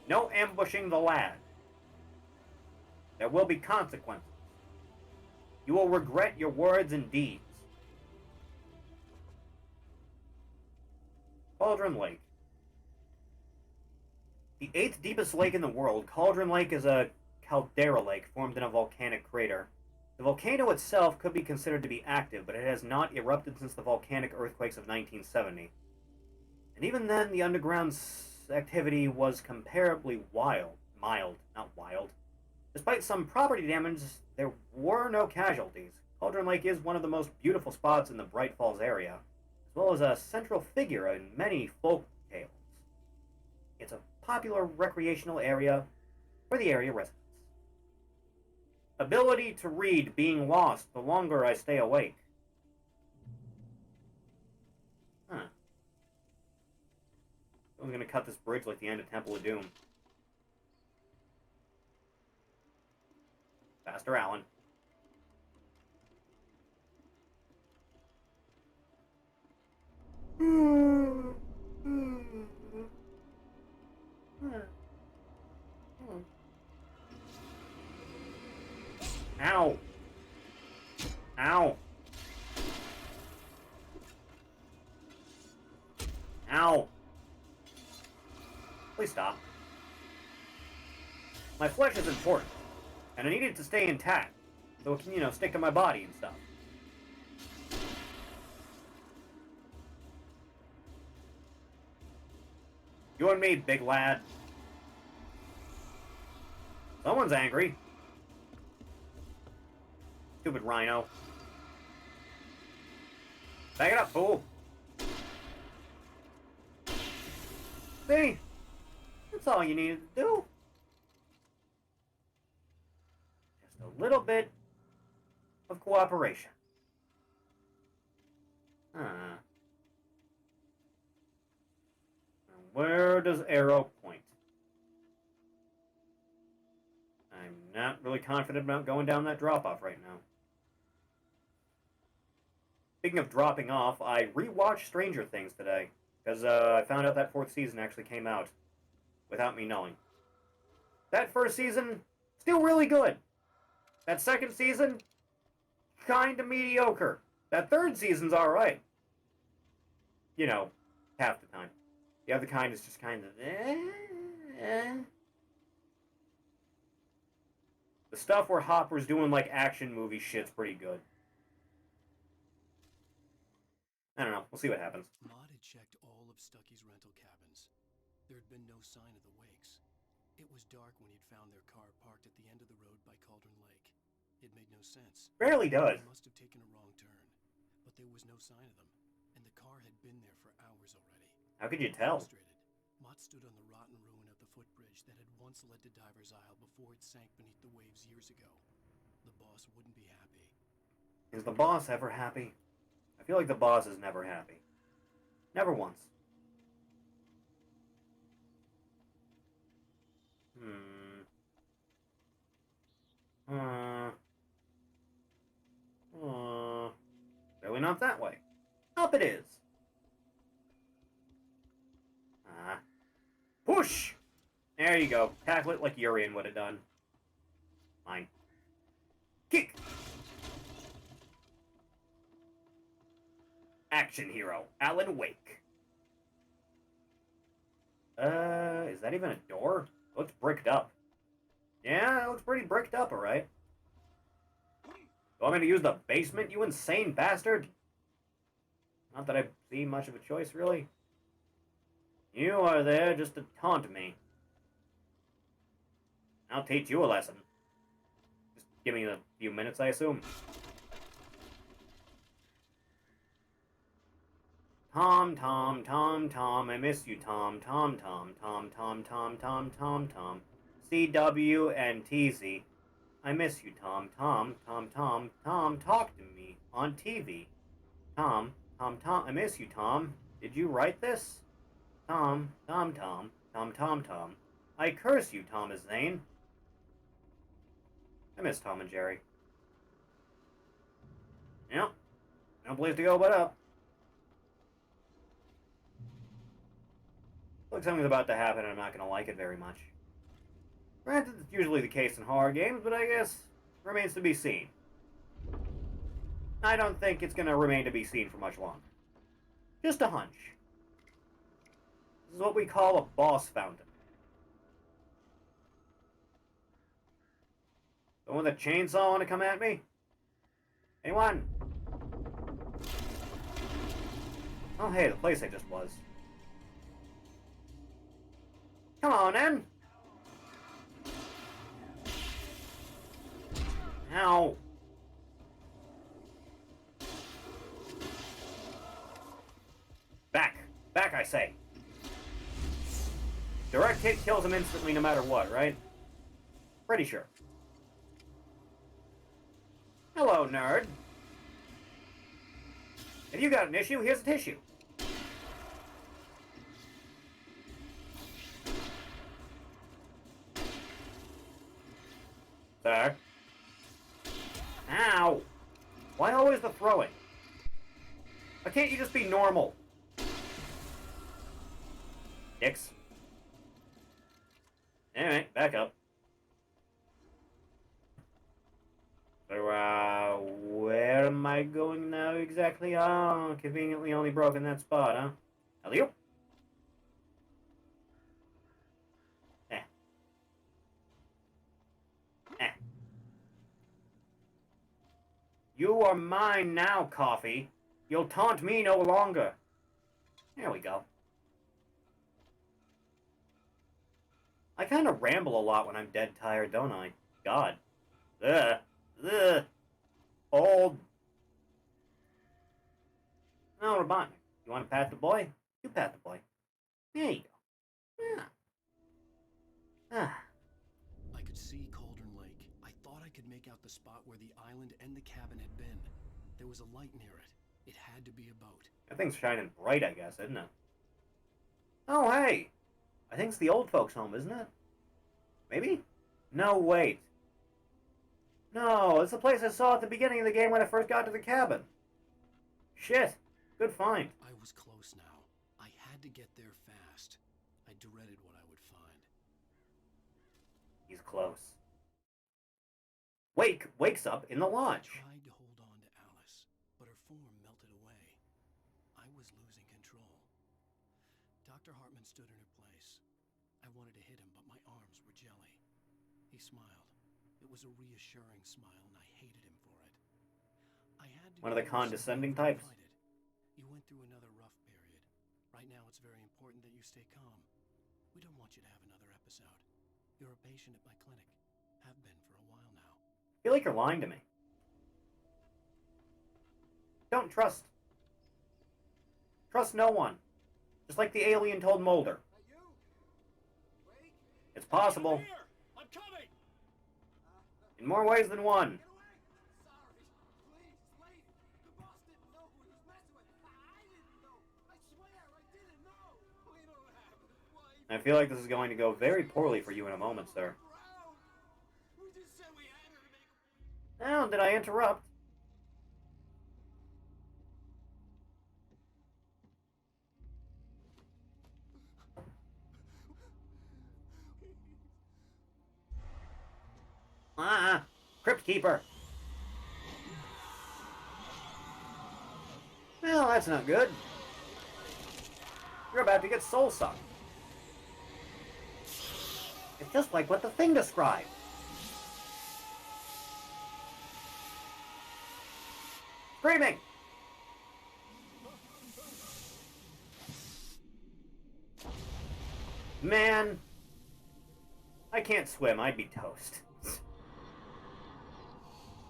[SPEAKER 1] No ambushing the lad. There will be consequences. You will regret your words and deeds. Cauldron Lake. The 8th deepest lake in the world, Cauldron Lake is a caldera lake formed in a volcanic crater. The volcano itself could be considered to be active, but it has not erupted since the volcanic earthquakes of 1970. And even then, the underground activity was comparably mild. Despite some property damage, there were no casualties. Cauldron Lake is one of the most beautiful spots in the Bright Falls area, as well as a central figure in many folk tales. It's a popular recreational area for the area residents. Ability to read being lost the longer I stay awake. Huh. I'm gonna cut this bridge like the end of Temple of Doom. Faster, Alan. Ow. Ow. Ow. Please stop. My flesh is important, and I need it to stay intact, so it can, you know, stick to my body and stuff. You and me, big lad. Someone's angry. Stupid rhino. Back it up, fool. See? That's all you needed to do. Just a little bit of cooperation. Where does arrow point? I'm not really confident about going down that drop-off right now. Speaking of dropping off, I rewatched Stranger Things today, because I found out that 4th season actually came out without me knowing. That first season, still really good. That 2nd season, kinda mediocre. That 3rd season's alright. You know, half the time. The other kind is just kind of The stuff where Hopper's doing like action movie shit's pretty good. I don't know. We'll see what happens.
[SPEAKER 5] Maud had checked all of Stucky's rental cabins. There had been no sign of the wakes. It was dark when he'd found their car parked at the end of the road by Cauldron Lake. It made no sense.
[SPEAKER 1] Barely does.
[SPEAKER 5] They must have taken a wrong turn, but there was no sign of them, and the car had been there for hours already.
[SPEAKER 1] How could you tell?
[SPEAKER 5] Frustrated, Mott stood on the rotten ruin of the footbridge that had once led to Diver's Isle before it sank beneath the waves years ago. The boss wouldn't be happy.
[SPEAKER 1] Is the boss ever happy? I feel like the boss is never happy. Never once. Really not that way. Up it is. Push! There you go. Tackle it like Urian would have done. Fine. Kick! Action hero, Alan Wake. Is that even a door? It looks bricked up. Yeah, it looks pretty bricked up, alright. You want me to use the basement, you insane bastard? Not that I see much of a choice, really. You are there just to taunt me. I'll teach you a lesson. Just give me a few minutes, I assume. Tom, Tom, Tom, Tom, I miss you, Tom, Tom, Tom, Tom, Tom, Tom, Tom, Tom, Tom. CW and TZ. I miss you, Tom, Tom, Tom, Tom, Tom, talk to me on TV. Tom, Tom, Tom, I miss you, Tom. Did you write this? Tom, Tom, Tom, Tom, Tom, Tom. I curse you, Thomas Zane. I miss Tom and Jerry. Yep. No place to go but up. Looks like something's about to happen and I'm not going to like it very much. Granted, it's usually the case in horror games, but I guess remains to be seen. I don't think it's going to remain to be seen for much longer. Just a hunch. This is what we call a boss fountain. Someone with a chainsaw want to come at me? Anyone? Oh hey, the place I just was. Come on, then. Ow. Back. Back, I say. Direct hit kills him instantly no matter what, right? Pretty sure. Hello, nerd. If you got an issue, here's a tissue. Sir. Ow! Why always the throwing? Why can't you just be normal? Dicks. Alright, back up. So, where am I going now exactly? Oh, conveniently only broken that spot, huh? Hello? You are mine now, Coffee. You'll taunt me no longer. There we go. I kind of ramble a lot when I'm dead tired, don't I? God. Ugh. Ugh. Old. Oh, Robotnik. You want to pat the boy? You pat the boy. There you go. Yeah. Ah.
[SPEAKER 5] I could see Cauldron Lake. I thought I could make out the spot where the island and the cabin had been. There was a light near it. It had to be a boat.
[SPEAKER 1] That thing's shining bright, I guess, isn't it? Oh, hey! I think it's the old folks' home, isn't it? Maybe? No, wait. No, it's the place I saw at the beginning of the game when I first got to the cabin. Shit. Good find.
[SPEAKER 5] I was close now. I had to get there fast. I dreaded what I would find.
[SPEAKER 1] He's close. Wake wakes up in the lodge.
[SPEAKER 5] I tried to hold on to Alice, but her form melted away. I was losing control. Dr. Hartman stood in her place. I wanted to hit him, but my arms were jelly. He smiled. It was a reassuring smile, and I hated him for it. I had to
[SPEAKER 1] One of the condescending types.
[SPEAKER 5] You went through another rough period. Right now, it's very important that you stay calm. We don't want you to have another episode. You're a patient at my clinic. Have been for a while now.
[SPEAKER 1] I feel like you're lying to me. Don't trust. Trust no one. Just like the alien told Mulder. It's possible.
[SPEAKER 2] I'm coming!
[SPEAKER 1] In more ways than one. I feel like this is going to go very poorly for you in a moment, sir. Now, did I interrupt? Crypt Keeper. Well, that's not good. You're about to get soul sucked. It's just like what the thing described. Screaming! Man, I can't swim. I'd be toast.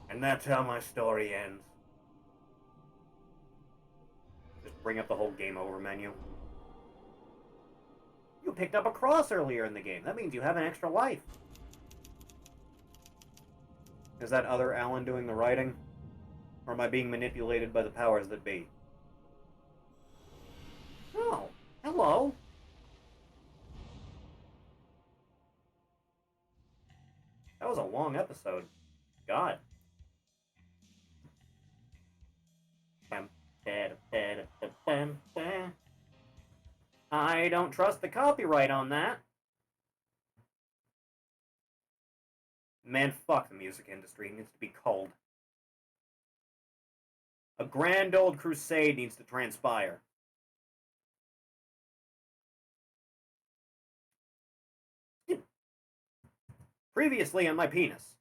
[SPEAKER 1] And that's how my story ends. Just bring up the whole game over menu. You picked up a cross earlier in the game. That means you have an extra life. Is that other Alan doing the writing? Or am I being manipulated by the powers that be? Oh, hello. That was a long episode. God. I don't trust the copyright on that. Man, fuck the music industry. It needs to be culled. A grand old crusade needs to transpire. Previously on my penis.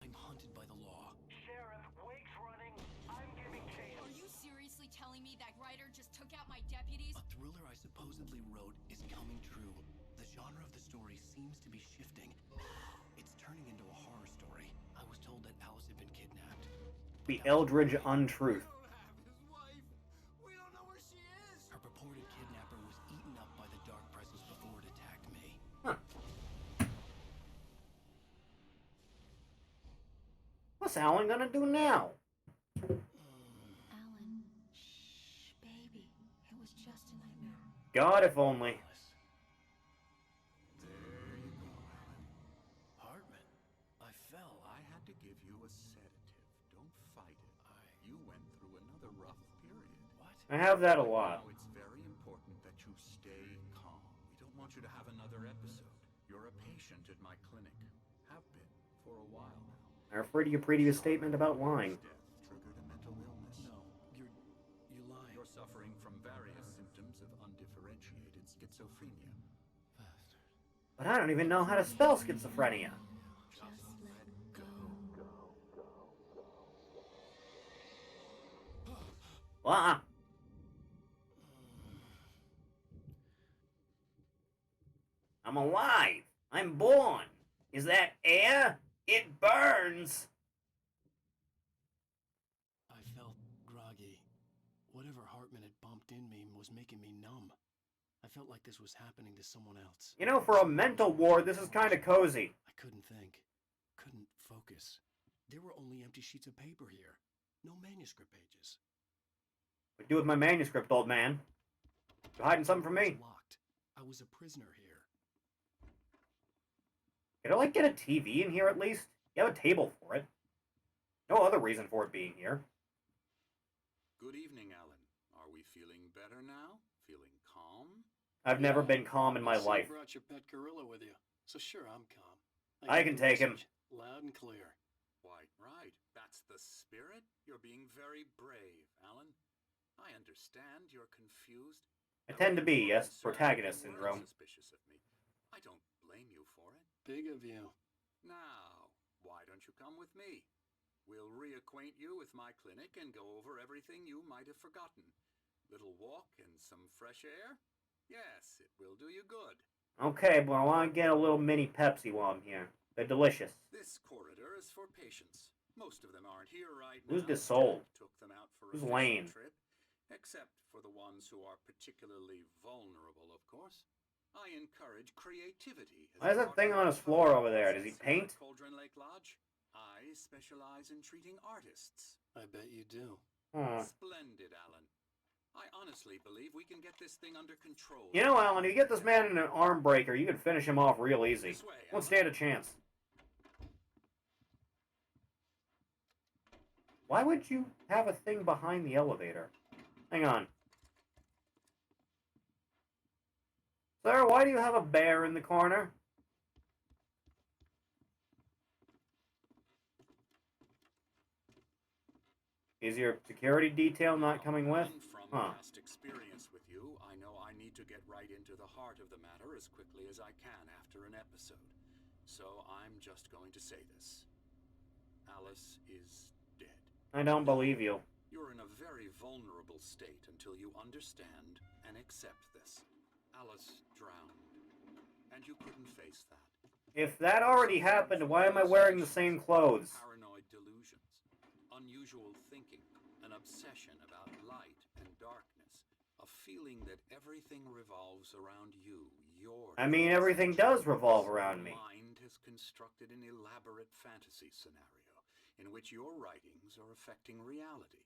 [SPEAKER 5] I'm haunted by the law.
[SPEAKER 10] Sheriff, Wake's running. I'm giving chase.
[SPEAKER 12] Are you seriously telling me that writer just took out my deputies?
[SPEAKER 5] A thriller I supposedly wrote is coming true. The genre of the story seems to be shifting. It's turning into a horror story. I was told that Alice had been kidnapped.
[SPEAKER 1] The Eldridge Untruth.
[SPEAKER 5] Her purported kidnapper was eaten up by the dark presence before it attacked me.
[SPEAKER 1] Huh. What's Alan gonna do now?
[SPEAKER 7] Alan, shh, baby. It was just a nightmare.
[SPEAKER 1] God, if only.
[SPEAKER 15] There you go, Alan. Hartman, I fell. I had to give you a sedative. Don't fight it. You went through another rough period. What?
[SPEAKER 1] I have that a lot.
[SPEAKER 15] Now it's very important that you stay calm. We don't want you to have another episode. You're a patient at my clinic. Have been for a while now.
[SPEAKER 1] I refer to your previous statement about lying.
[SPEAKER 15] Death triggered a mental illness.
[SPEAKER 5] No, you're lying.
[SPEAKER 15] You're suffering from various symptoms of undifferentiated schizophrenia.
[SPEAKER 5] Bastard.
[SPEAKER 1] But I don't even know how to spell schizophrenia.
[SPEAKER 15] Just let go.
[SPEAKER 1] I'm alive. I'm born. Is that air? It burns.
[SPEAKER 5] I felt groggy. Whatever Hartman had bumped in me was making me numb. I felt like this was happening to someone else.
[SPEAKER 1] You know, for a mental ward, this is kind of cozy.
[SPEAKER 5] I couldn't think. Couldn't focus. There were only empty sheets of paper here. No manuscript pages.
[SPEAKER 1] What do with my manuscript, old man? You hiding something from me?
[SPEAKER 5] It was locked. I was a prisoner here.
[SPEAKER 1] Could I, like, get a TV in here at least? You have a table for it. No other reason for it being here.
[SPEAKER 15] Good evening, Alan. Are we feeling better now? Feeling calm?
[SPEAKER 1] I've never been calm in my life.
[SPEAKER 5] You brought your pet gorilla with you, so sure, I'm calm.
[SPEAKER 1] I can take him.
[SPEAKER 5] Loud and clear.
[SPEAKER 15] Why, right. That's the spirit. You're being very brave, Alan. I understand you're confused.
[SPEAKER 1] I tend to be, yes, protagonist
[SPEAKER 15] You weren't
[SPEAKER 1] syndrome.
[SPEAKER 15] Suspicious of me. I don't blame you for it.
[SPEAKER 5] Big of you.
[SPEAKER 15] Now, why don't you come with me? We'll reacquaint you with my clinic and go over everything you might have forgotten. Little walk and some fresh air? Yes, it will do you good.
[SPEAKER 1] Okay, but I want to get a little mini Pepsi while I'm here. They're delicious.
[SPEAKER 15] This corridor is for patients. Most of them aren't here right
[SPEAKER 1] Who's
[SPEAKER 15] now.
[SPEAKER 1] this soul?
[SPEAKER 15] Took them out for
[SPEAKER 1] Who's
[SPEAKER 15] a
[SPEAKER 1] Lane?
[SPEAKER 15] fishing trip, except for the ones who are particularly vulnerable, of course. I encourage creativity.
[SPEAKER 1] Why is that thing on his floor over there? Does he paint?
[SPEAKER 15] Cauldron Lake Lodge. I specialize in treating artists.
[SPEAKER 5] I bet you do.
[SPEAKER 1] Hmm.
[SPEAKER 15] Splendid, Alan. I honestly believe we can get this thing under control.
[SPEAKER 1] You know, Alan, if you get this man in an arm breaker, you can finish him off real easy.
[SPEAKER 15] This way,
[SPEAKER 1] Won't
[SPEAKER 15] Alan.
[SPEAKER 1] stand a chance. Why would you have a thing behind the elevator? Hang on. Sir, why do you have a bear in the corner? Is your security detail not coming with?
[SPEAKER 15] From
[SPEAKER 1] Huh.
[SPEAKER 15] past experience with you, I know I need to get right into the heart of the matter as quickly as I can after an episode. So I'm just going to say this. Alice is dead.
[SPEAKER 1] I don't believe you.
[SPEAKER 15] You're in a very vulnerable state until you understand and accept this. Alice drowned, and you couldn't face that.
[SPEAKER 1] If that already happened, why am I wearing the same clothes?
[SPEAKER 15] Paranoid delusions, unusual thinking, an obsession about light and darkness, a feeling that everything revolves around you,
[SPEAKER 1] I mean, everything does revolve around me.
[SPEAKER 15] Mind has constructed an elaborate fantasy scenario in which your writings are affecting reality.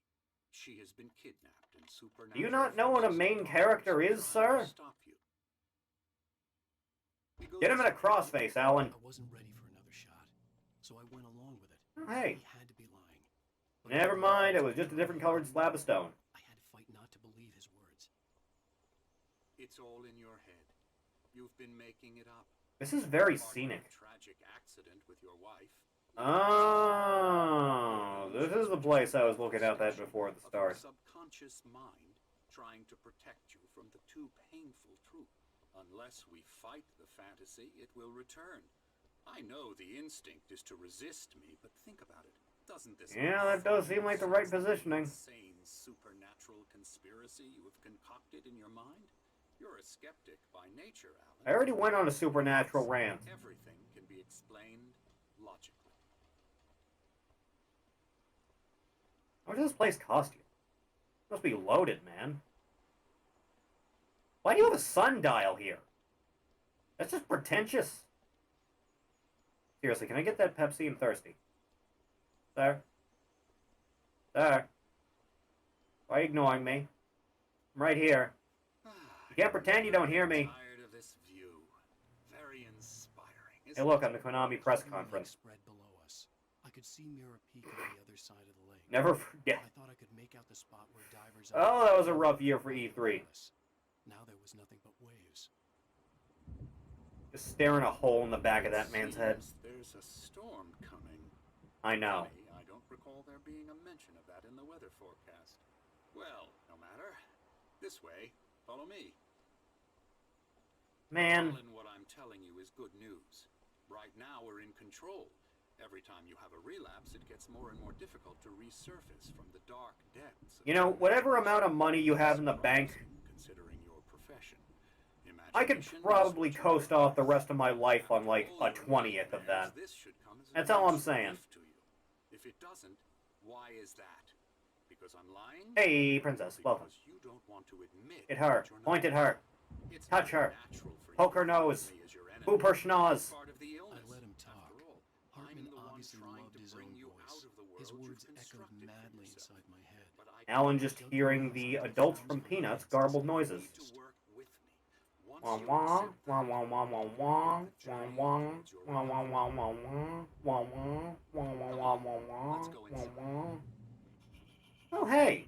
[SPEAKER 15] She has been kidnapped and supernatural.
[SPEAKER 1] Do you not know what a main character is, sir?
[SPEAKER 15] Stop you.
[SPEAKER 1] Get him in a crossface, Alan.
[SPEAKER 5] I wasn't ready for another shot, so I went along with it.
[SPEAKER 1] Hey.
[SPEAKER 5] He had to be lying.
[SPEAKER 1] Never mind, it was just a different colored slab of stone.
[SPEAKER 5] I had to fight not to believe his words.
[SPEAKER 15] It's all in your head. You've been making it up.
[SPEAKER 1] This is very scenic.
[SPEAKER 15] Tragic accident with your wife.
[SPEAKER 1] Oh, this is the place I was looking at that before at the start.
[SPEAKER 15] Subconscious mind trying to protect you from the too painful truth. Unless we fight the fantasy, it will return. I know the instinct is to resist me, but think about it. Doesn't this?
[SPEAKER 1] Yeah, that does seem like the right positioning.
[SPEAKER 15] Insane supernatural conspiracy you have concocted in your mind? You're a skeptic by nature, Alan.
[SPEAKER 1] I already went on a supernatural rant.
[SPEAKER 15] Everything can be explained logically.
[SPEAKER 1] How much does this place cost you? It must be loaded, man. Why do you have a sundial here? That's just pretentious. Seriously, can I get that Pepsi? I'm thirsty. Sir? Sir? Why are you ignoring me? I'm right here. You can't pretend you don't hear me.
[SPEAKER 15] Tired of this view. Very inspiring.
[SPEAKER 1] Hey, look, I'm the Konami press conference.
[SPEAKER 5] Spread below us. I could see Mirror Peak on the other side of the lake.
[SPEAKER 1] Never forget.
[SPEAKER 5] I thought I could make out the spot where divers.
[SPEAKER 1] Oh, that was a rough year for E3.
[SPEAKER 5] Now there was nothing but waves.
[SPEAKER 1] Just staring a hole in the back of that man's head.
[SPEAKER 15] There's a storm coming.
[SPEAKER 1] I know.
[SPEAKER 15] Funny, I don't recall there being a mention of that in the weather forecast. Well, no matter. This way. Follow me.
[SPEAKER 1] Man.
[SPEAKER 15] All in what I'm telling you is good news. Right now we're in control. Every time you have a relapse, it gets more and more difficult to resurface from the dark depths.
[SPEAKER 1] You know, whatever amount of money you have in the bank,
[SPEAKER 15] Considering your profession,
[SPEAKER 1] I could probably coast off the rest of my life on like a 20th of that. That's all I'm saying.
[SPEAKER 15] If it doesn't, why is that? Because I'm lying?
[SPEAKER 1] Hey, princess, welcome.
[SPEAKER 15] You don't want to admit
[SPEAKER 1] Hit her. Point at her. Touch her. Poke her nose. Boop her schnoz.
[SPEAKER 5] I let him talk. Hartman obviously loved his own voice. His words echoed madly inside my head.
[SPEAKER 1] Alan just hearing the adults from Peanuts garbled noises. Wah wah, wah wah wah wah wah, wah wah, wah wah wah wah wah, wah wah, wah wah wah wah wah, wah. Oh hey.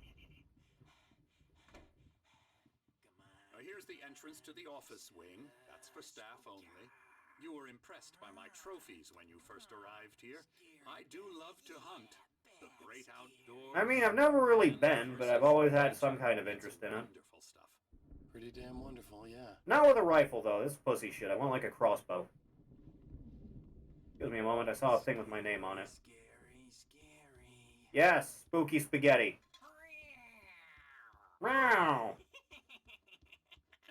[SPEAKER 15] Here's the entrance to the office wing. That's for staff only. You were impressed by my trophies when you first arrived here. I do love to hunt. The great outdoors.
[SPEAKER 1] I mean, I've never really been, but I've always had some kind of interest in it.
[SPEAKER 15] Wonderful stuff.
[SPEAKER 5] Pretty damn wonderful, yeah.
[SPEAKER 1] Not with a rifle, though. This is pussy shit. I want like a crossbow. Excuse me a moment. I saw a thing with my name on it. Yes, spooky spaghetti. Meow.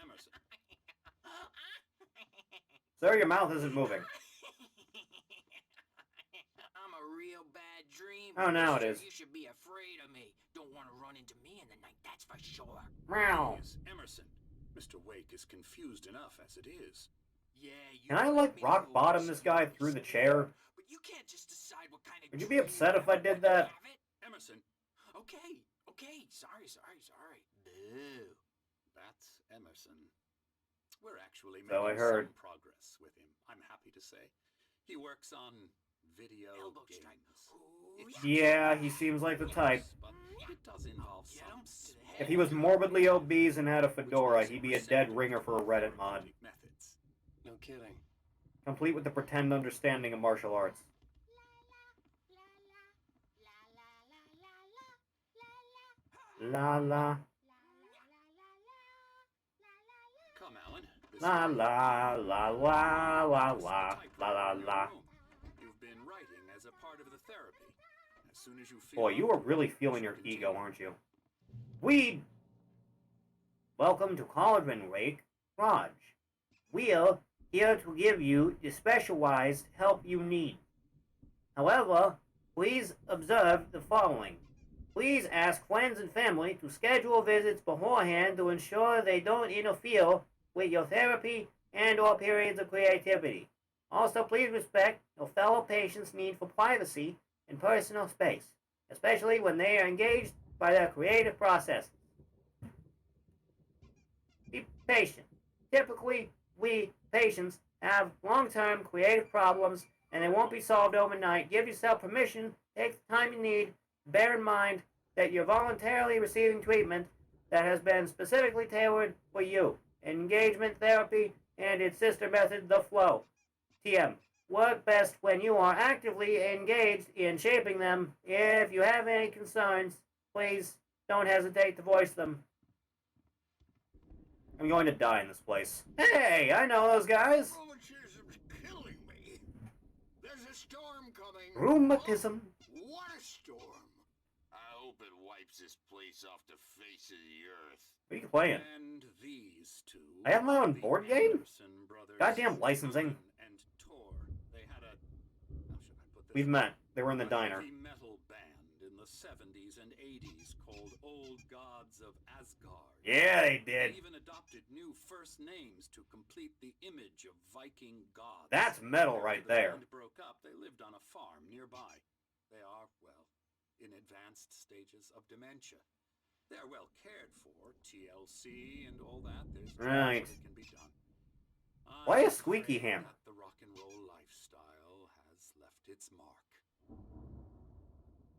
[SPEAKER 15] Emerson.
[SPEAKER 1] Sir, your mouth isn't moving.
[SPEAKER 3] I'm a real bad dream.
[SPEAKER 1] Oh, now it is.
[SPEAKER 3] You should be afraid of me. Don't want to run into me in the night, that's for sure.
[SPEAKER 1] Meow.
[SPEAKER 15] Yes, Emerson. Mr. Wake is confused enough as it is.
[SPEAKER 3] Yeah, you
[SPEAKER 1] Can I like rock bottom this guy through the chair?
[SPEAKER 3] But you can't just decide what kind of
[SPEAKER 1] Would you be upset if I did that?
[SPEAKER 15] Emerson.
[SPEAKER 3] Okay,
[SPEAKER 15] Okay, sorry. Boo. That's Emerson. We're actually
[SPEAKER 1] So I
[SPEAKER 15] making
[SPEAKER 1] heard.
[SPEAKER 15] some progress with him, I'm happy to say. He works on video games.
[SPEAKER 1] Yeah, he seems like the type.
[SPEAKER 15] But it does involve some small
[SPEAKER 1] If he was morbidly obese and had a fedora, he'd be a dead ringer for a Reddit mod.
[SPEAKER 15] methods.
[SPEAKER 5] No kidding.
[SPEAKER 1] Complete with the pretend understanding of martial arts. La la.
[SPEAKER 15] Come, Alan.
[SPEAKER 1] La la la la la la la la.
[SPEAKER 15] You've been writing as a part of the therapy. As soon as you feel
[SPEAKER 1] Boy, you are really feeling your ego, aren't you? We welcome to Cauldron Wake, Raj. We're here to give you the specialized help you need. However, please observe the following. Please ask friends and family to schedule visits beforehand to ensure they don't interfere with your therapy and or periods of creativity. Also, please respect your fellow patients' need for privacy and personal space, especially when they are engaged by their creative process. Be patient. Typically, we patients have long-term creative problems and they won't be solved overnight. Give yourself permission, take the time you need. Bear in mind that you're voluntarily receiving treatment that has been specifically tailored for you. Engagement therapy and its sister method, the flow. TM. Work best when you are actively engaged in shaping them. If you have any concerns, please don't hesitate to voice them. I'm going to die in this place. Hey, I know those guys.
[SPEAKER 6] Rheumatism's killing me. There's a storm coming.
[SPEAKER 1] Rheumatism.
[SPEAKER 6] What a storm.
[SPEAKER 16] I hope it wipes this place off the face of the earth.
[SPEAKER 1] What are you playing?
[SPEAKER 15] And these two.
[SPEAKER 1] I have my own board game?
[SPEAKER 15] Anderson brothers,
[SPEAKER 1] Goddamn licensing.
[SPEAKER 15] And Tor. They had a. How should I put this?
[SPEAKER 1] We've met. They were in the diner.
[SPEAKER 15] A heavy metal band in the 70s and 80s called Old Gods of Asgard.
[SPEAKER 1] Yeah, they did.
[SPEAKER 15] They even adopted new first names to complete the image of Viking gods.
[SPEAKER 1] That's metal right
[SPEAKER 15] After the
[SPEAKER 1] there.
[SPEAKER 15] band broke up, they lived on a farm nearby. They are, well, in advanced stages of dementia. They're well cared for, TLC and all that. There's
[SPEAKER 1] Right.
[SPEAKER 15] that can be done.
[SPEAKER 1] Why a
[SPEAKER 15] I'm
[SPEAKER 1] squeaky
[SPEAKER 15] afraid
[SPEAKER 1] hammer?
[SPEAKER 15] that the rock and roll lifestyle has left its mark.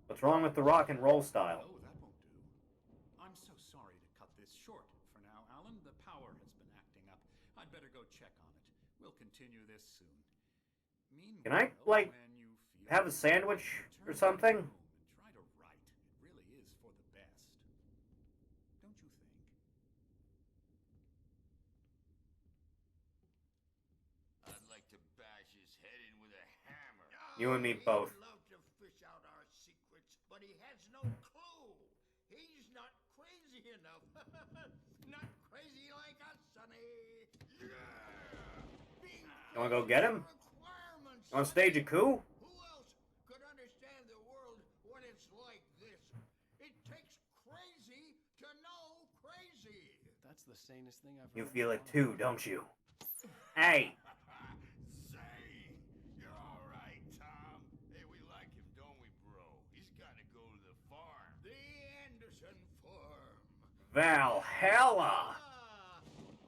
[SPEAKER 1] What's wrong with the rock and roll style?
[SPEAKER 2] Oh, that won't do. I'm so sorry to cut this short for now, Alan. The power has been acting up. I'd better go check on it. We'll continue this soon. Meanwhile,
[SPEAKER 1] Can I, like,
[SPEAKER 2] when you feel
[SPEAKER 1] have a sandwich or something?
[SPEAKER 2] home and try to write. It really is for the best. Don't you think?
[SPEAKER 16] I'd like to bash his head in with a hammer.
[SPEAKER 1] You and me both.
[SPEAKER 6] He'd love to fish out our secrets, but he has no clue. He's not crazy enough. Not crazy like us, Sonny.
[SPEAKER 1] You wanna go get him? You wanna stage a coup?
[SPEAKER 6] Who else could understand the world when it's like this? It takes crazy to know crazy.
[SPEAKER 5] That's the sanest thing I've heard.
[SPEAKER 1] You feel it too, don't you? Hey!
[SPEAKER 16] Say, you're all right, Tom. Hey, we like him, don't we, bro? He's got to go to the farm.
[SPEAKER 6] The Anderson farm.
[SPEAKER 1] Valhalla!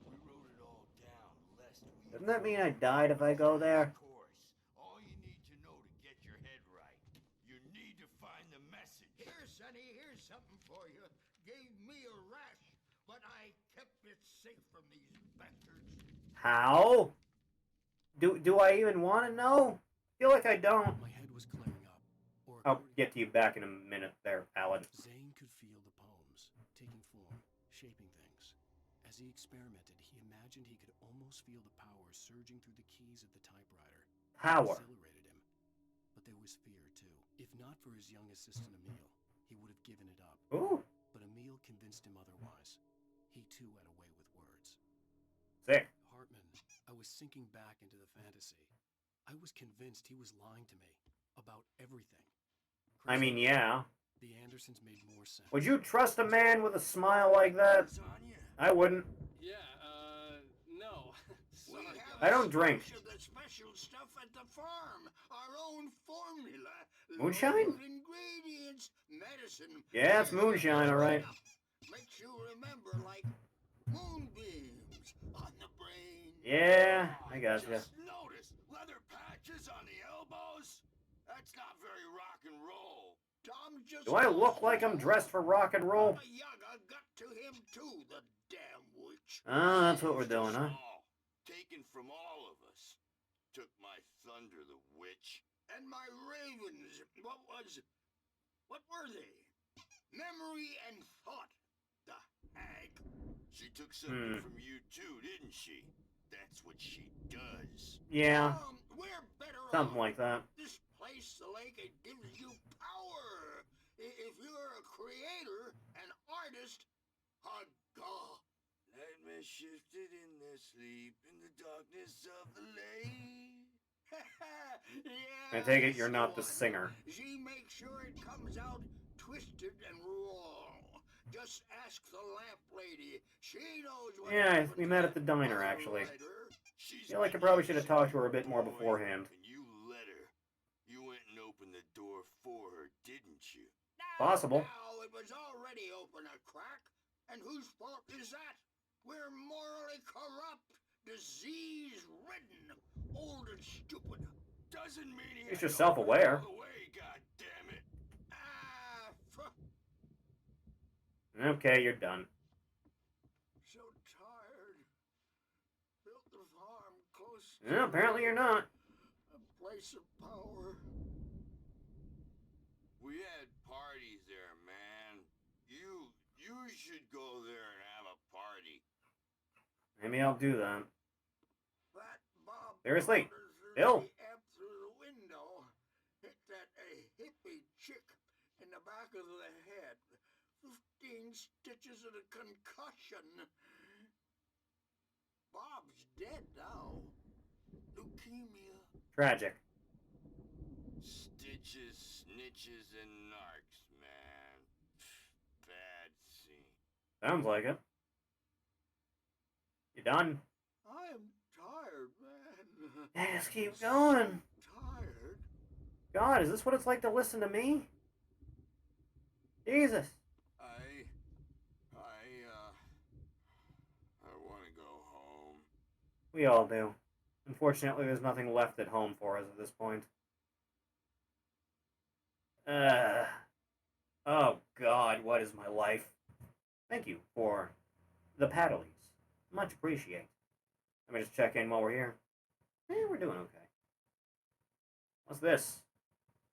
[SPEAKER 16] We wrote it all down, lest we...
[SPEAKER 1] Doesn't that mean I died if I go there?
[SPEAKER 16] Of course. All you need to know to get your head right. You need to find the message.
[SPEAKER 6] Here, Sonny, here's something for you. Gave me a rash, but I kept it safe from these bastards.
[SPEAKER 1] How? Do I even want to know? Feel like I don't.
[SPEAKER 5] My head was clearing up. Or
[SPEAKER 1] I'll get to you back in a minute there, Alan.
[SPEAKER 5] Zane could feel the poems, taking form, shaping things. As he experimented, he imagined he could almost feel the power surging through the keys of the typewriter.
[SPEAKER 1] Power.
[SPEAKER 5] It exhilarated him. But there was fear, too. If not for his young assistant, Emil, he would have given it up.
[SPEAKER 1] Ooh.
[SPEAKER 5] But Emil convinced him otherwise. He, too, had a way with words.
[SPEAKER 1] Sick.
[SPEAKER 5] Hartman, I was sinking back into the fantasy. I was convinced he was lying to me about everything.
[SPEAKER 1] I mean, yeah.
[SPEAKER 5] The Andersons made more sense.
[SPEAKER 1] Would you trust a man with a smile like that? I wouldn't.
[SPEAKER 5] Yeah, no.
[SPEAKER 6] We have
[SPEAKER 1] I don't drink.
[SPEAKER 6] The special stuff at the farm. Our own formula.
[SPEAKER 1] Moonshine?
[SPEAKER 6] Those ingredients, medicine.
[SPEAKER 1] Yeah, it's moonshine, alright.
[SPEAKER 6] Makes you remember like moonbeams on the brain.
[SPEAKER 1] Yeah, I gotcha.
[SPEAKER 16] Just notice leather patches on the elbows. That's not very rock and roll.
[SPEAKER 6] Tom just
[SPEAKER 1] Do I look like I'm dressed for rock and roll?
[SPEAKER 6] Baba Yaga got to him too, the damn witch.
[SPEAKER 1] Ah, that's what we're doing, huh?
[SPEAKER 16] Taken from all of us. Took my thunder, the witch.
[SPEAKER 6] And my ravens. What were they? Memory and thought. The hag.
[SPEAKER 16] She took something from you too, didn't she? That's what she does.
[SPEAKER 1] Yeah.
[SPEAKER 6] We're better
[SPEAKER 1] Something
[SPEAKER 6] off.
[SPEAKER 1] like that.
[SPEAKER 6] This place, the lake, it gives you power. If you're a creator, an artist, a god.
[SPEAKER 16] Nightmare shifted in their sleep in the darkness of the lake.
[SPEAKER 6] Yeah,
[SPEAKER 1] I take it you're not the singer.
[SPEAKER 6] She makes sure it comes out twisted and raw. Just ask the lamp lady. She knows what.
[SPEAKER 1] Yeah, we met at the diner, actually. Feel like I probably should have talked to her a bit more beforehand.
[SPEAKER 16] And you let her. You went and opened the door for her, didn't you?
[SPEAKER 1] Possible.
[SPEAKER 6] Now, it was already open a crack. And whose fault is that? We're morally corrupt, disease-ridden, old and stupid.
[SPEAKER 16] Doesn't mean
[SPEAKER 1] It's just self-aware.
[SPEAKER 16] God damn it.
[SPEAKER 1] Okay, you're done.
[SPEAKER 6] So tired. Built the farm close.
[SPEAKER 1] Yeah, apparently you're not.
[SPEAKER 6] A place of power.
[SPEAKER 16] We had parties there, man. You should go there and have a party.
[SPEAKER 1] Maybe I'll do that.
[SPEAKER 6] That Bob
[SPEAKER 1] Seriously,
[SPEAKER 6] Bill
[SPEAKER 1] Bill.
[SPEAKER 6] through the window, hit that hippie chick in the back of the head. 15 stitches and a concussion. Bob's dead now. Leukemia.
[SPEAKER 1] Tragic.
[SPEAKER 16] Stitches, snitches, and narcs, man. Bad scene.
[SPEAKER 1] Sounds like it. You done?
[SPEAKER 6] I am tired, man.
[SPEAKER 1] Just keep going.
[SPEAKER 6] Tired.
[SPEAKER 1] God, is this what it's like to listen to me? Jesus.
[SPEAKER 16] I want to go home.
[SPEAKER 1] We all do. Unfortunately, there's nothing left at home for us at this point. Oh God, what is my life? Thank you for the paddlies. Much appreciate. Let me just check in while we're here. We're doing okay. What's this?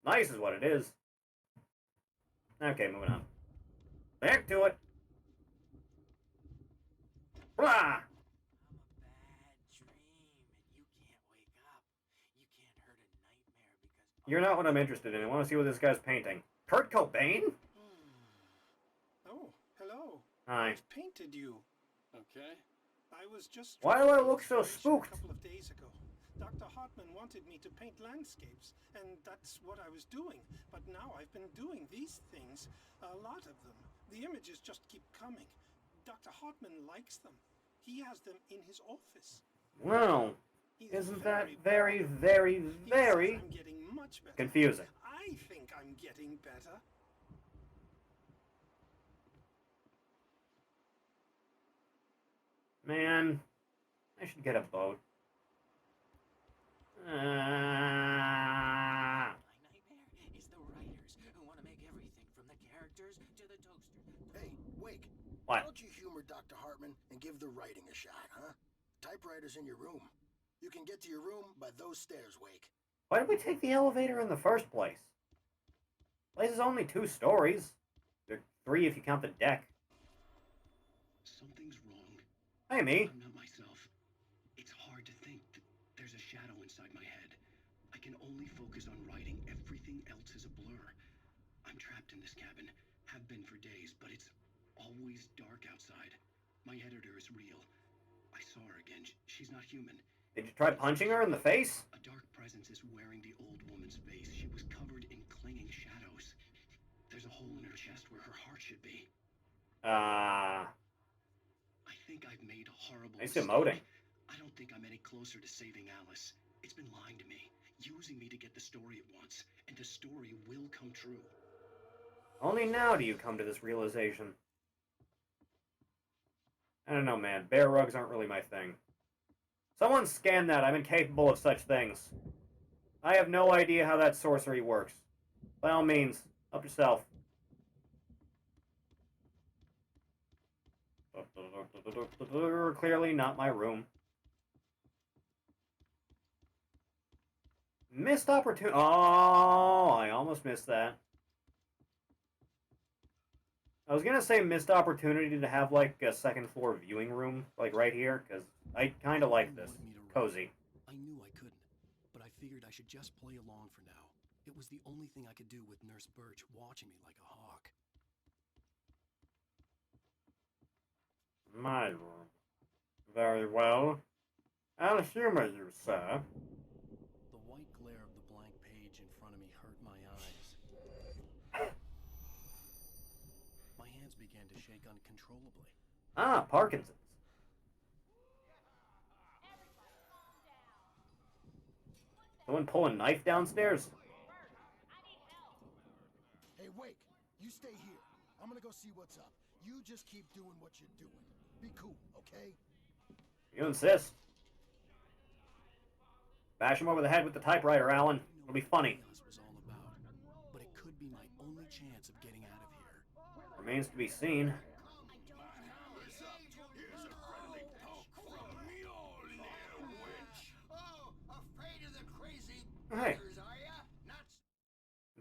[SPEAKER 1] Nice is what it is. Okay, moving on. Back to it. Blah!
[SPEAKER 10] I'm a bad dream, and you can't wake up. You can't hurt a nightmare because...
[SPEAKER 1] You're not what I'm interested in. I want to see what this guy's painting. Kurt Cobain?
[SPEAKER 5] Oh, hello.
[SPEAKER 1] Hi.
[SPEAKER 5] I've painted you. Okay. I was just...
[SPEAKER 1] Why do I look so spooked?
[SPEAKER 5] A couple of days ago. Dr. Hartman wanted me to paint landscapes, and that's what I was doing. But now I've been doing these things, a lot of them. The images just keep coming. Dr. Hartman likes them. He has them in his office.
[SPEAKER 1] Well, isn't that very, very, very
[SPEAKER 5] I'm getting much better.
[SPEAKER 1] confusing?
[SPEAKER 5] I think I'm getting better.
[SPEAKER 1] Man, I should get a boat.
[SPEAKER 10] My nightmare is the writers who want to make everything from the characters to the toaster.
[SPEAKER 17] Hey, Wake.
[SPEAKER 1] What?
[SPEAKER 17] Why don't you humor Dr. Hartman and give the writing a shot, huh? Typewriter's in your room. You can get to your room by those stairs, Wake.
[SPEAKER 1] Why did we take the elevator in the first place? Place is only 2 stories. There are 3 if you count the deck.
[SPEAKER 8] Something's wrong.
[SPEAKER 1] Hey, me.
[SPEAKER 8] I'm not myself. It's hard to think that there's a shadow inside my head. I can only focus on writing. Everything else is a blur. I'm trapped in this cabin. Have been for days, but it's always dark outside. My editor is real. I saw her again. She's not human.
[SPEAKER 1] Did you try punching her in the face?
[SPEAKER 8] A dark presence is wearing the old woman's face. She was covered in clinging shadows. There's a hole in her chest where her heart should be. I think I've made a horrible
[SPEAKER 1] Nice
[SPEAKER 8] mistake.
[SPEAKER 1] emoting.
[SPEAKER 8] I don't think I'm any closer to saving Alice. It's been lying to me. using me to get the story it wants, and the story will come true.
[SPEAKER 1] Only now do you come to this realization. I don't know, man. Bear rugs aren't really my thing. Someone scan that. I'm incapable of such things. I have no idea how that sorcery works. By all means, help yourself. Clearly not my room. Missed opportunity. Oh, I almost missed that. I was gonna say missed opportunity to have like a second floor viewing room, like right here, because I kind of like this. Cozy.
[SPEAKER 5] I knew I couldn't, but I figured I should just play along for now. It was the only thing I could do with Nurse Birch watching me like a hawk.
[SPEAKER 1] My room. Very well. I'll humor you, sir.
[SPEAKER 5] The white glare of the blank page in front of me hurt my eyes. My hands began to shake uncontrollably.
[SPEAKER 1] Ah, Parkinson's. Someone pull a knife downstairs?
[SPEAKER 17] Hey, Wake, you stay here. I'm gonna go see what's up. You just keep doing what you're doing. Be cool, okay?
[SPEAKER 1] You insist. Bash him over the head with the typewriter, Alan. It'll be funny.
[SPEAKER 5] Was all about, but it could be my only chance of getting out of here.
[SPEAKER 1] Remains to be seen. Hey.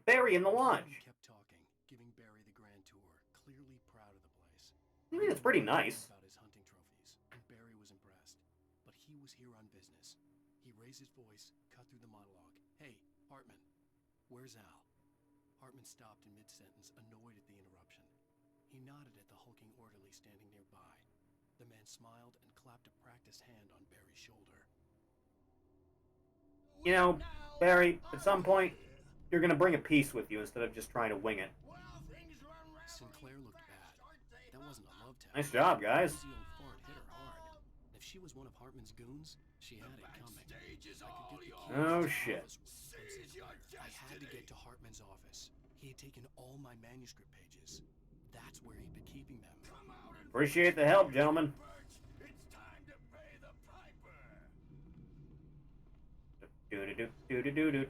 [SPEAKER 1] Barry in the lodge.
[SPEAKER 5] He kept talking, giving Barry the grand tour, clearly proud of the place.
[SPEAKER 1] I mean, it's pretty nice.
[SPEAKER 5] About his hunting trophies, and Barry was impressed. But he was here on business. He raised his voice, cut through the monologue. Hey, Hartman, where's Al? Hartman stopped in mid-sentence, annoyed at the interruption. He nodded at the hulking orderly standing nearby. The man smiled and clapped a practice hand on Barry's shoulder.
[SPEAKER 1] You know, Barry, at some point, you're gonna bring a piece with you instead of just trying to wing it.
[SPEAKER 5] Sinclair looked bad. That wasn't a love tap.
[SPEAKER 1] Nice job, guys.
[SPEAKER 5] The old fart hit her hard. And if she was one of Hartman's goons, she had it coming. I could get the keys
[SPEAKER 1] Oh,
[SPEAKER 5] to
[SPEAKER 1] shit.
[SPEAKER 5] I had to get to Hartman's office. He had taken all my manuscript pages. That's where he'd been keeping them.
[SPEAKER 1] Appreciate the help, gentlemen.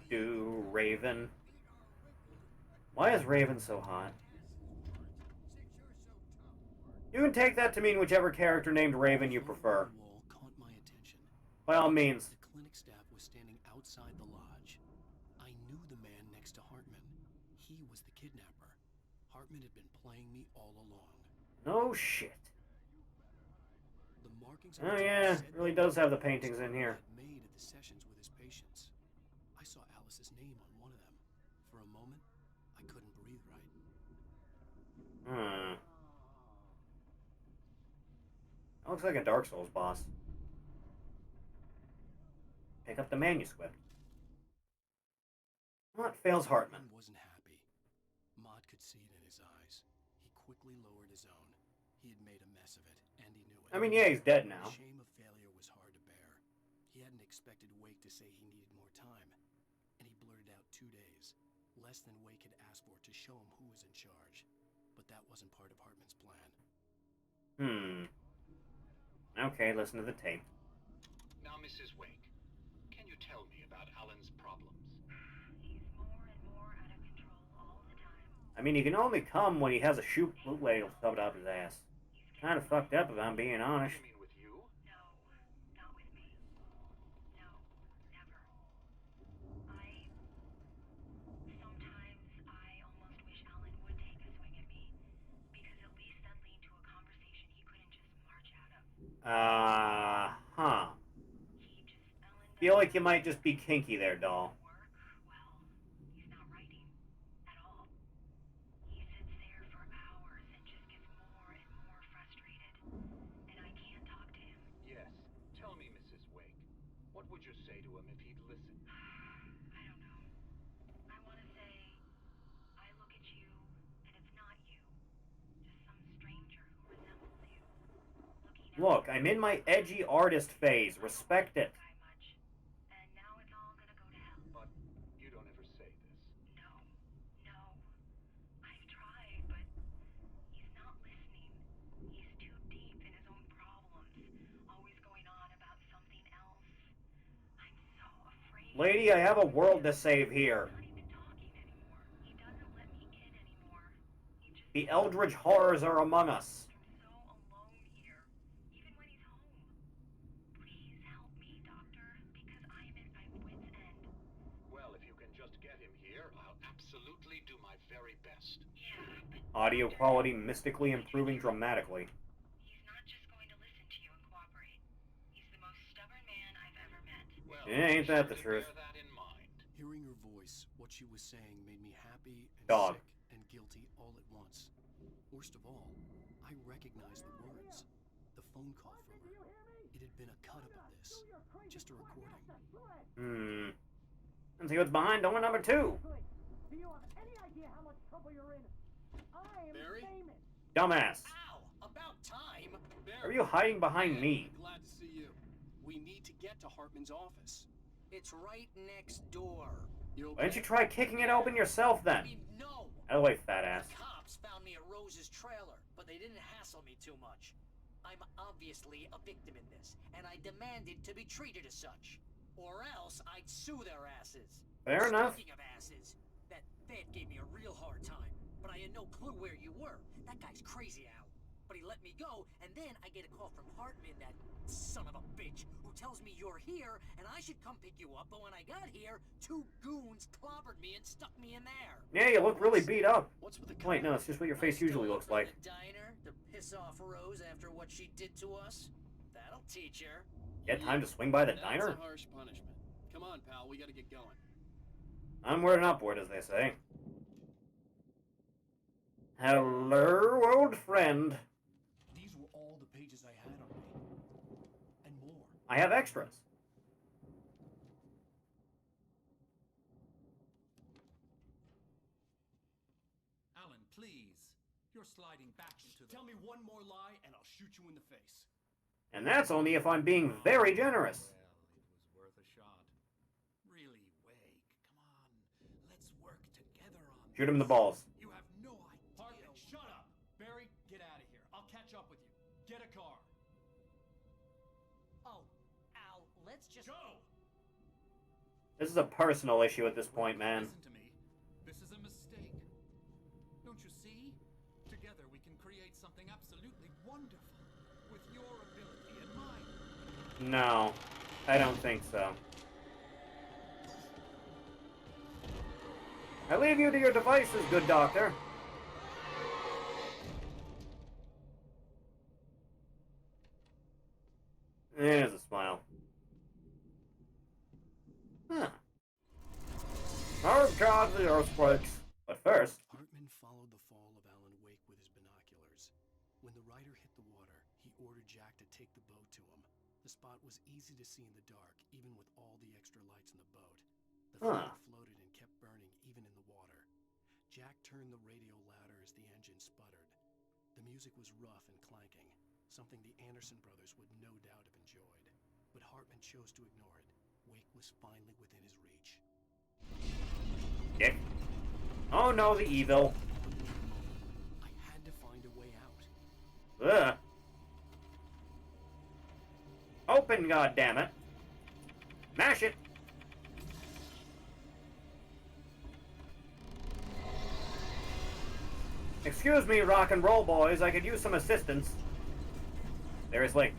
[SPEAKER 1] Do Raven. Why is Raven so hot? You can take that to mean whichever character named Raven you prefer.
[SPEAKER 5] Wall caught my attention.
[SPEAKER 1] By all means.
[SPEAKER 5] The clinic staff was standing outside the lodge. I knew the man next to Hartman. He was the kidnapper. Hartman had been playing me all along.
[SPEAKER 1] No shit.
[SPEAKER 5] The markings
[SPEAKER 1] Oh yeah, it really does have the paintings in here.
[SPEAKER 5] Made at the sessions with his patients. I saw Alice's name on one of them. For a moment, I couldn't breathe right.
[SPEAKER 1] That looks like a Dark Souls boss. Pick up the manuscript. What fails Hartman?
[SPEAKER 5] Wasn't happy. Maud could see it in his eyes. He quickly lowered his own. He had made a mess of it, and he knew it.
[SPEAKER 1] I mean, yeah, he's dead now.
[SPEAKER 5] The shame of failure was hard to bear. He hadn't expected Wake to say he needed more time, and he blurted out 2 days, less than Wake had asked for to show him who was in charge. But that wasn't part of Hartman's plan.
[SPEAKER 1] Okay, listen to the tape.
[SPEAKER 15] Now, Mrs. Wake, can you tell me about Alan's problems?
[SPEAKER 13] He's more and more out of control all the time.
[SPEAKER 1] I mean, he can only come when he has a shoot ladle shoved up his ass. Kind of fucked up if I'm being honest.
[SPEAKER 15] You mean with you?
[SPEAKER 13] No, not with me. No, never. Sometimes I almost wish Alan would take a swing at me, because at least that lead to a conversation he couldn't just march out of.
[SPEAKER 1] Feel like you might just be kinky there, doll.
[SPEAKER 13] He's not writing at all. He sits there for hours and just gets more and more frustrated. And I can't talk to him.
[SPEAKER 15] Yes. Tell me, Mrs. Wake, what would you say to him if he'd listen?
[SPEAKER 13] I don't know. I want to say, I look at you, and it's not you. Just some stranger who resembles you.
[SPEAKER 1] Look, I'm in my edgy artist phase. Respect it.
[SPEAKER 15] But
[SPEAKER 1] Lady, I have a world to save here. The eldritch horrors are among us.
[SPEAKER 15] Well, if you can just get him here, I'll absolutely do my very best.
[SPEAKER 1] Audio quality mystically improving dramatically. Ain't that the truth?
[SPEAKER 5] Hearing her voice, what she was saying made me happy and
[SPEAKER 1] Dog.
[SPEAKER 5] sick and guilty all at once. Worst of all, I recognized the words. The phone call from her. It had been a cut-up of this. Just a recording.
[SPEAKER 1] Let's see what's behind door number 2.
[SPEAKER 10] Do you have any idea how much trouble you're in? I am
[SPEAKER 5] Barry?
[SPEAKER 10] famous.
[SPEAKER 1] Dumbass.
[SPEAKER 10] Ow! About time.
[SPEAKER 1] Why are you hiding behind me?
[SPEAKER 5] Glad to see you. We need to get to Hartman's office.
[SPEAKER 3] It's right next door.
[SPEAKER 1] Why didn't you try kicking it open yourself then?
[SPEAKER 3] No.
[SPEAKER 1] Out of the way, fat ass.
[SPEAKER 3] The cops found me at Rose's trailer, but they didn't hassle me too much. I'm obviously a victim in this, and I demanded to be treated as such. Or else I'd sue their asses.
[SPEAKER 1] Fair enough.
[SPEAKER 3] Speaking of asses, that Fed gave me a real hard time, but I had no clue where you were. That guy's crazy, Al. But he let me go, and then I get a call from Hartman, that son of a bitch, who tells me you're here, and I should come pick you up, but when I got here, 2 goons clobbered me and stuck me in there.
[SPEAKER 1] Yeah, you look really beat up.
[SPEAKER 5] What's with the
[SPEAKER 1] Wait, no, it's just what your face usually looks like.
[SPEAKER 3] The diner to piss off Rose after what she did to us? That'll teach her.
[SPEAKER 1] You had time to swing by the
[SPEAKER 5] That's
[SPEAKER 1] diner?
[SPEAKER 5] a harsh punishment. Come on, pal, we gotta get going.
[SPEAKER 1] Onward and upward, as they say. Hello, old friend.
[SPEAKER 5] These were all the pages I had on me. And more.
[SPEAKER 1] I have extras.
[SPEAKER 2] Alan, please. You're sliding back into the...
[SPEAKER 5] Tell me one more lie and I'll shoot you in the face.
[SPEAKER 1] And that's only if I'm being very generous.
[SPEAKER 2] Well, it was worth a shot. Really, Wake. Come on. Let's work together on
[SPEAKER 1] Shoot him in the balls.
[SPEAKER 2] You have no idea.
[SPEAKER 5] Hartman, shut up! Barry, get out of here. I'll catch up with you. Get a car.
[SPEAKER 3] Oh, Al, let's just...
[SPEAKER 5] Go!
[SPEAKER 1] This is a personal issue at this point, man.
[SPEAKER 2] Listen to me. This is a mistake. Don't you see? Together we can create something absolutely wonderful. With your ability and mine.
[SPEAKER 1] No, I don't think so. I leave you to your devices, good doctor. There's a smile. Huh. Oh God, the earthquakes. But first...
[SPEAKER 5] Hartman followed the fall of Alan Wake with his binoculars. When the rider hit the water, he ordered Jack to take the boat to him. The spot was easy to see in the dark, even with all the extra lights in the boat. The flame floated and kept burning, even in the water. Jack turned the radio louder as the engine sputtered. The music was rough and clanking, something the Anderson brothers would no doubt have enjoyed. But Hartman chose to ignore it. Wake was finally within his reach.
[SPEAKER 1] Dick. Oh no, the evil.
[SPEAKER 5] I had to find a way out.
[SPEAKER 1] Ugh. Open, goddammit. Mash it. Excuse me, rock and roll boys. I could use some assistance. Seriously.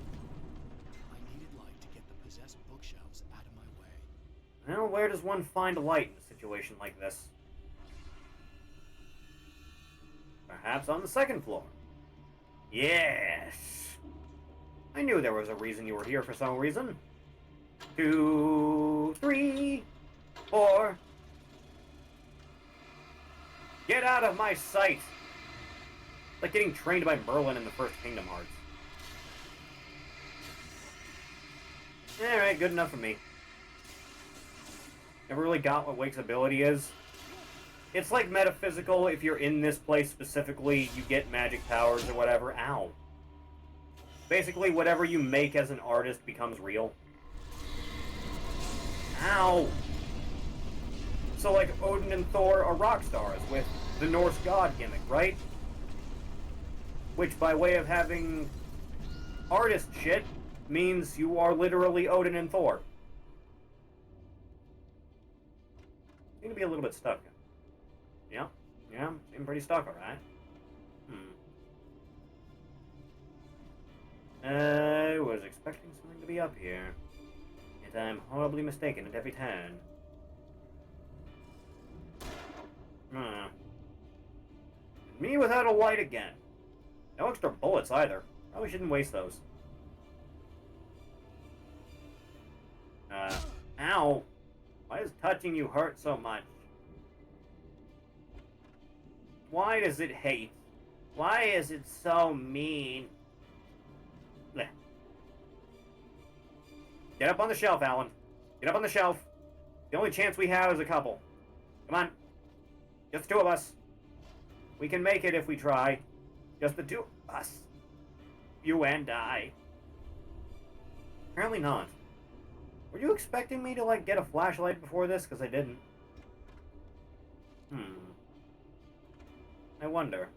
[SPEAKER 5] I needed light to get the possessed bookshelves out of my way.
[SPEAKER 1] Well, where does one find light in a situation like this? Perhaps on the 2nd floor. Yes! I knew there was a reason you were here for some reason. 2, 3, 4. Get out of my sight! Like getting trained by Merlin in the first Kingdom Hearts. Alright, good enough for me. Never really got what Wake's ability is. It's like metaphysical. If you're in this place specifically, you get magic powers or whatever. Ow. Basically, whatever you make as an artist becomes real. Ow! So, like, Odin and Thor are rock stars with the Norse god gimmick, right? Which, by way of having artist shit, means you are literally Odin and Thor. to be a little bit stuck. Yeah, seem pretty stuck, alright. I was expecting something to be up here. Yet I'm horribly mistaken at every turn. Me without a light again. No extra bullets either. Probably shouldn't waste those. Ow! Why does touching you hurt so much? Why does it hate? Why is it so mean? Blech. Get up on the shelf, Alan. Get up on the shelf. The only chance we have is a couple. Come on. Just the two of us. We can make it if we try. Just the two of us. You and I. Apparently not. Were you expecting me to, like, get a flashlight before this? Because I didn't. I wonder.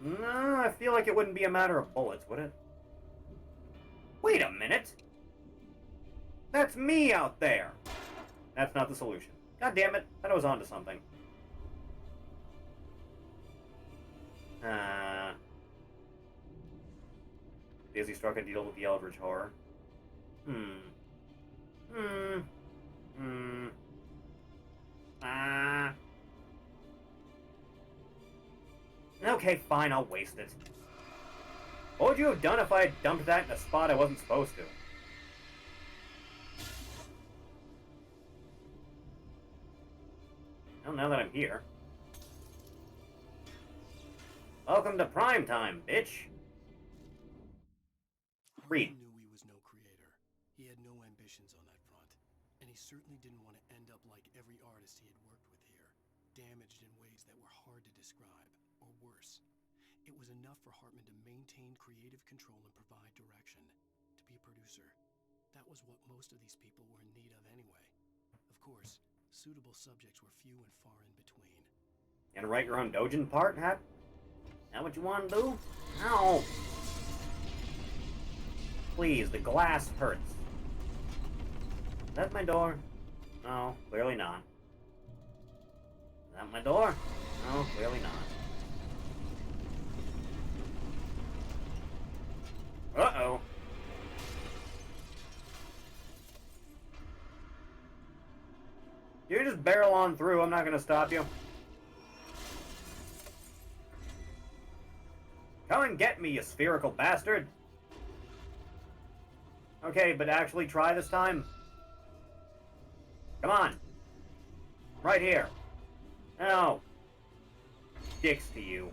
[SPEAKER 1] No, I feel like it wouldn't be a matter of bullets, would it? Wait a minute! That's me out there! That's not the solution. God damn it, I thought I was onto something. Daisy struck a deal with the Eldritch Horror. Okay, fine, I'll waste it. What would you have done if I had dumped that in a spot I wasn't supposed to? Well, now that I'm here. Welcome to prime time, bitch! Read.
[SPEAKER 5] Hartman knew he was no creator. He had no ambitions on that front. And he certainly didn't want to end up like every artist he had worked with here, damaged in ways that were hard to describe, or worse. It was enough for Hartman to maintain creative control and provide direction, to be a producer. That was what most of these people were in need of anyway. Of course, suitable subjects were few and far in between.
[SPEAKER 1] And write your own doujin part, Hat? That what you want to do? No! Please, the glass hurts. Is that my door? No, clearly not. Is that my door? No, clearly not. Uh-oh. You just barrel on through, I'm not gonna stop you. Come and get me, you spherical bastard! Okay, but actually try this time. Come on. Right here. No. Dicks to you.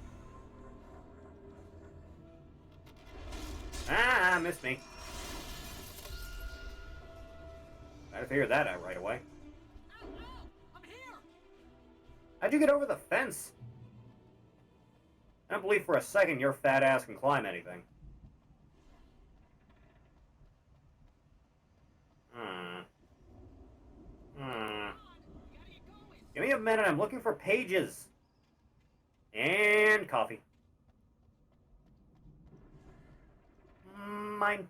[SPEAKER 1] Ah, missed me. Gotta figure that out right away.
[SPEAKER 3] I'm here.
[SPEAKER 1] How'd you get over the fence? I don't believe for a second your fat ass can climb anything. Give me a minute, I'm looking for pages. And coffee. Mine.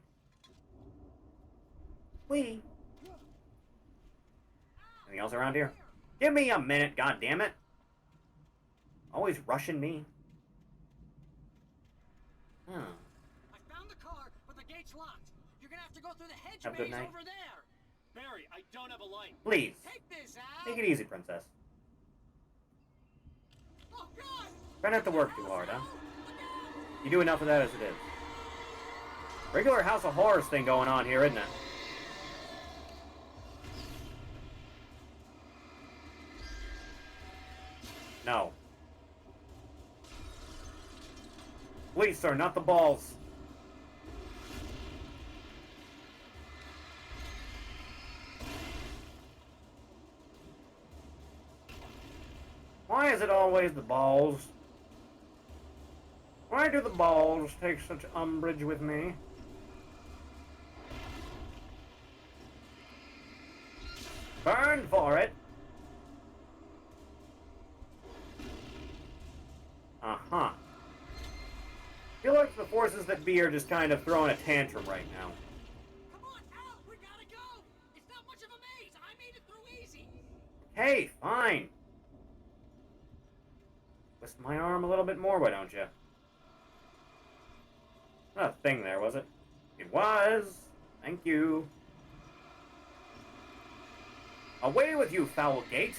[SPEAKER 1] Wee. Anything else around here? Give me a minute, goddammit. Always rushing me.
[SPEAKER 3] I found the car, but the gate's locked. You're gonna have to go through the hedge
[SPEAKER 1] Have a good
[SPEAKER 3] maze
[SPEAKER 1] night.
[SPEAKER 3] over there.
[SPEAKER 10] Barry, I don't have a light.
[SPEAKER 1] Please.
[SPEAKER 3] Take this out.
[SPEAKER 1] Take it easy, princess.
[SPEAKER 3] Oh God!
[SPEAKER 1] Try not to work too hard, huh? You do enough of that as it is. Regular House of Horrors thing going on here, isn't it? No. Please, sir, not the balls. Why is it always the balls? Why do the balls take such umbrage with me? Burn for it! Uh-huh. I feel like the forces that be are just kind of throwing a tantrum right now.
[SPEAKER 3] Come
[SPEAKER 1] Hey, fine. Twist my arm a little bit more, why don't you? Not a thing there, was it? It was. Thank you. Away with you, foul gate.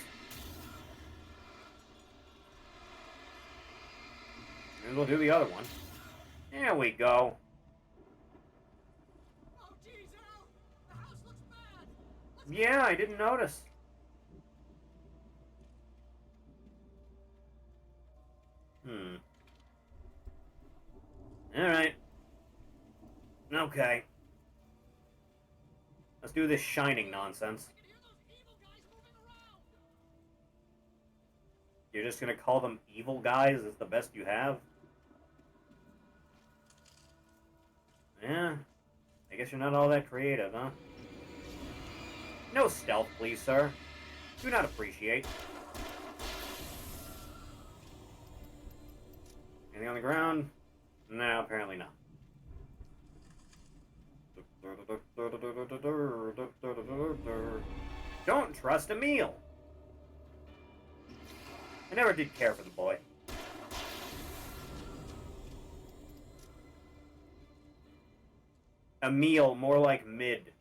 [SPEAKER 1] And we'll do the other one. There we go.
[SPEAKER 3] Oh, geez, Al! The house looks bad!
[SPEAKER 1] Yeah, I didn't notice. Alright. Okay. Let's do this shining nonsense. You're just gonna call them evil guys? Is the best you have? Yeah. I guess you're not all that creative, huh? No stealth, please, sir. Do not appreciate. Anything on the ground? No, apparently not. Don't trust a meal. I never did care for the boy. A meal, more like mid.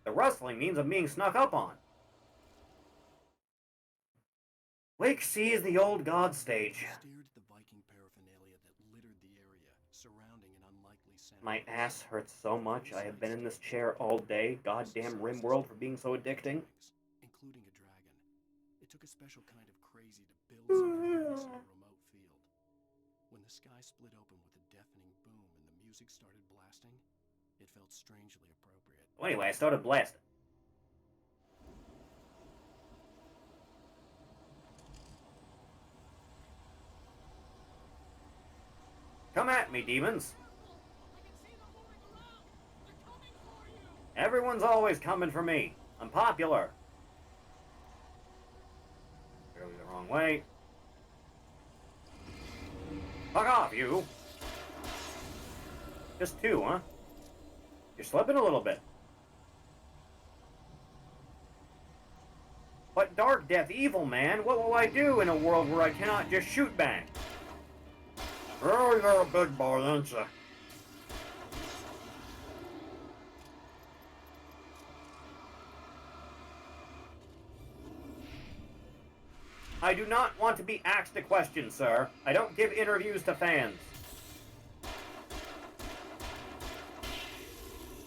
[SPEAKER 1] The rustling means I'm being snuck up on. Wake sees the old god stage.
[SPEAKER 5] Stared at the Viking paraphernalia that littered the area, surrounding an unlikely center.
[SPEAKER 1] My ass hurts so much. I have been in this chair all day. Goddamn RimWorld for being so addicting.
[SPEAKER 5] Including a dragon. It took a special kind of crazy to build something like this in a remote field. When the sky split open with a deafening boom and the music started blasting, it felt strangely appropriate.
[SPEAKER 1] Well, anyway, I started blasting. Come at me, demons. Everyone's always coming for me. I'm popular. Barely the wrong way. Fuck off, you. Just two, huh? You're slipping a little bit. But Dark Death Evil, man, what will I do in a world where I cannot just shoot bang? Oh, you're a big boy, aren't you? I do not want to be asked a question, sir. I don't give interviews to fans.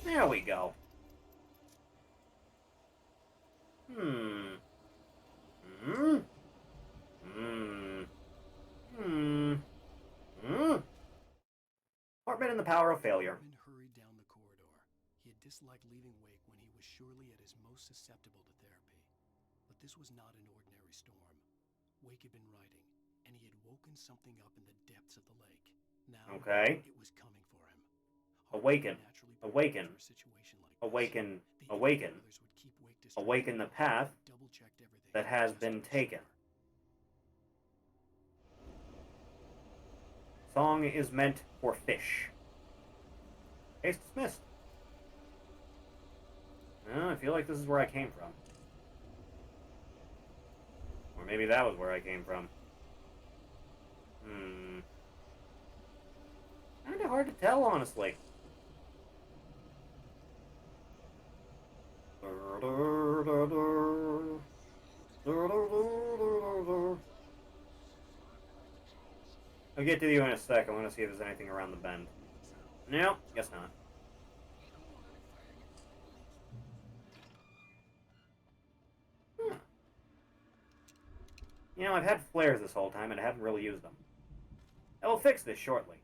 [SPEAKER 1] There we go. Hartman and the Power of Failure.
[SPEAKER 5] Hartman hurried down the corridor. He had disliked leaving Wake when he was surely at his most susceptible to therapy. But this was not an ordinary storm. Wake had been writing, and he had woken something up in the depths of the lake. Now,
[SPEAKER 1] okay.
[SPEAKER 5] It was coming for him.
[SPEAKER 1] Awaken. Awaken. Awaken. Awaken. Awaken the path that has been taken. Song is meant for fish. Case dismissed. I feel like this is where I came from. Or maybe that was where I came from. Kinda hard to tell, honestly. I'll get to you in a sec. I want to see if there's anything around the bend. No, guess not. You know, I've had flares this whole time and I haven't really used them. I will fix this shortly.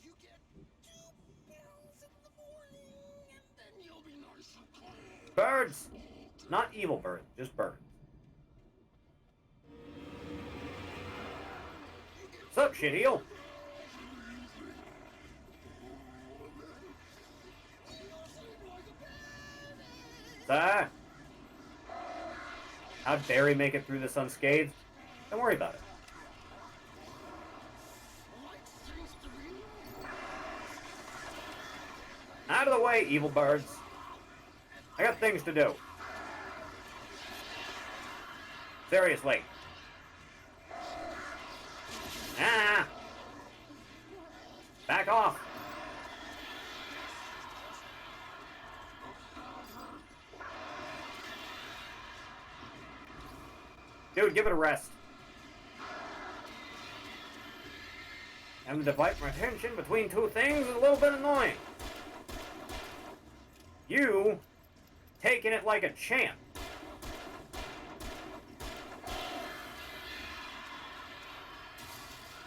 [SPEAKER 6] You get 2 pills in the morning, and then you'll be nice and clean.
[SPEAKER 1] Birds! Not evil birds, just birds. What's up, shitheel? Sir? How'd Barry make it through this unscathed? Don't worry about it. Out of the way, evil birds. I got things to do. Seriously. Ah! Back off. Dude, give it a rest. Having to divide my attention between two things is a little bit annoying. You taking it like a champ.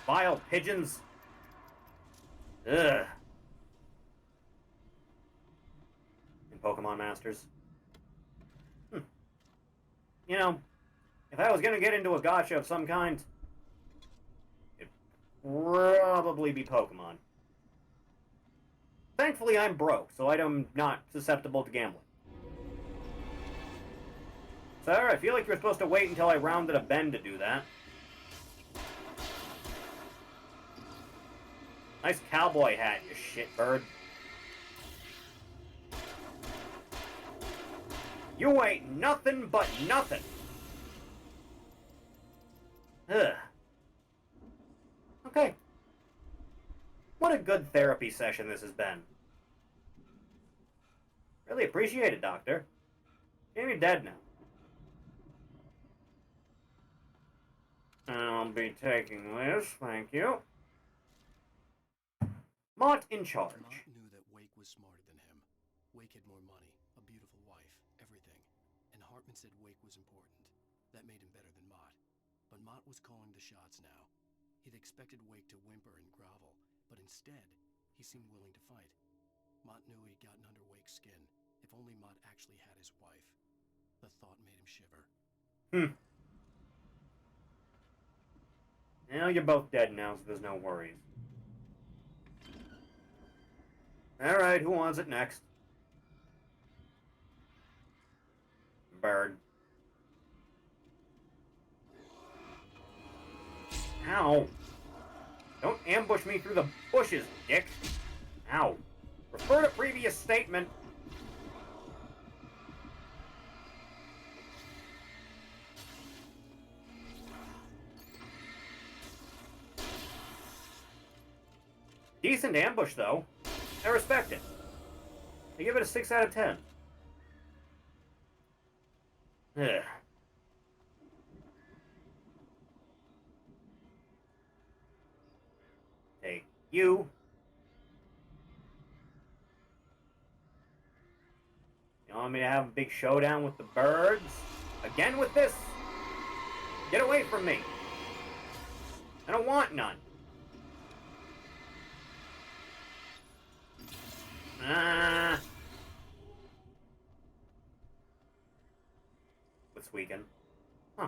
[SPEAKER 1] Vile pigeons. Ugh. And Pokemon Masters. You know, if I was gonna get into a gacha of some kind, it'd probably be Pokemon. Thankfully, I'm broke, so I'm not susceptible to gambling. Sir, I feel like you're supposed to wait until I rounded a bend to do that. Nice cowboy hat, you shitbird. You ain't nothing but nothing. Ugh. Okay. What a good therapy session this has been. Really appreciate it, Doctor. You're dead now. I'll be taking this, thank you. Mott in charge.
[SPEAKER 5] Mott knew that Wake was smarter than him. Wake had more money, a beautiful wife, everything. And Hartman said Wake was important. That made him better than Mott. But Mott was calling the shots now. He'd expected Wake to whimper and grovel, but instead, he seemed willing to fight. Mott knew he'd gotten under Wake's skin. If only Mott actually had his wife. The thought made him shiver.
[SPEAKER 1] Well, you're both dead now, so there's no worries. Alright, who wants it next? Bird. Ow. Don't ambush me through the bushes, dick. Ow. Refer to previous statement. Decent ambush, though. I respect it. I give it a 6 out of 10. Ugh. Take you. You want me to have a big showdown with the birds? Again with this? Get away from me. I don't want none. What's weekend? Huh.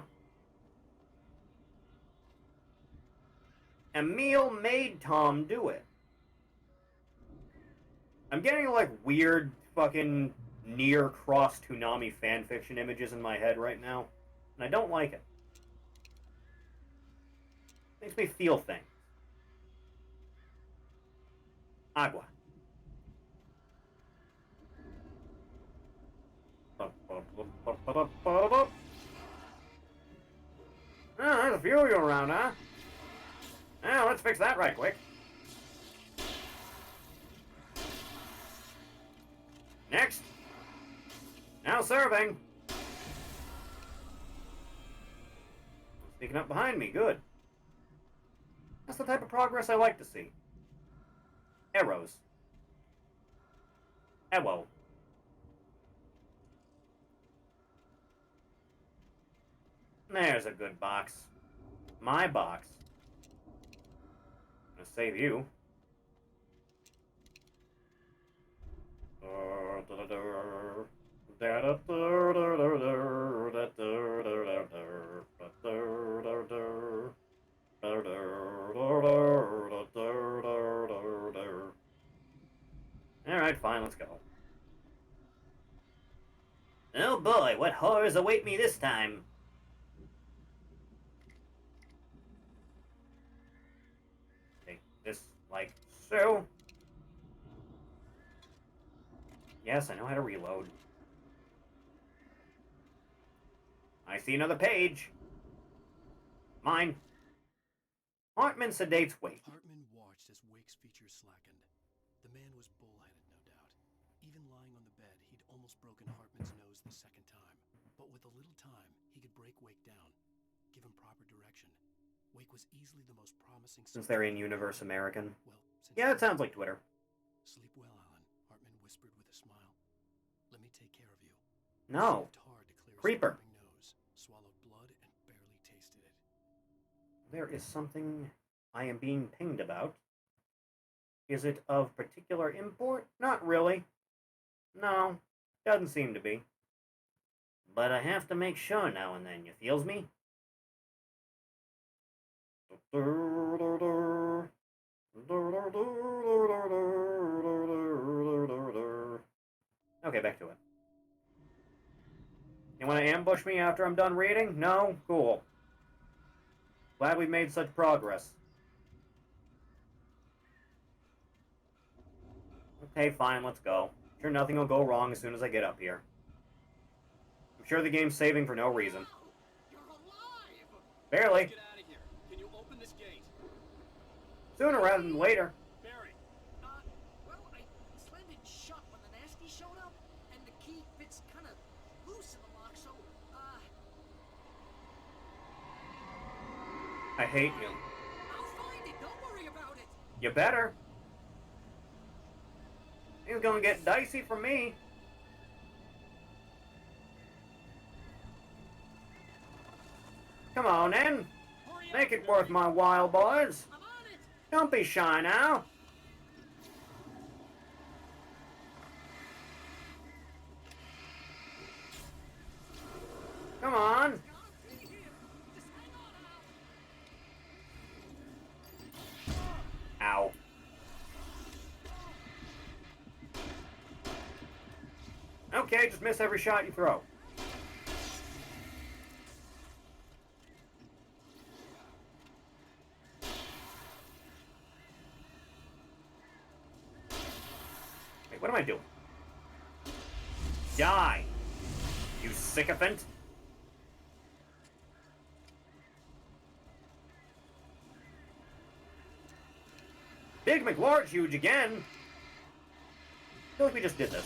[SPEAKER 1] Emil made Tom do it. I'm getting like weird fucking near cross Toonami fanfiction images in my head right now, and I don't like it. Makes me feel things. Agua. Oh, there's a few of you around, huh? Now, let's fix that right quick. Next. Now serving. Sneaking up behind me, good. That's the type of progress I like to see. Arrows. Arrow. There's a good box. My box. I'm gonna save you. Alright, fine, let's go. Oh boy, what horrors await me this time? Take this like so. Yes, I know how to reload. I see another page. Mine. Hartman sedates Wake.
[SPEAKER 5] Hartman watched as Wake's features slackened. The man was bullheaded, no doubt. Even lying on the bed, he'd almost broken Hartman's nose the second time. But with a little time, he could break Wake down, give him proper direction. Wake was easily the most promising...
[SPEAKER 1] Since they're in-universe American.
[SPEAKER 5] Well,
[SPEAKER 1] yeah, it sounds like Twitter.
[SPEAKER 5] Sleep well, Alan, Hartman whispered with a smile. Let me take care of you.
[SPEAKER 1] No.
[SPEAKER 5] Hard to clear
[SPEAKER 1] Creeper.
[SPEAKER 5] his nose, swallowed blood, and barely tasted it.
[SPEAKER 1] There is something I am being pinged about. Is it of particular import? Not really. No, doesn't seem to be. But I have to make sure now and then, you feels me? Okay, back to it. You want to ambush me after I'm done reading? No? Cool. Glad we've made such progress. Okay, fine, let's go. Sure, nothing will go wrong as soon as I get up here. I'm sure the game's saving for no reason. Barely.
[SPEAKER 5] Get out of here. Can you open this gate?
[SPEAKER 1] Sooner rather than later.
[SPEAKER 5] Barry.
[SPEAKER 3] Well, I slammed it shut when the nasty showed up, and the key fits kind of loose in the lock, so,
[SPEAKER 1] I hate you.
[SPEAKER 3] I'll find it. Don't worry about it.
[SPEAKER 1] You better. Things gonna get dicey for me. Come on, then. Make it worth my while, boys. Don't be shy now. Come on. Ow. Okay, just miss every shot you throw. Wait, what am I doing? Die, you sycophant. Big McLarge huge again. I feel like we just did this.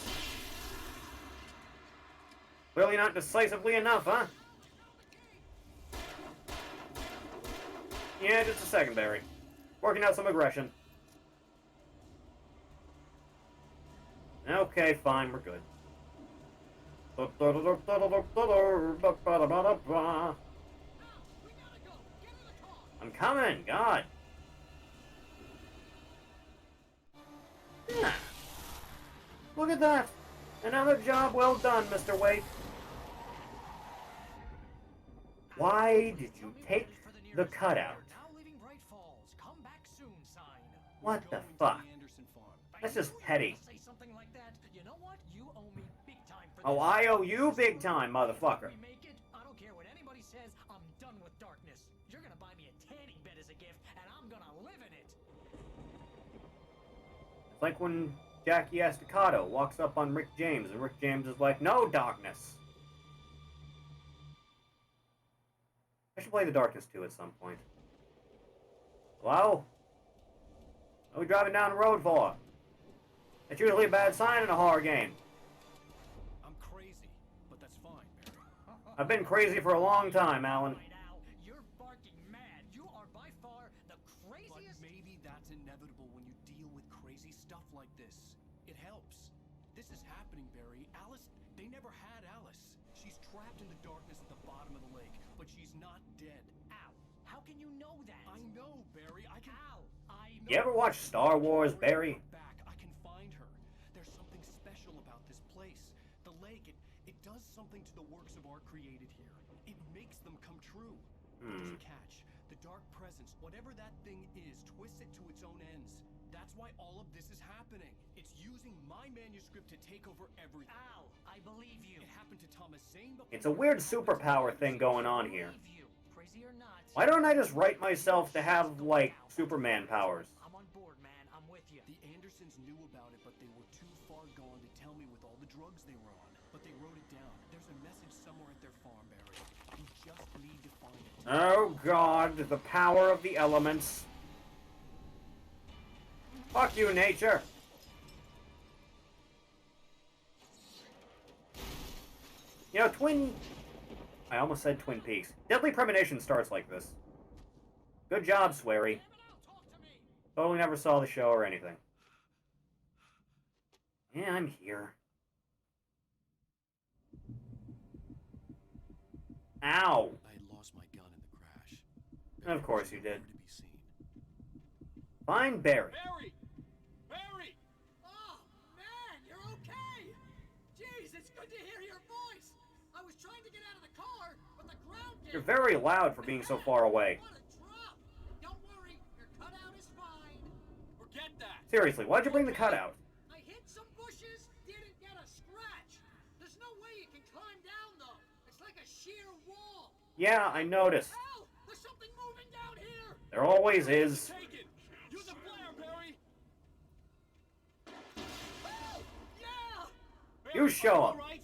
[SPEAKER 1] Clearly not decisively enough, huh? Yeah, just a second, Barry. Working out some aggression. Okay, fine, we're good. I'm coming, God. Yeah. Look at that. Another job well done, Mr. Wake. Why did you take the cutout? What the fuck? That's just petty. Oh, I owe you big time, motherfucker.
[SPEAKER 3] I don't care what anybody says. I'm done with darkness. You're gonna buy me a tanning bed as a gift, and I'm gonna live in it.
[SPEAKER 1] It's like when Jackie Estacado walks up on Rick James, and Rick James is like, "No darkness." I should play the Darkness 2 at some point. Hello? What are we driving down the road for? That's usually a bad sign in a horror game.
[SPEAKER 5] I'm crazy, but that's fine, Barry.
[SPEAKER 1] I've been crazy for a long time, Alan.
[SPEAKER 3] You're barking mad. You are by far the craziest.
[SPEAKER 5] But maybe that's inevitable when you deal with crazy stuff like this. It helps. This is happening, Barry. Alice, they never had Alice. She's trapped in the darkness at the bottom of the lake, but she's not dead.
[SPEAKER 3] Ow. How can you know that?
[SPEAKER 5] I know, Barry. I can...
[SPEAKER 3] Ow. I know.
[SPEAKER 1] You ever watch Star Wars, Barry?
[SPEAKER 5] Back. I can find her. There's something special about this place. The lake, it does something to the works of art created here. It makes them come true. There's a catch. The dark presence, whatever that thing is, twists it to its own ends. That's why all of this is happening. It's using my manuscript to take over everything.
[SPEAKER 3] Ow. I believe you.
[SPEAKER 5] It happened to Thomas Zane, but...
[SPEAKER 1] It's a weird superpower thing going on here.
[SPEAKER 3] Crazy or not.
[SPEAKER 1] Why don't I just write myself to have, like, Superman powers?
[SPEAKER 3] I'm on board, man. I'm with you.
[SPEAKER 5] The Andersons knew about it, but they were too far gone to tell me with all the drugs they were on. But they wrote it down. There's a message somewhere at their farm, Barry. You just need to find it.
[SPEAKER 1] Oh God, the power of the elements. Fuck you, nature. You know, I almost said Twin Peaks. Deadly Premonition starts like this. Good job, Swery. Totally never saw the show or anything. Yeah, I'm here. Ow!
[SPEAKER 5] I had lost my gun in the crash.
[SPEAKER 1] Of course you did.
[SPEAKER 5] To be seen.
[SPEAKER 1] Find Barry.
[SPEAKER 5] Barry! Barry!
[SPEAKER 3] Oh, man, you're okay! Jeez, it's good to hear your voice! I was trying to get out of the car, but the ground gave...
[SPEAKER 1] You're very loud for being so far away.
[SPEAKER 3] What a drop! Don't worry, your cutout is fine.
[SPEAKER 5] Forget that!
[SPEAKER 1] Seriously, why'd you bring the cutout?
[SPEAKER 3] I hit some bushes, didn't get a scratch. There's no way you can climb down, though. It's like a sheer wall.
[SPEAKER 1] Yeah, I noticed.
[SPEAKER 3] Hell, there's something moving down here!
[SPEAKER 1] There always is.
[SPEAKER 5] Take it! Use a flare, Barry!
[SPEAKER 3] Oh, yeah!
[SPEAKER 1] You show him.
[SPEAKER 5] Right?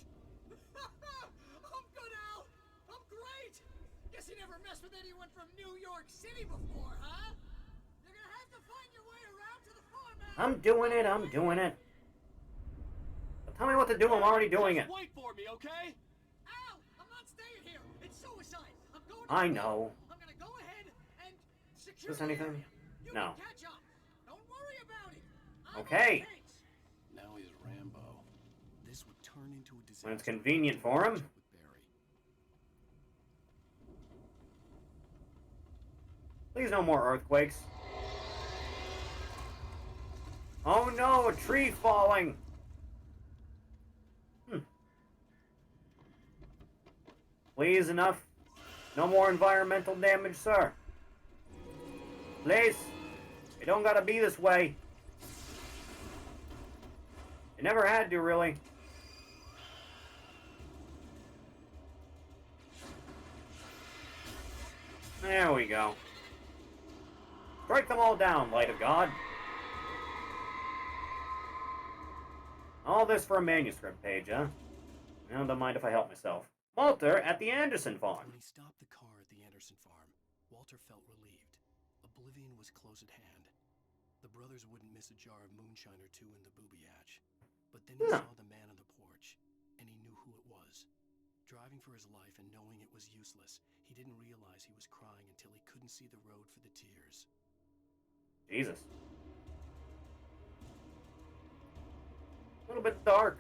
[SPEAKER 3] I'm good, Al. I'm great. Guess you never messed with anyone from New York City before, huh? You're gonna have to find your way around to the farm, Al.
[SPEAKER 1] I'm doing it, I'm doing it. But tell me what to do, I'm already doing it.
[SPEAKER 5] Wait for me, okay?
[SPEAKER 3] Al, I'm not staying here. It's suicide. I'm going to
[SPEAKER 1] I know.
[SPEAKER 3] I'm gonna go ahead and secure
[SPEAKER 1] Is this
[SPEAKER 3] the
[SPEAKER 1] anything?
[SPEAKER 3] area. You
[SPEAKER 1] No.
[SPEAKER 3] can catch up. Don't worry about it. I'm
[SPEAKER 1] Okay.
[SPEAKER 3] on the case.
[SPEAKER 5] Now he's Rambo. This would turn into a disaster.
[SPEAKER 1] When it's convenient for him.
[SPEAKER 5] With Barry.
[SPEAKER 1] Please no more earthquakes. Oh no, a tree falling! Please, enough. No more environmental damage, sir. Please. It don't gotta be this way. It never had to, really. There we go. Strike them all down, Light of God. All this for a manuscript page, huh? Well, don't mind if I help myself. Walter at the Anderson farm.
[SPEAKER 5] When he stopped the car at the Anderson farm, Walter felt relieved. Oblivion was close at hand. The brothers wouldn't miss a jar of moonshine or two in the booby hatch. But then he saw the man on the porch, and he knew who it was. Driving for his life and knowing it was useless, he didn't realize he was crying until he couldn't see the road for the tears.
[SPEAKER 1] Jesus. A little bit dark.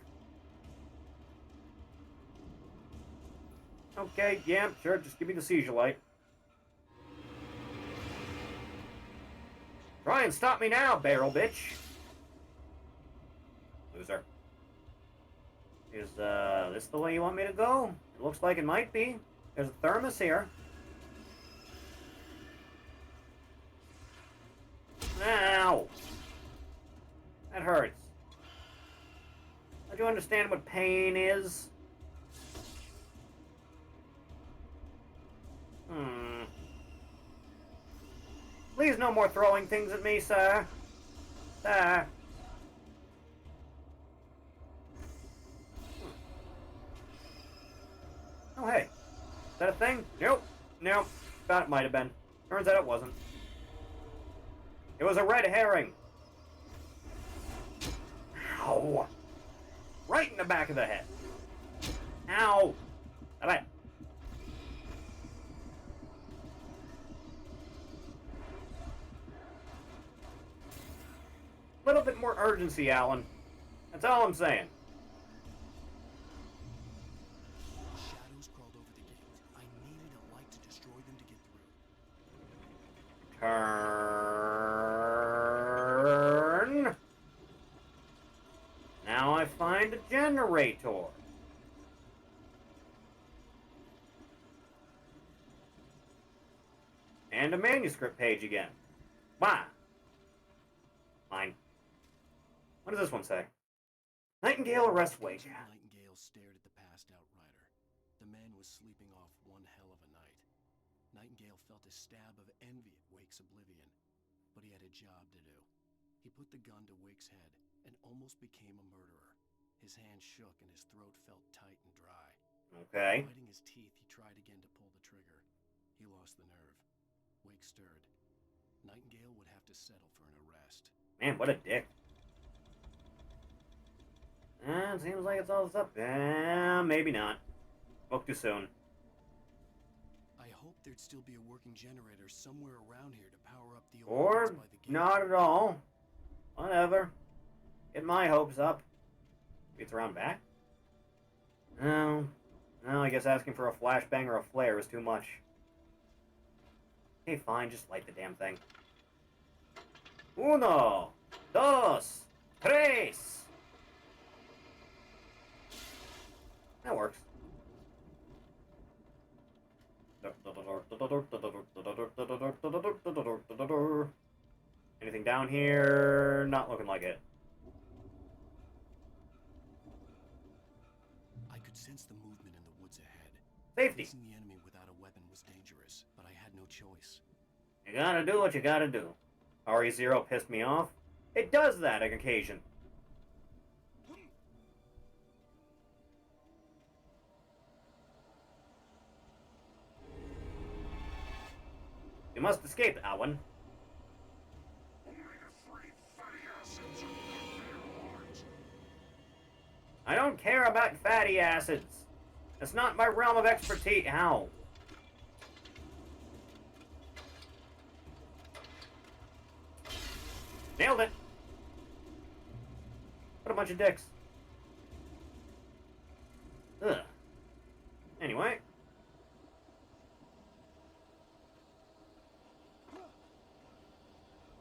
[SPEAKER 1] Okay, yeah, sure, just give me the seizure light. Try and stop me now, barrel bitch. Loser. Is, this the way you want me to go? It looks like it might be. There's a thermos here. Ow! That hurts. Don't you understand what pain is? Please no more throwing things at me, sir. Sir. Oh, hey. Is that a thing? Nope. Nope. Thought it might have been. Turns out it wasn't. It was a red herring. Ow. Right in the back of the head. Ow. Stop it. A little bit more urgency, Alan. That's all I'm saying.
[SPEAKER 5] Shadows crawled over the gate. I needed a light to destroy them to get through.
[SPEAKER 1] Turn. Now I find a generator. And a manuscript page again. Wow. Fine. What does this one say? Nightingale arrests Wake.
[SPEAKER 5] Nightingale stared at the passed out rider. The man was sleeping off one hell of a night. Nightingale felt a stab of envy at Wake's oblivion, but he had a job to do. He put the gun to Wake's head and almost became a murderer. His hand shook and his throat felt tight and dry.
[SPEAKER 1] Okay.
[SPEAKER 5] Biting his teeth, he tried again to pull the trigger. He lost the nerve. Wake stirred. Nightingale would have to settle for an arrest.
[SPEAKER 1] Man, what a dick. Seems like it's all up. Maybe not. Spoke too soon.
[SPEAKER 5] I hope there'd still be a working generator somewhere around here to power up the old
[SPEAKER 1] Or
[SPEAKER 5] ones by the gate.
[SPEAKER 1] not at all. Whatever. Get my hopes up. Maybe it's around back? No. No, I guess asking for a flashbang or a flare is too much. Okay, fine, just light the damn thing. Uno, dos, tres. That works. Anything down here? Not looking like it.
[SPEAKER 5] I could sense the movement in the woods ahead.
[SPEAKER 1] Safety.
[SPEAKER 5] Facing the enemy without a weapon was dangerous, but I had no choice.
[SPEAKER 1] You gotta do what you gotta do. RE0 pissed me off. It does that on occasion. You must escape, Alan. I don't care about fatty acids. That's not my realm of expertise. Ow. Nailed it. What a bunch of dicks. Ugh. Anyway.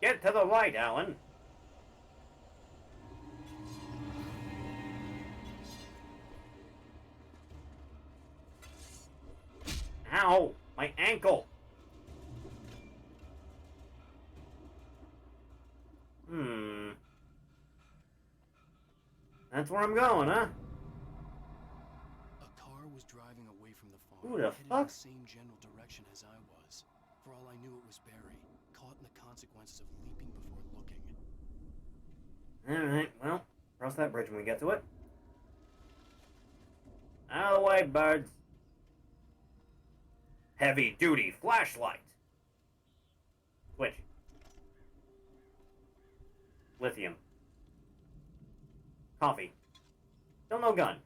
[SPEAKER 1] Get to the light, Alan. Ow! My ankle! That's where I'm going, huh?
[SPEAKER 5] A car was driving away from the farm,
[SPEAKER 1] Who the
[SPEAKER 5] headed in
[SPEAKER 1] fuck?
[SPEAKER 5] the same general direction as I was. For all I knew, it was Barry, caught in the consequences of leaping before looking.
[SPEAKER 1] Alright, well, cross that bridge when we get to it. Out of the way, birds. Heavy duty flashlight. Switch. Lithium. Coffee. Still no gun.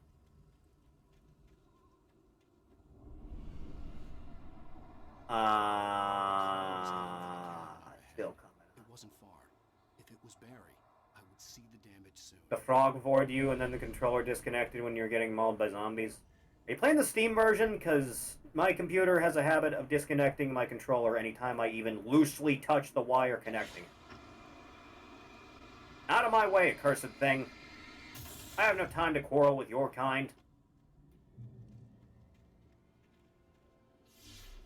[SPEAKER 1] Still coming.
[SPEAKER 5] It wasn't far. If it was Barry, I would see the damage soon.
[SPEAKER 1] The frog void you and then the controller disconnected when you're getting mauled by zombies. Are you playing the Steam version? Because my computer has a habit of disconnecting my controller anytime I even loosely touch the wire connecting. Out of my way, accursed thing. I have no time to quarrel with your kind.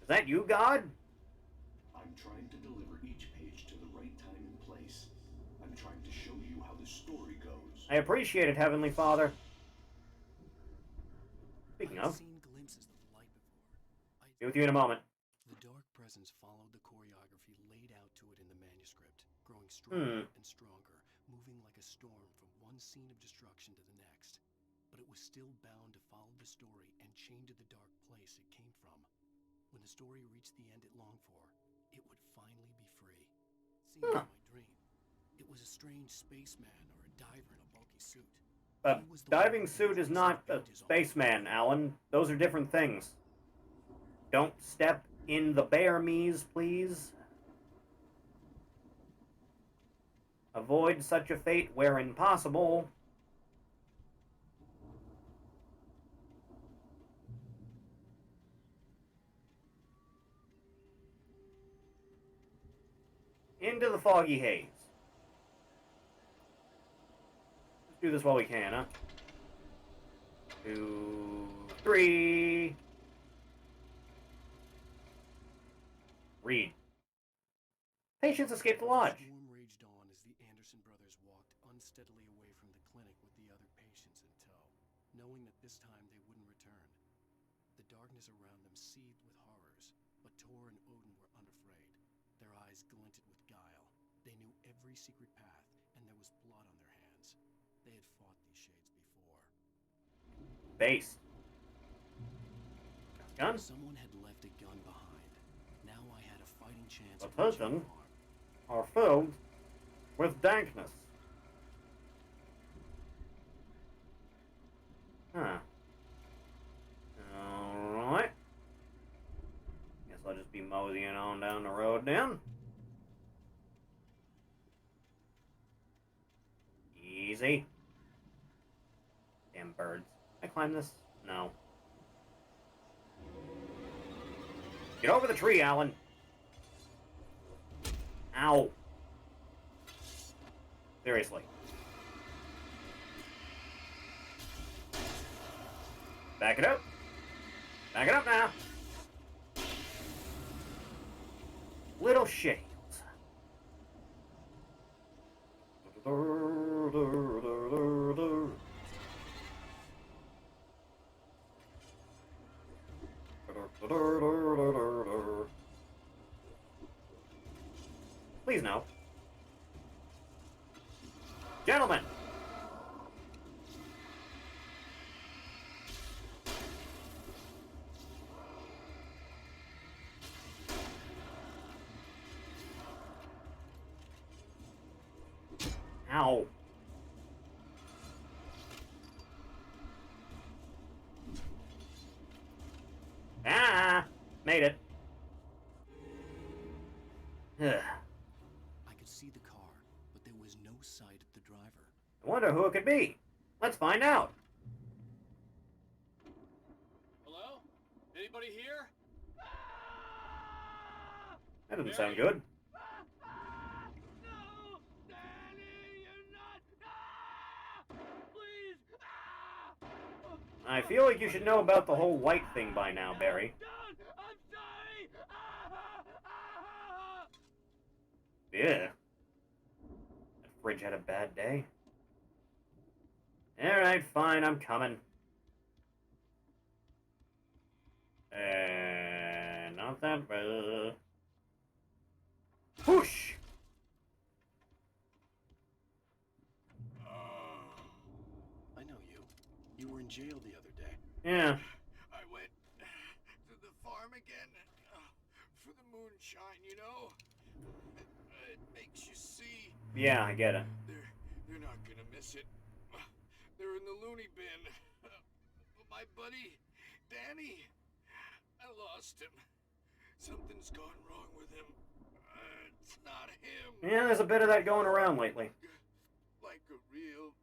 [SPEAKER 1] Is that you, God?
[SPEAKER 8] I'm trying to deliver each page to the right time and place. I'm trying to show you how the story goes.
[SPEAKER 1] I appreciate it, Heavenly Father. Speaking of,
[SPEAKER 5] I've seen glimpses of the light before.
[SPEAKER 1] be with you in a moment.
[SPEAKER 5] The dark presence followed the choreography laid out to it in the manuscript, growing stronger and stronger, moving like a storm from one scene of destruction to the next. But it was still bound to follow the story and chained to the dark place it came from. When the story reached the end it longed for, it would finally be free. It seemed like my dream. It was a strange spaceman or a diver in a bulky suit.
[SPEAKER 1] A diving suit is not a spaceman, Alan. Those are different things. Don't step in the bear me's, please. Avoid such a fate wherein possible. Into the foggy haze. Let's do this while we can, huh? 2, 3. Read. Patients escaped the lodge.
[SPEAKER 5] The storm raged on as the Anderson brothers walked unsteadily away from the clinic with the other patients in tow, knowing that this time they wouldn't return. The darkness around them seethed with horrors, but Tor and Odin were unafraid. Their eyes glinted with guile. They knew every secret path friends. They had fought these shades before.
[SPEAKER 1] Base. Gun?
[SPEAKER 5] Someone had left a gun behind. Now I had a fighting chance
[SPEAKER 1] The
[SPEAKER 5] of reaching
[SPEAKER 1] prison
[SPEAKER 5] the farm.
[SPEAKER 1] are filled with dankness. Huh. Alright. Guess I'll just be moseying on down the road then. Easy. Damn birds. Can I climb this? No. Get over the tree, Alan. Ow. Seriously. Back it up. Back it up now. Little shades. Please no. Gentlemen. Ow. Ah! Made it. Ugh.
[SPEAKER 5] I could see the car, but there was no sight of the driver.
[SPEAKER 1] I wonder who it could be. Let's find out.
[SPEAKER 18] Hello? Anybody here?
[SPEAKER 1] That doesn't sound good. I feel like you should know about the whole white thing by now, Barry. Yeah. That fridge had a bad day. Alright, fine, I'm coming. Not that bad. Whoosh!
[SPEAKER 5] I know you. You were in jail the other day.
[SPEAKER 1] Yeah.
[SPEAKER 16] I went to the farm again for the moonshine, you know? It makes you see.
[SPEAKER 1] Yeah, I get it.
[SPEAKER 16] They're not gonna miss it. They're in the loony bin. But my buddy, Danny, I lost him. Something's gone wrong with him. It's not him.
[SPEAKER 1] Yeah, there's a bit of that going around lately.
[SPEAKER 16] Like a real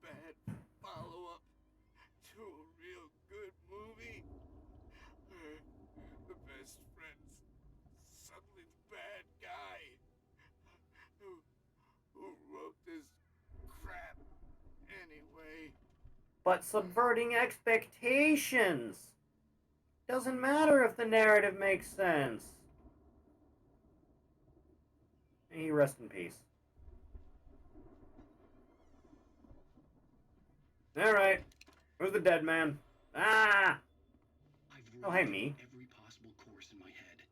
[SPEAKER 16] bad follow-up to a real good movie. The best friend's suddenly the bad guy. Who wrote this crap anyway?
[SPEAKER 1] But subverting expectations. Doesn't matter if the narrative makes sense. May he rest in peace. Alright. Who's the dead man? Ah! Oh, hey, me.
[SPEAKER 14] Every possible course in my head.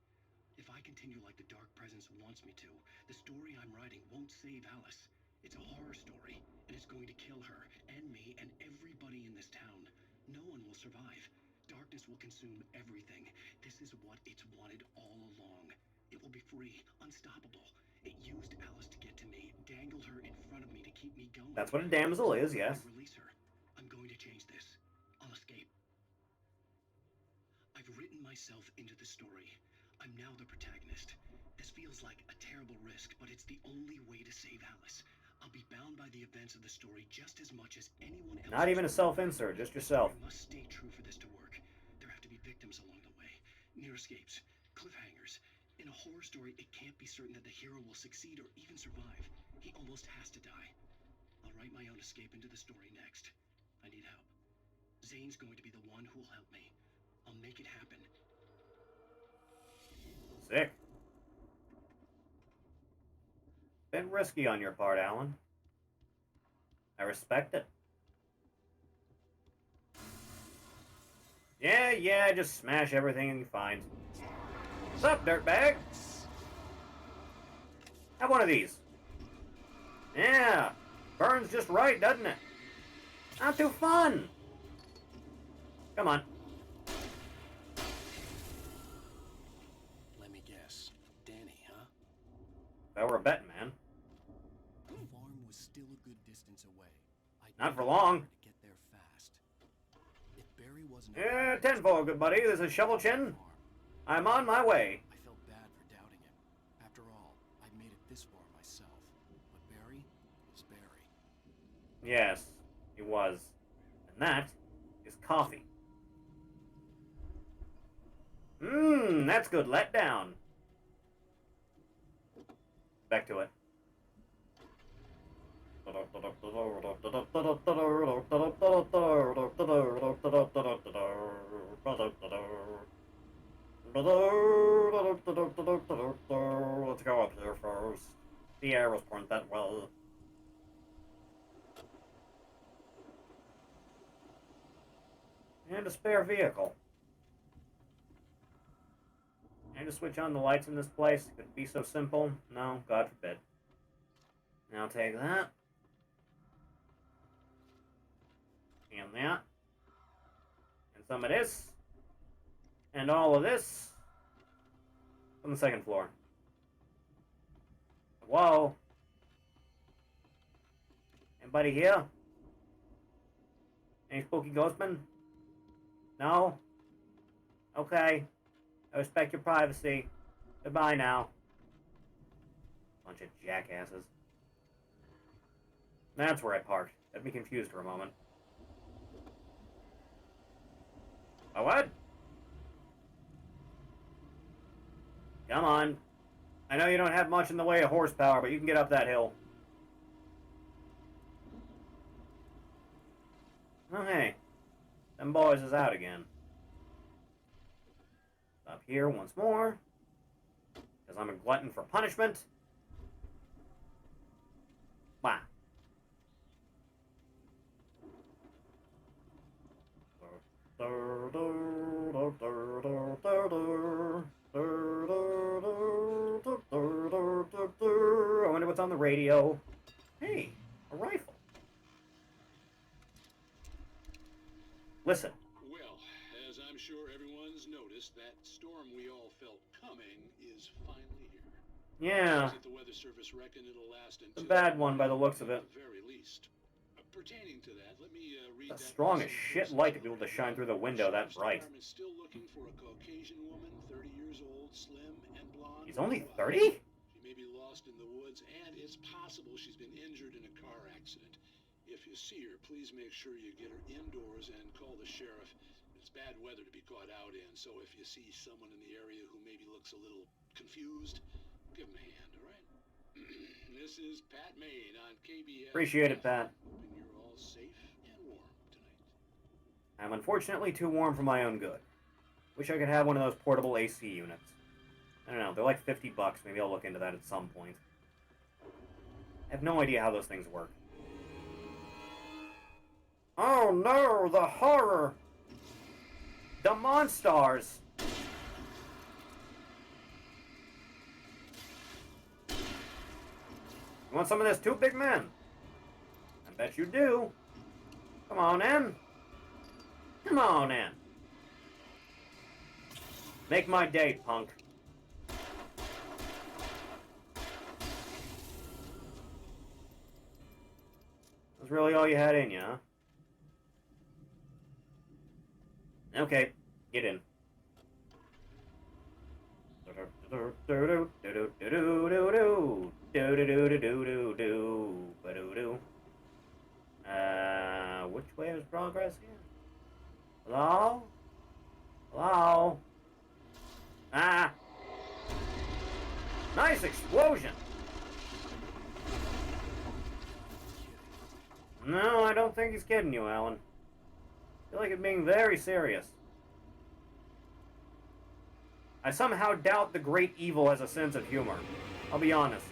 [SPEAKER 14] If I continue like the Dark Presence wants me to, the story I'm writing won't save Alice. It's a horror story, and it's going to kill her, and me, and everybody in this town. No one will survive. Darkness will consume everything. This is what it's wanted all along. It will be free, unstoppable. It used Alice to get to me, dangled her in front of me to keep me going.
[SPEAKER 1] That's what a damsel is, yes.
[SPEAKER 14] I release her. I'm going to change this. I'll escape. I've written myself into the story. I'm now the protagonist. This feels like a terrible risk, but it's the only way to save Alice. I'll be bound by the events of the story just as much as anyone else.
[SPEAKER 1] Not even a self-insert, just yourself.
[SPEAKER 14] I must stay true for this to work. There have to be victims along the way. Near escapes. Cliffhangers. In a horror story, it can't be certain that the hero will succeed or even survive. He almost has to die. I'll write my own escape into the story next. I need help. Zane's going to be the one who'll help me. I'll make it happen.
[SPEAKER 1] Sick. Bit risky on your part, Alan. I respect it. Yeah, just smash everything you find. What's up, dirtbag? Have one of these. Yeah, burns just right, doesn't it? Not too fun. Come on.
[SPEAKER 5] Let me guess. Danny, huh?
[SPEAKER 1] That were a betting man.
[SPEAKER 5] The farm was still a good distance away.
[SPEAKER 1] Not for long.
[SPEAKER 5] To get there fast. If Barry wasn't
[SPEAKER 1] Yeah, 10-4, good buddy. This is Shovel Chin. I'm on my way.
[SPEAKER 5] I felt bad for doubting him. After all, I'd made it this far myself. But Barry is Barry.
[SPEAKER 1] Yes, he was. And that is coffee. Mmm, that's good letdown. Back to it. Let's go up here first. The arrows weren't that well. And a spare vehicle. And to switch on the lights in this place. Could it be so simple? No, God forbid. Now take that. And that. And some of this. And all of this. On the second floor. Whoa. Anybody here? Any spooky ghostmen? No? Okay. I respect your privacy. Goodbye now. Bunch of jackasses. That's where I parked. Had me confused for a moment. Oh, what? Come on. I know you don't have much in the way of horsepower, but you can get up that hill. Oh, hey. Them boys is out again. Up here once more. Because I'm a glutton for punishment. Wow. I wonder what's on the radio. Hey, a rifle. Listen.
[SPEAKER 8] Well, as I'm sure everyone's noticed, that storm we all felt coming is finally here.
[SPEAKER 1] Yeah.
[SPEAKER 8] The Weather Service reckon it'll last until
[SPEAKER 1] a bad one by the looks of it.
[SPEAKER 8] At the very least. Pertaining to that, let me read
[SPEAKER 1] It's strong as shit light to be able to shine through the window that bright.
[SPEAKER 8] Is still looking for a Caucasian woman, 30 years old, slim and blonde.
[SPEAKER 1] He's only 30?
[SPEAKER 8] She may be lost in the woods, and it's possible she's been injured in a car accident. If you see her, please make sure you get her indoors and call the sheriff. It's bad weather to be caught out in, so if you see someone in the area who maybe looks a little confused, give him a hand, all right? This is Pat Maine on KBS.
[SPEAKER 1] Appreciate it, Pat.
[SPEAKER 8] Hoping you're all safe and warm tonight.
[SPEAKER 1] I'm unfortunately too warm for my own good. Wish I could have one of those portable AC units. I don't know, they're like $50. Maybe I'll look into that at some point. I have no idea how those things work. Oh no, the horror! The Monstars! You want some of this too, big man? I bet you do. Come on in. Come on in. Make my day, punk. That's really all you had in you, huh? Okay, get in. Which way is progress here? Hello? Hello? Ah! Nice explosion! No, I don't think he's kidding you, Alan. I feel like it's being very serious. I somehow doubt the great evil has a sense of humor. I'll be honest.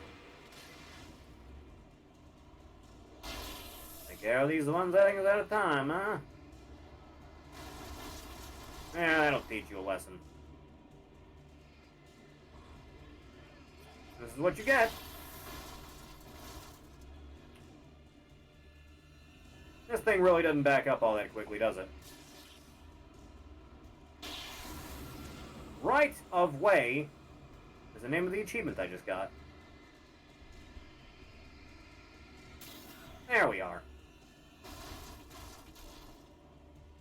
[SPEAKER 1] Take care of these ones at a time, huh? Yeah, that'll teach you a lesson. This is what you get. This thing really doesn't back up all that quickly, does it? Right of way is the name of the achievement I just got. There we are.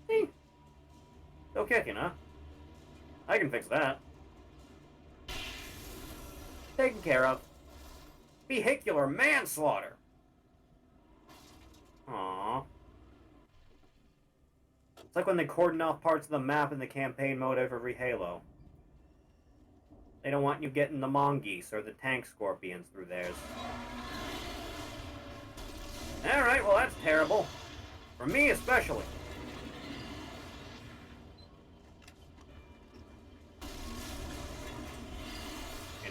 [SPEAKER 1] See? Still kicking, huh? I can fix that. Taken care of. Vehicular manslaughter. Aww. It's like when they cordon off parts of the map in the campaign mode of every Halo. They don't want you getting the mongoose or the tank scorpions through theirs. Alright, well that's terrible. For me especially.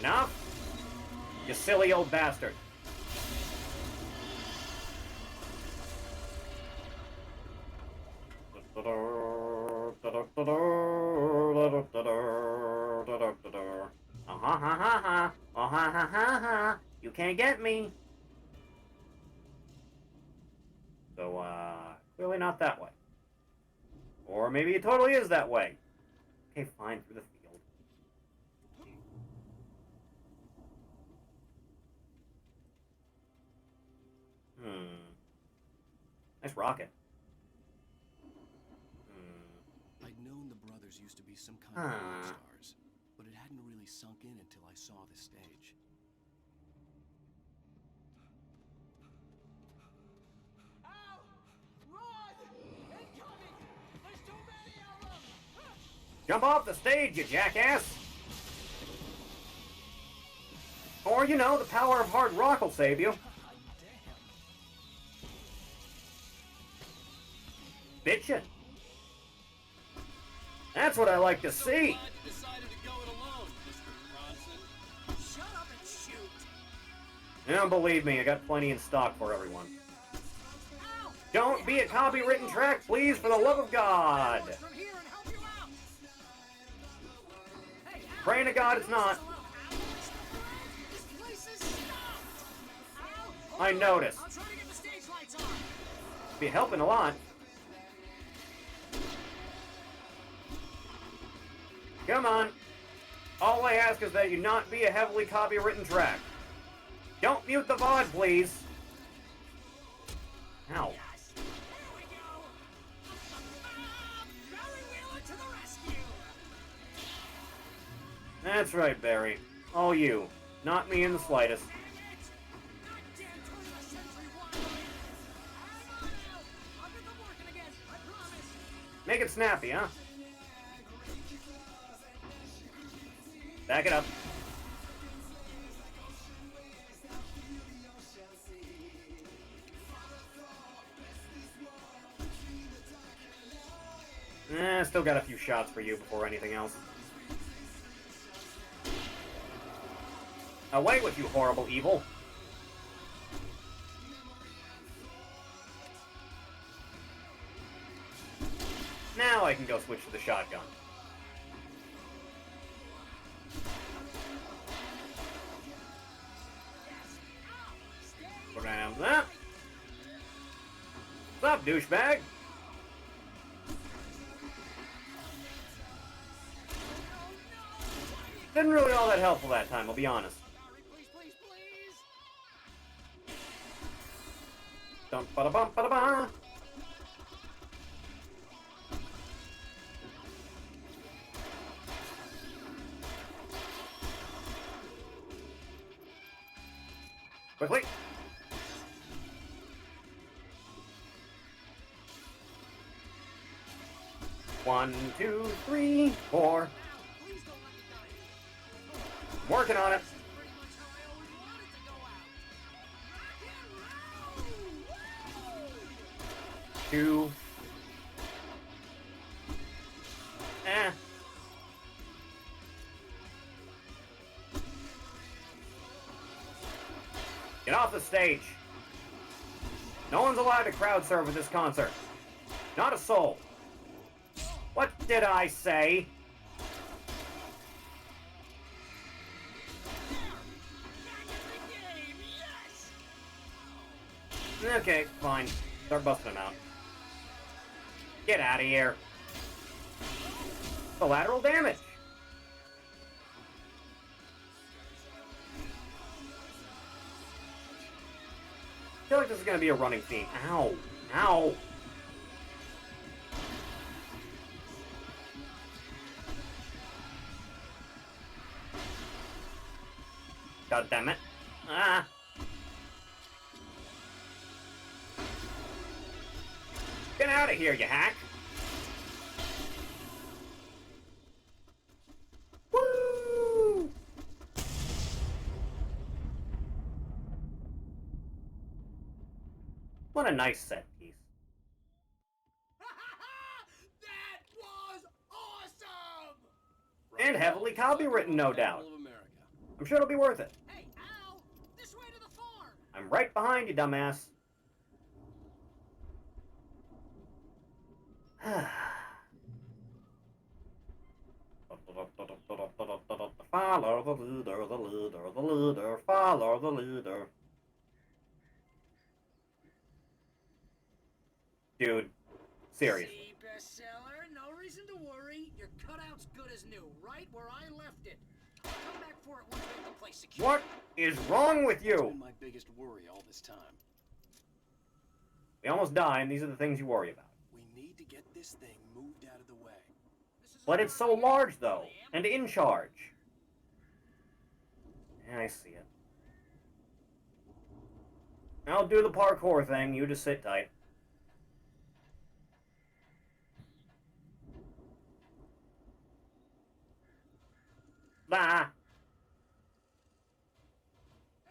[SPEAKER 1] Enough? You silly old bastard. You can't get me. So, clearly not that way. Or maybe it totally is that way. Okay, fine, through the field. Nice rocket.
[SPEAKER 5] I'd known the brothers used to be some kind of rock stars, but it hadn't really sunk in until I saw the stage.
[SPEAKER 1] Jump off the stage, you jackass! Or, you know, the power of hard rock will save you. Bitchin'. That's what I like to see.
[SPEAKER 3] Shut up and shoot.
[SPEAKER 1] Now, believe me, I got plenty in stock for everyone. Don't be a copywritten track, please, for the love of God. Praying to God it's not. I noticed. Be helping a lot. Come on. All I ask is that you not be a heavily copywritten track. Don't mute the VOD, please. Ow. That's right, Barry. All you. Not me in the slightest. Make it snappy, huh? Back it up. Still got a few shots for you before anything else. Away with you, horrible evil. Now I can go switch to the shotgun. Grab that. What's up, douchebag? Didn't really all that helpful that time, I'll be honest. Dum ba da bum ba da ba. Quickly. One, two, three, four. Working on it. Two. Get off the stage. No one's allowed to crowd surf at this concert. Not a soul. What did I say? Okay, fine. Start busting him out. Get out of here. Collateral damage. I feel like this is gonna be a running theme. Ow. Ow. God damn it. Ah. Get out of here, you hack. Woo! What a nice set piece.
[SPEAKER 5] That was awesome!
[SPEAKER 1] And heavily copywritten, no doubt. I'm sure it'll be worth it.
[SPEAKER 3] Hey, Al! This way to the farm!
[SPEAKER 1] I'm right behind you, dumbass. Follow the leader, the leader, the leader, follow the leader. Dude, seriously.
[SPEAKER 3] See, bestseller, no reason to worry. Your cutout's good as new, right where I left it. I'll come back for it once we have the place secure.
[SPEAKER 1] What is wrong with
[SPEAKER 5] It's
[SPEAKER 1] you?
[SPEAKER 5] been my biggest worry all this time.
[SPEAKER 1] We almost die, and these are the things you worry about.
[SPEAKER 5] We need to get this thing moved out of the way.
[SPEAKER 1] But it's so large, though, and in charge. Yeah, I see it. I'll do the parkour thing, you just sit tight. Bah!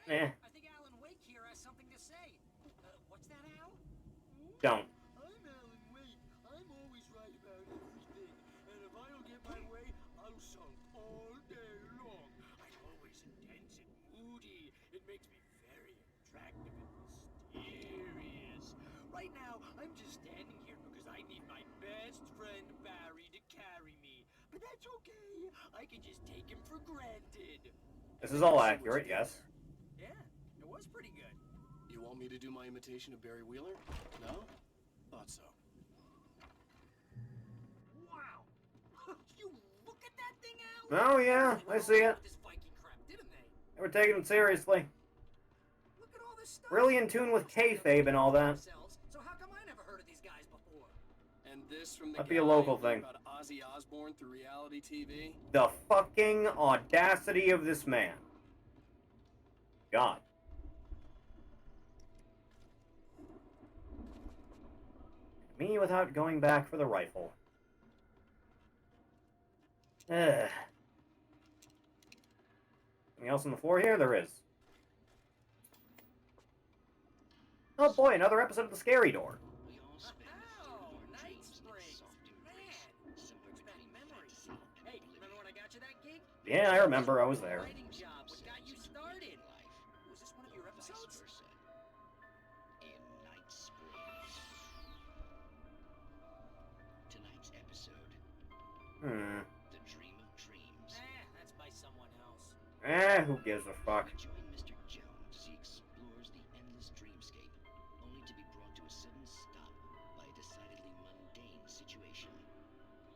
[SPEAKER 1] Eh,
[SPEAKER 3] I think Alan Wake here has something to say. What's that, Al?
[SPEAKER 1] don't.
[SPEAKER 19] I'm Alan Wake. I'm always right about everything. And if I don't get my way, I'll sulk all day long. I'm always intense and moody. It makes me very attractive and mysterious. Right now, I'm just standing here because I need my best friend Barry to carry me. But that's okay. I can just take him for granted.
[SPEAKER 1] This is all accurate, yes.
[SPEAKER 3] Yeah, it was pretty good.
[SPEAKER 5] You want me to do my imitation of Barry Wheeler? No? Thought so.
[SPEAKER 3] Wow! You look at that thing, Al!
[SPEAKER 1] Oh, yeah, I see it.
[SPEAKER 3] This Viking crap, didn't they?
[SPEAKER 1] They were taking it seriously.
[SPEAKER 3] Look at all this stuff.
[SPEAKER 1] Really in tune with kayfabe and all that.
[SPEAKER 3] So how come I never heard of these guys before?
[SPEAKER 5] And this from the
[SPEAKER 1] Might
[SPEAKER 5] guy
[SPEAKER 1] be a local
[SPEAKER 5] who
[SPEAKER 1] thing.
[SPEAKER 5] about Ozzy Osbourne through reality TV?
[SPEAKER 1] The fucking audacity of this man. God. Me without going back for the rifle. Ugh. Anything else on the floor here? There is. Oh boy, another episode of The Scary Door.
[SPEAKER 3] Oh, Night Springs. Man, brings back memories. Hey, remember when I got you that gig?
[SPEAKER 1] Yeah, I remember. I was there.
[SPEAKER 3] Writing job. What got you started? Was this one of your episodes?
[SPEAKER 14] In Night Springs. Tonight's episode. The Dream of Dreams.
[SPEAKER 3] That's by someone else.
[SPEAKER 1] Who gives a fuck?
[SPEAKER 14] We join Mr. Jones as he explores the endless dreamscape, only to be brought to a sudden stop by a decidedly mundane situation.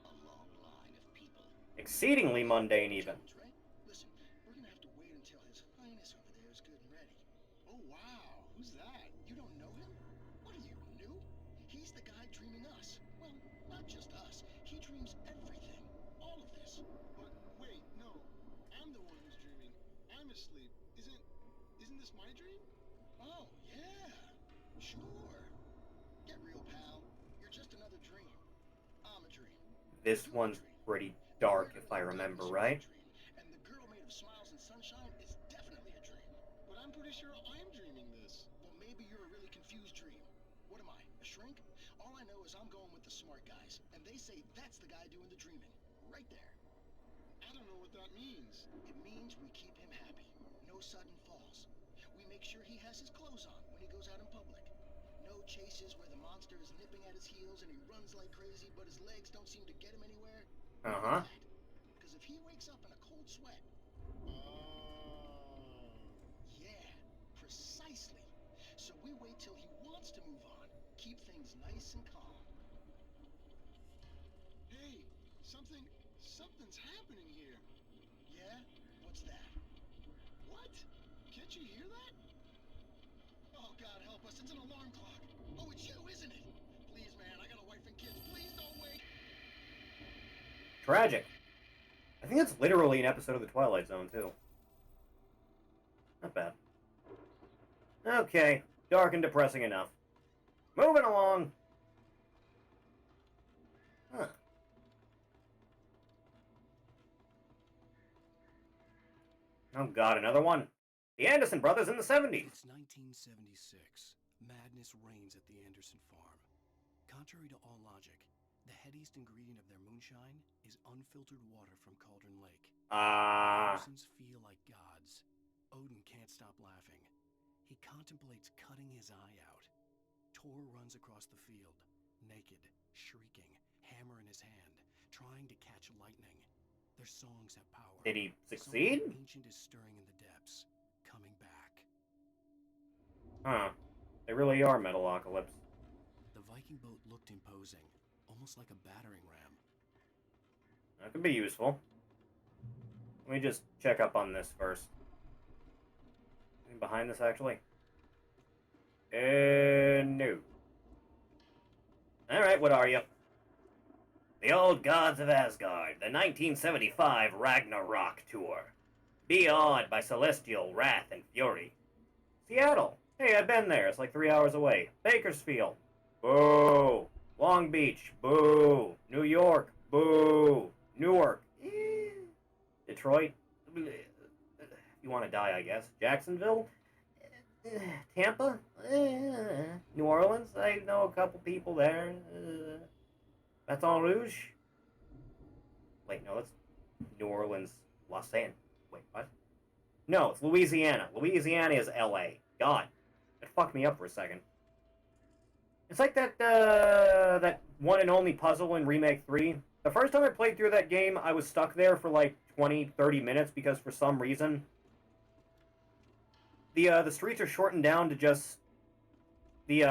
[SPEAKER 14] A long line of people.
[SPEAKER 1] Exceedingly mundane, even.
[SPEAKER 17] Right? Listen, we're gonna have to wait until His Highness over there is good and ready.
[SPEAKER 19] Oh, wow. Who's that?
[SPEAKER 17] You don't know him? What are you, new? He's the guy dreaming us. Well, not just us. He dreams everything. All of this.
[SPEAKER 19] But wait, no. I'm the one who's dreaming. I'm asleep. Isn't this my dream?
[SPEAKER 17] Oh, yeah. Sure. Get real, pal. You're just another dream. I'm a dream.
[SPEAKER 1] This one's pretty dark, if I remember right.
[SPEAKER 17] And the girl made of smiles and sunshine is definitely a dream.
[SPEAKER 19] But I'm pretty sure I'm dreaming this.
[SPEAKER 17] Well, maybe you're a really confused dream. What am I, a shrink? All I know is I'm going with the smart guys, and they say that's the guy doing the dreaming. Right there.
[SPEAKER 19] I don't know what that means.
[SPEAKER 17] It means we keep him happy. No sudden falls. We make sure he has his clothes on when he goes out in public. No chases where the monster is nipping at his heels and he runs like crazy, but his legs don't seem to get him anywhere.
[SPEAKER 1] Uh-huh.
[SPEAKER 17] Because if he wakes up in a cold sweat... Yeah, precisely. So we wait till he wants to move on, keep things nice and calm. Hey, something's happening here. Yeah? What's that? What? Can't you hear that? Oh, God help us, it's an alarm clock. Oh, it's you, isn't it? Please, man, I got a wife and kids. Please don't wake.
[SPEAKER 1] Tragic. I think that's literally an episode of The Twilight Zone, too. Not bad. Okay, dark and depressing enough. Moving along. Huh. Oh god, another one. The Anderson brothers in the 70s.
[SPEAKER 5] It's 1976. Madness reigns at the Anderson farm. Contrary to all logic, the headiest ingredient of their moonshine is unfiltered water from Cauldron Lake. The Andersons feel like gods. Odin can't stop laughing. He contemplates cutting his eye out. Tor runs across the field, naked, shrieking, hammer in his hand, trying to catch lightning. Their songs have power.
[SPEAKER 1] Did he succeed?
[SPEAKER 5] Something ancient is stirring in the depths, coming back.
[SPEAKER 1] Huh. They really are Metalocalypse.
[SPEAKER 5] The Viking boat looked imposing, almost like a battering ram.
[SPEAKER 1] That could be useful. Let me just check up on this first. Anything behind this, actually? No. Alright, what are you? The Old Gods of Asgard, the 1975 Ragnarok Tour. Be awed by celestial wrath and fury. Seattle. Hey, I've been there. It's like 3 hours away. Bakersfield. Boo. Long Beach. Boo. New York. Boo. Newark. Detroit. You want to die, I guess. Jacksonville. Tampa. New Orleans. I know a couple people there. Baton Rouge. Wait, no, that's New Orleans, Los Angeles. Wait, what? No, it's Louisiana. Louisiana is L.A. God, it fucked me up for a second. It's like that that one and only puzzle in Remake 3. The first time I played through that game, I was stuck there for like 20, 30 minutes because for some reason the streets are shortened down to just the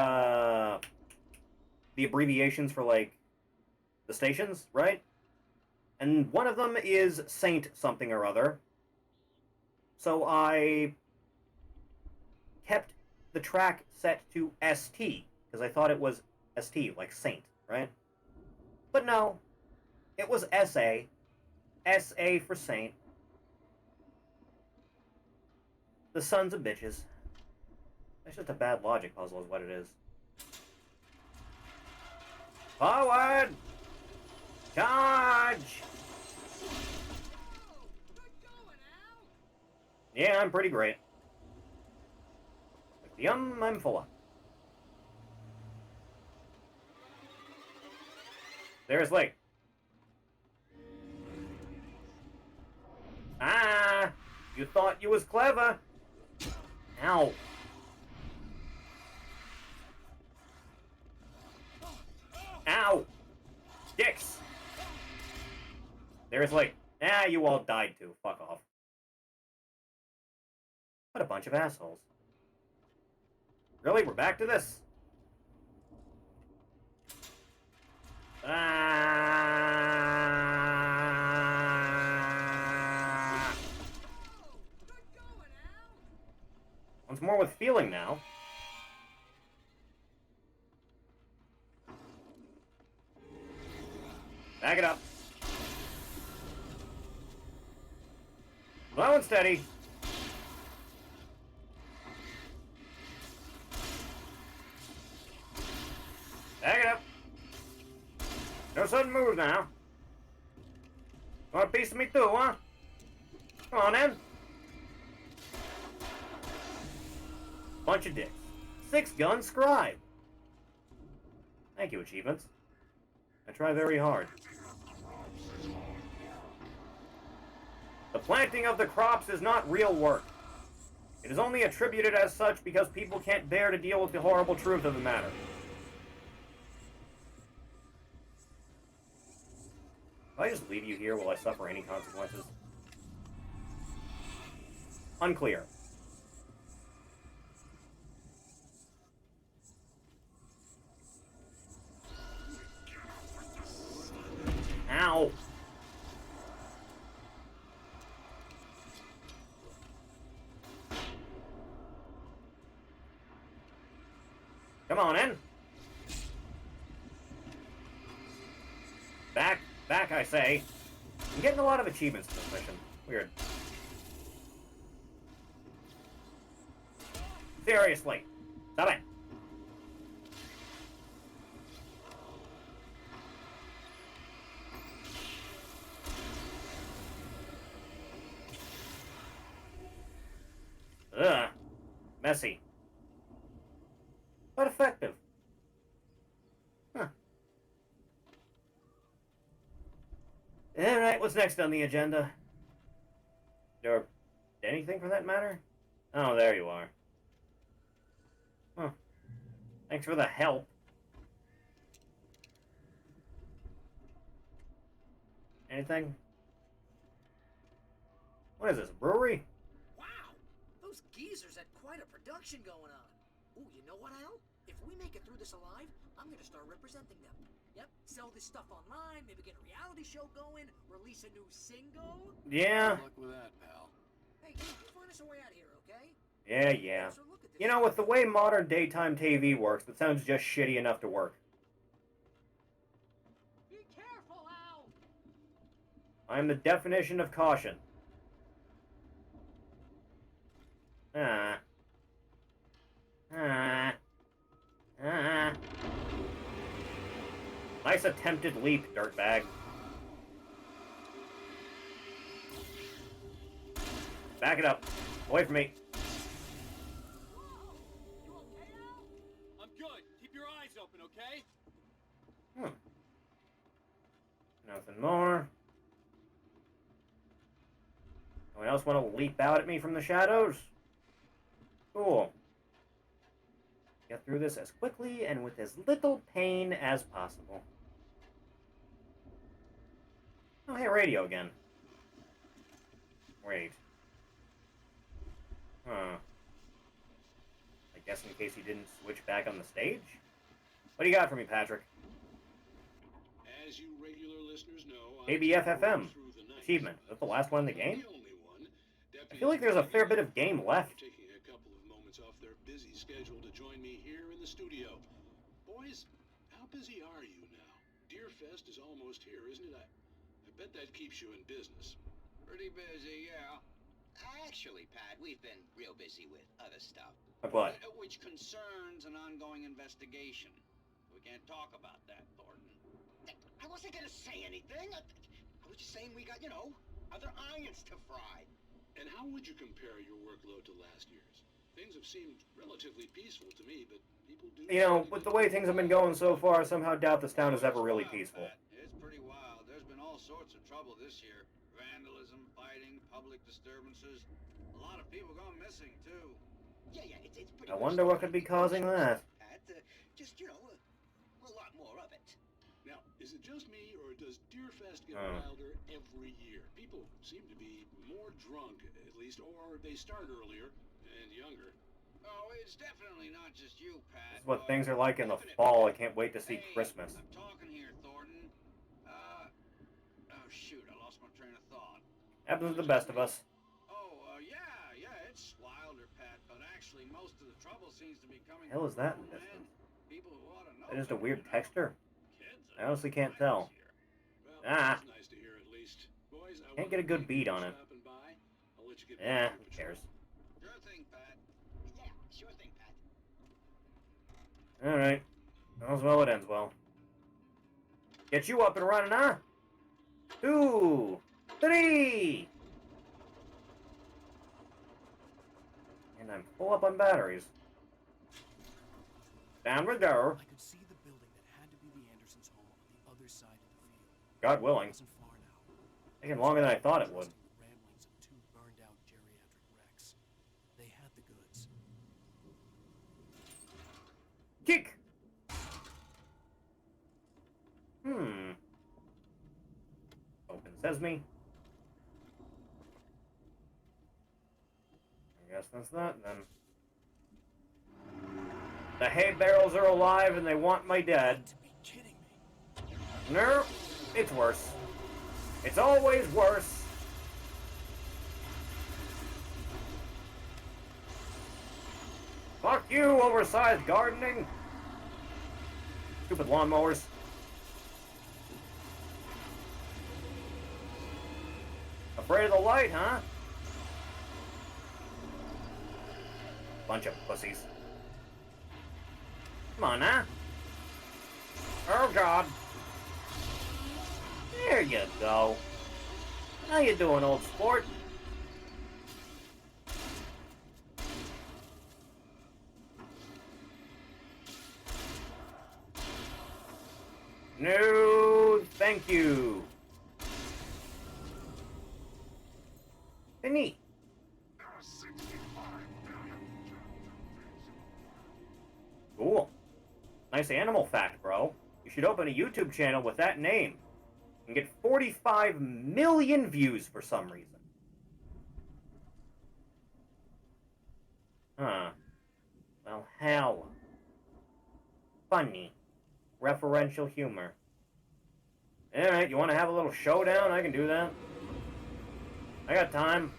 [SPEAKER 1] abbreviations for like the stations, right? And one of them is Saint something or other. So I kept the track set to ST, because I thought it was ST, like Saint, right? But no, it was SA. SA for Saint. The sons of bitches. That's just a bad logic puzzle is what it is. Forward! Charge! Yeah, I'm pretty great. Like the I'm full of. There's Lake. Ah! You thought you was clever. Ow. Ow! Dicks! There's like, ah, you all died too. Fuck off. What a bunch of assholes. Really? We're back to this? Ah! Once more with feeling now. Back it up. Slow and steady. Back it up. No sudden moves now. Want a piece of me too, huh? Come on, then. Bunch of dicks. 6-gun scribe. Thank you, achievements. I try very hard. The planting of the crops is not real work. It is only attributed as such because people can't bear to deal with the horrible truth of the matter. If I just leave you here, will I suffer any consequences? Unclear. Come on in. Back, I say. I'm getting a lot of achievements in this mission. Weird. Seriously. Stop it. Ugh. Messy. But effective. Huh. Alright, what's next on the agenda? Or anything for that matter? Oh, there you are. Huh. Thanks for the help. Anything? What is this, a brewery?
[SPEAKER 3] Wow! Those geezers had quite a production going on. Ooh, you know what, Al? If we make it through this alive, I'm gonna start representing them. Yep, sell this stuff online, maybe get a reality show going, release a new single.
[SPEAKER 1] Yeah.
[SPEAKER 18] Good luck with that, pal.
[SPEAKER 3] Hey, you find us a way out of here, okay?
[SPEAKER 1] Yeah. You know, with the way modern daytime TV works, that sounds just shitty enough to work.
[SPEAKER 3] Be careful, Al!
[SPEAKER 1] I'm the definition of caution. Nice attempted leap, dirtbag. Back it up. Away from me.
[SPEAKER 18] I'm good. Keep your eyes open, okay?
[SPEAKER 1] Nothing more. Anyone else want to leap out at me from the shadows? Cool. Get through this as quickly and with as little pain as possible. Oh, hey, radio again. Wait. Huh. I guess in case he didn't switch back on the stage? What do you got for me, Patrick?
[SPEAKER 14] As you regular listeners know,
[SPEAKER 1] ABFFM. Achievement. Is that the last one in the game? I feel like there's a fair bit of game left.
[SPEAKER 14] Taking a couple of moments off their busy schedule to join me here in the studio. Boys, how busy are you now? Deerfest is almost here, isn't it? I bet that keeps you in business.
[SPEAKER 10] Pretty busy, yeah. Actually, Pat, we've been real busy with other stuff.
[SPEAKER 1] Like what?
[SPEAKER 10] Which concerns an ongoing investigation. We can't talk about that, Thornton. I wasn't gonna say anything. I was just saying we got, other irons to fry.
[SPEAKER 14] And how would you compare your workload to last year's? Things have seemed relatively peaceful to me, but people do...
[SPEAKER 1] You know, with the way things have been going so far, I somehow doubt this town is ever really peaceful.
[SPEAKER 10] It's pretty wild. There's been all sorts of trouble this year. Vandalism, fighting, public disturbances. A lot of people gone missing, too. Yeah, it's pretty...
[SPEAKER 1] I wonder what could be causing that.
[SPEAKER 10] Pat, just, a lot more of it.
[SPEAKER 14] Now, is it just me, or does Deerfest get wilder every year? People seem to be more drunk, at least, or they start earlier and younger.
[SPEAKER 10] Oh, it's definitely not just you, Pat.
[SPEAKER 1] This is what things are like in the fall. I can't wait to see Christmas.
[SPEAKER 10] I'm talking here, Thornton. Oh, shoot, I lost my train of thought.
[SPEAKER 1] Happens to the best of us.
[SPEAKER 10] Yeah, it's wilder, Pat, but actually most of the trouble seems to be coming...
[SPEAKER 1] What the hell is that in the distance?
[SPEAKER 10] People who ought to know...
[SPEAKER 1] Is that just a weird texture? I honestly can't tell.
[SPEAKER 14] Nice to hear at least. Boys,
[SPEAKER 1] Can't get a good beat on it. Yeah, who cares?
[SPEAKER 10] Sure thing, Pat. Yeah, sure thing, Pat.
[SPEAKER 1] Alright. All's well that ends well. Get you up and running, huh? 2, 3! And I'm full up on batteries. Down we go.
[SPEAKER 5] I could see the building that had to be the Andersons' home on the other side of the field.
[SPEAKER 1] God willing.
[SPEAKER 5] It wasn't far now.
[SPEAKER 1] Taking longer than I thought it would.
[SPEAKER 5] Ramblings of two burned-out geriatric wrecks. They had the goods.
[SPEAKER 1] Kick! Open sesame. I guess that's that, then. The hay barrels are alive and they want my dead. No, it's worse. It's always worse. Fuck you, oversized gardening. Stupid lawnmowers. Afraid of the light, huh? Bunch of pussies. Come on, now. Oh, God. There you go. How you doing, old sport? No, thank you. Neat. Cool. Nice animal fact, bro. You should open a YouTube channel with that name and get 45 million views for some reason. Huh. Well, hell. Funny. Referential humor. Alright, you want to have a little showdown? I can do that. I got time.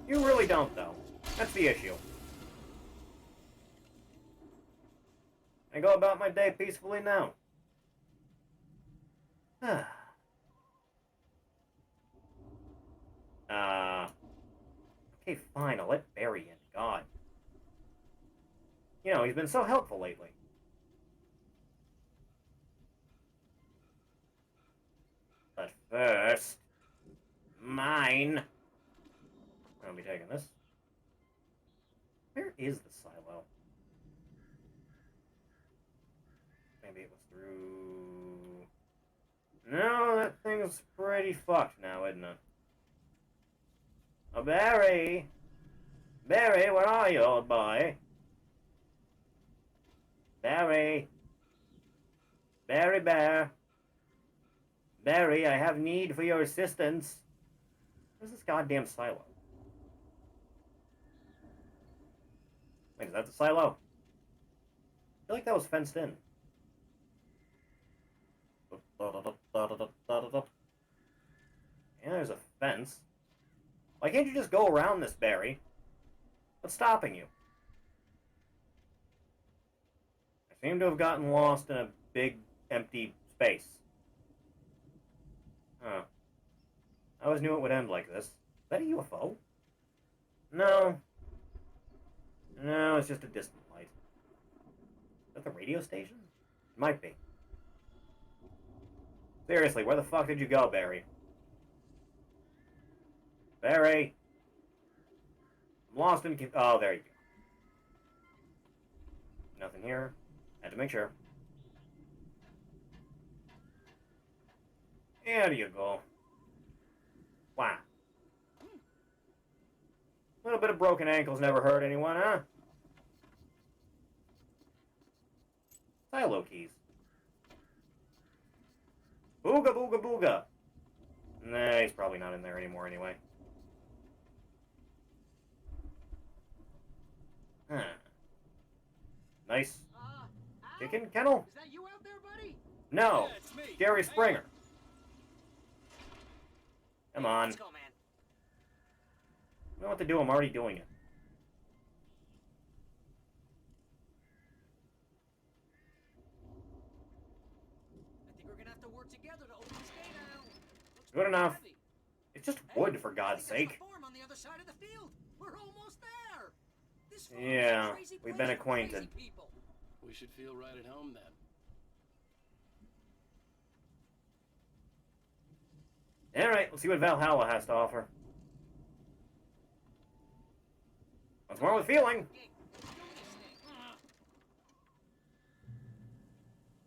[SPEAKER 1] You really don't, though. That's the issue. I go about my day peacefully now. Okay, fine, I'll let Barry in. God. You know, he's been so helpful lately. But first, mine. I'll be taking this. Where is the silo? Maybe it was through... No, that thing's pretty fucked now, isn't it? Oh, Barry! Barry, where are you, old boy? Barry! Barry Bear! Barry, I have need for your assistance. Where's this goddamn silo? Wait, is that the silo? I feel like that was fenced in. Yeah, there's a fence. Why can't you just go around this, Barry? What's stopping you? I seem to have gotten lost in a big, empty space. Huh. I always knew it would end like this. Is that a UFO? No. No, it's just a distant light. Is that the radio station? It might be. Seriously, where the fuck did you go, Barry? Barry! I'm lost in... Oh, there you go. Nothing here. Had to make sure. There you go. Wow. A little bit of broken ankles never hurt anyone, huh? Silo keys. Booga booga booga. Nah, he's probably not in there anymore anyway. Huh. Nice. Chicken kennel?
[SPEAKER 3] Is that you out there, buddy?
[SPEAKER 1] No.
[SPEAKER 3] Yeah, it's me.
[SPEAKER 1] Jerry Springer. Come on.
[SPEAKER 3] Let's go, man.
[SPEAKER 1] I don't know what to do. I'm already doing it.
[SPEAKER 3] I think we're gonna have to work together to open this gate now.
[SPEAKER 1] Good enough. It's just wood, for God's sake.
[SPEAKER 3] Farm on the other side of the field. We're almost there. This farm
[SPEAKER 1] Yeah,
[SPEAKER 3] is a crazy
[SPEAKER 1] we've
[SPEAKER 3] place
[SPEAKER 1] been
[SPEAKER 3] for crazy
[SPEAKER 1] acquainted.
[SPEAKER 3] people.
[SPEAKER 5] We should feel right at home then.
[SPEAKER 1] Alright, let's see what Valhalla has to offer. What's more with feeling?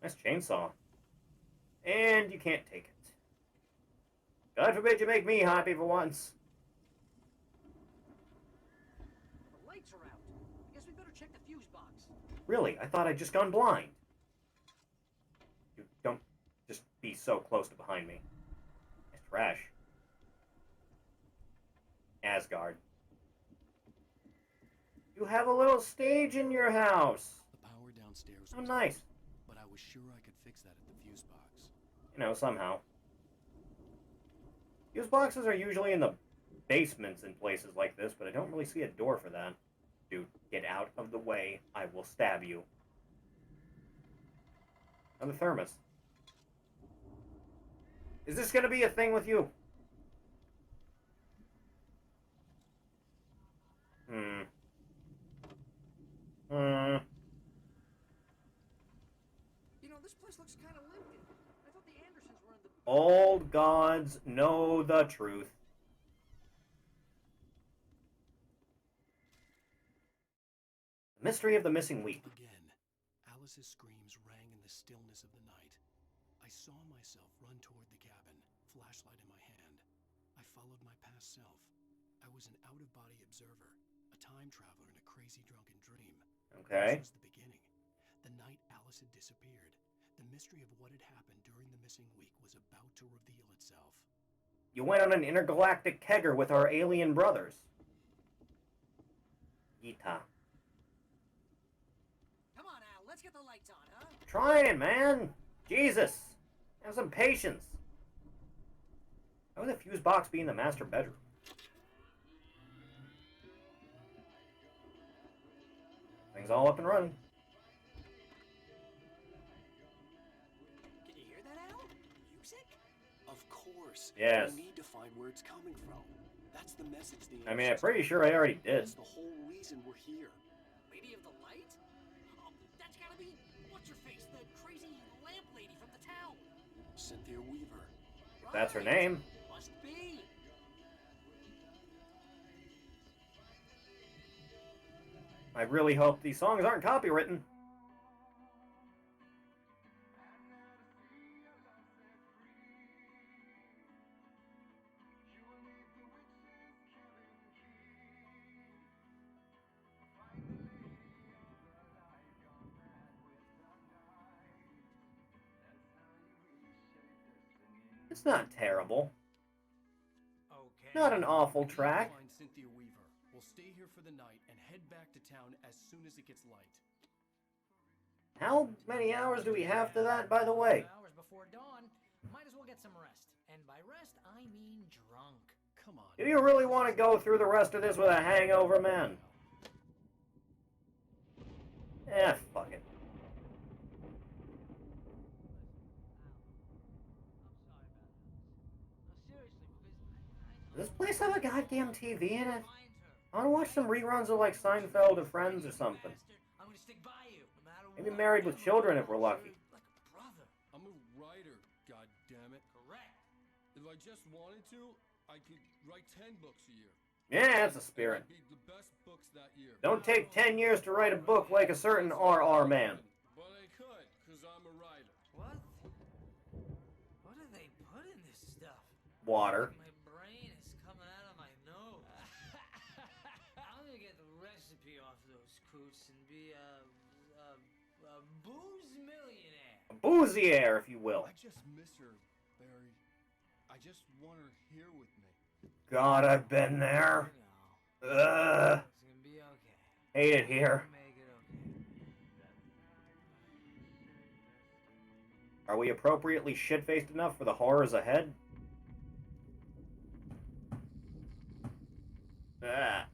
[SPEAKER 1] Nice chainsaw. And you can't take it. God forbid you make me happy for once.
[SPEAKER 3] The lights are out. I guess we better check the fuse box.
[SPEAKER 1] Really, I thought I'd just gone blind. You don't just be so close to behind me. It's trash. Asgard. You have a little stage in your house.
[SPEAKER 5] The power downstairs
[SPEAKER 1] Oh,
[SPEAKER 5] was
[SPEAKER 1] nice.
[SPEAKER 5] out, but I was sure I could fix that at the fuse box.
[SPEAKER 1] You know, somehow. Fuse boxes are usually in the basements in places like this, but I don't really see a door for that. Dude, get out of the way. I will stab you. Another thermos. Is this gonna be a thing with you?
[SPEAKER 3] You know, this place looks kind of lifted. I thought the Andersons were in the...
[SPEAKER 1] Old gods know the truth. The mystery of the missing week.
[SPEAKER 5] Again, Alice's screams rang in the stillness of the night. I saw myself run toward the cabin, flashlight in my hand. I followed my past self. I was an out-of-body observer, a time traveler in a crazy drunken dream.
[SPEAKER 1] Okay.
[SPEAKER 5] This was the beginning. The night Alice had disappeared. The mystery of what had happened during the missing week was about to reveal itself.
[SPEAKER 1] You went on an intergalactic kegger with our alien brothers. Yeeta.
[SPEAKER 3] Come on, Al, let's get the lights on, huh?
[SPEAKER 1] Trying, man. Jesus. Have some patience. How would the fuse box be in the master bedroom? Things all up and running.
[SPEAKER 3] Can you hear that, Al? Music?
[SPEAKER 5] Of course.
[SPEAKER 1] Yes.
[SPEAKER 5] We need to find where it's coming from. That's the message the
[SPEAKER 1] I mean, I'm pretty sure I already did.
[SPEAKER 5] That's the whole reason we're here.
[SPEAKER 3] Lady of the Light? Oh, that's gotta be... What's-her-face? The crazy lamp lady from the town.
[SPEAKER 5] Cynthia Weaver.
[SPEAKER 1] If that's her name.
[SPEAKER 3] Must be.
[SPEAKER 1] I really hope these songs aren't copywritten. It's not terrible.
[SPEAKER 3] Okay.
[SPEAKER 1] Not an awful track.
[SPEAKER 5] Find Cynthia Weaver. We'll stay here for the night and head back to town as soon as it gets light.
[SPEAKER 1] How many hours do we have to that, by the way?
[SPEAKER 3] Hours before dawn. Might as well get some rest. And by rest, I mean drunk.
[SPEAKER 5] Come on.
[SPEAKER 1] Do you really want to go through the rest of this with a hangover, man? Fuck it. Does this place have a goddamn TV in it? I want to watch some reruns of like Seinfeld or Friends or something.
[SPEAKER 3] I'm gonna stick by you, no matter
[SPEAKER 1] Maybe
[SPEAKER 3] what.
[SPEAKER 1] Married with Children if we're lucky.
[SPEAKER 3] Like a brother.
[SPEAKER 20] I'm a writer, goddammit.
[SPEAKER 3] Correct.
[SPEAKER 20] If I just wanted to, I could write 10 books a year.
[SPEAKER 1] Yeah, that's the spirit.
[SPEAKER 20] It'd be the best books that year.
[SPEAKER 1] Don't take 10 years to write a book like a certain RR man.
[SPEAKER 20] But I could, because I'm a writer.
[SPEAKER 3] What? What do they put in this stuff?
[SPEAKER 1] Water.
[SPEAKER 3] My brain is coming out of my nose. I'm gonna get the recipe off those coots and be a booze millionaire.
[SPEAKER 1] A bousier, if you will.
[SPEAKER 20] I just miss her, Barry. I just want her here with me.
[SPEAKER 1] God, I've been there.
[SPEAKER 3] It's gonna be okay.
[SPEAKER 1] Hate it here.
[SPEAKER 3] Make it okay.
[SPEAKER 1] Are we appropriately shit-faced enough for the horrors ahead? Ah.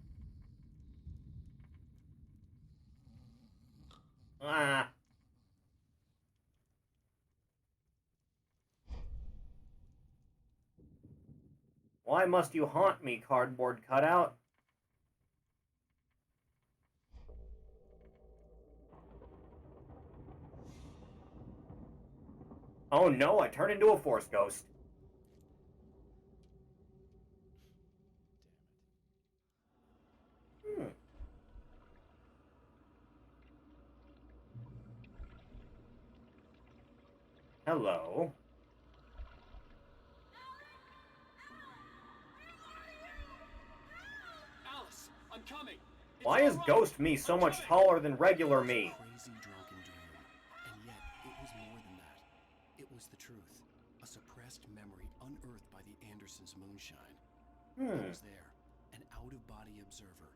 [SPEAKER 1] Ah. Why must you haunt me, cardboard cutout? Oh no, I turned into a force ghost. Hello.
[SPEAKER 5] Alice, I'm coming.
[SPEAKER 1] Why is Ghost Me so much taller than regular me?
[SPEAKER 5] Crazy drunken dream. And yet, it was more than that. It was the truth. A suppressed memory unearthed by the Andersons' moonshine. I was there, an out-of-body observer.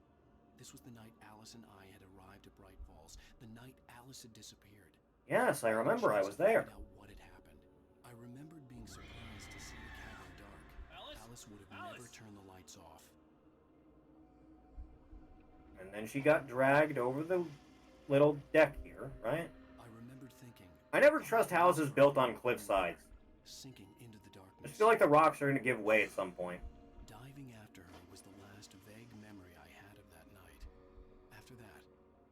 [SPEAKER 5] This was the night Alice and I had arrived at Bright Falls. The night Alice had disappeared.
[SPEAKER 1] Yes, I remember I was there.
[SPEAKER 5] Find out what had happened. I remembered being surprised to see the cabin dark. Alice would have never turned the lights off.
[SPEAKER 1] And then she got dragged over the little deck here, right?
[SPEAKER 5] I remembered thinking,
[SPEAKER 1] I never trust houses built on cliff sides.
[SPEAKER 5] Sinking into the
[SPEAKER 1] I
[SPEAKER 5] darkness.
[SPEAKER 1] just feel like the rocks are going to give way at some point.
[SPEAKER 5] Diving after her was the last vague memory I had of that night. After that,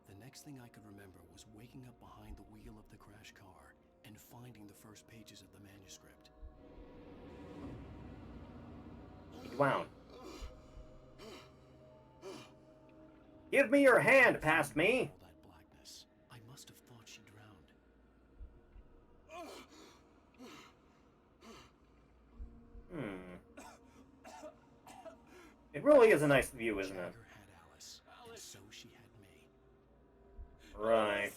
[SPEAKER 5] the next thing I could remember was waking up behind the wheel of the crash car and finding the first pages of the manuscript.
[SPEAKER 1] Wound. Give me your hand, past me!
[SPEAKER 5] All that blackness. I must have thought she drowned.
[SPEAKER 1] It really is a nice view, isn't it?
[SPEAKER 5] Jagger had Alice, and so she had me.
[SPEAKER 1] Right.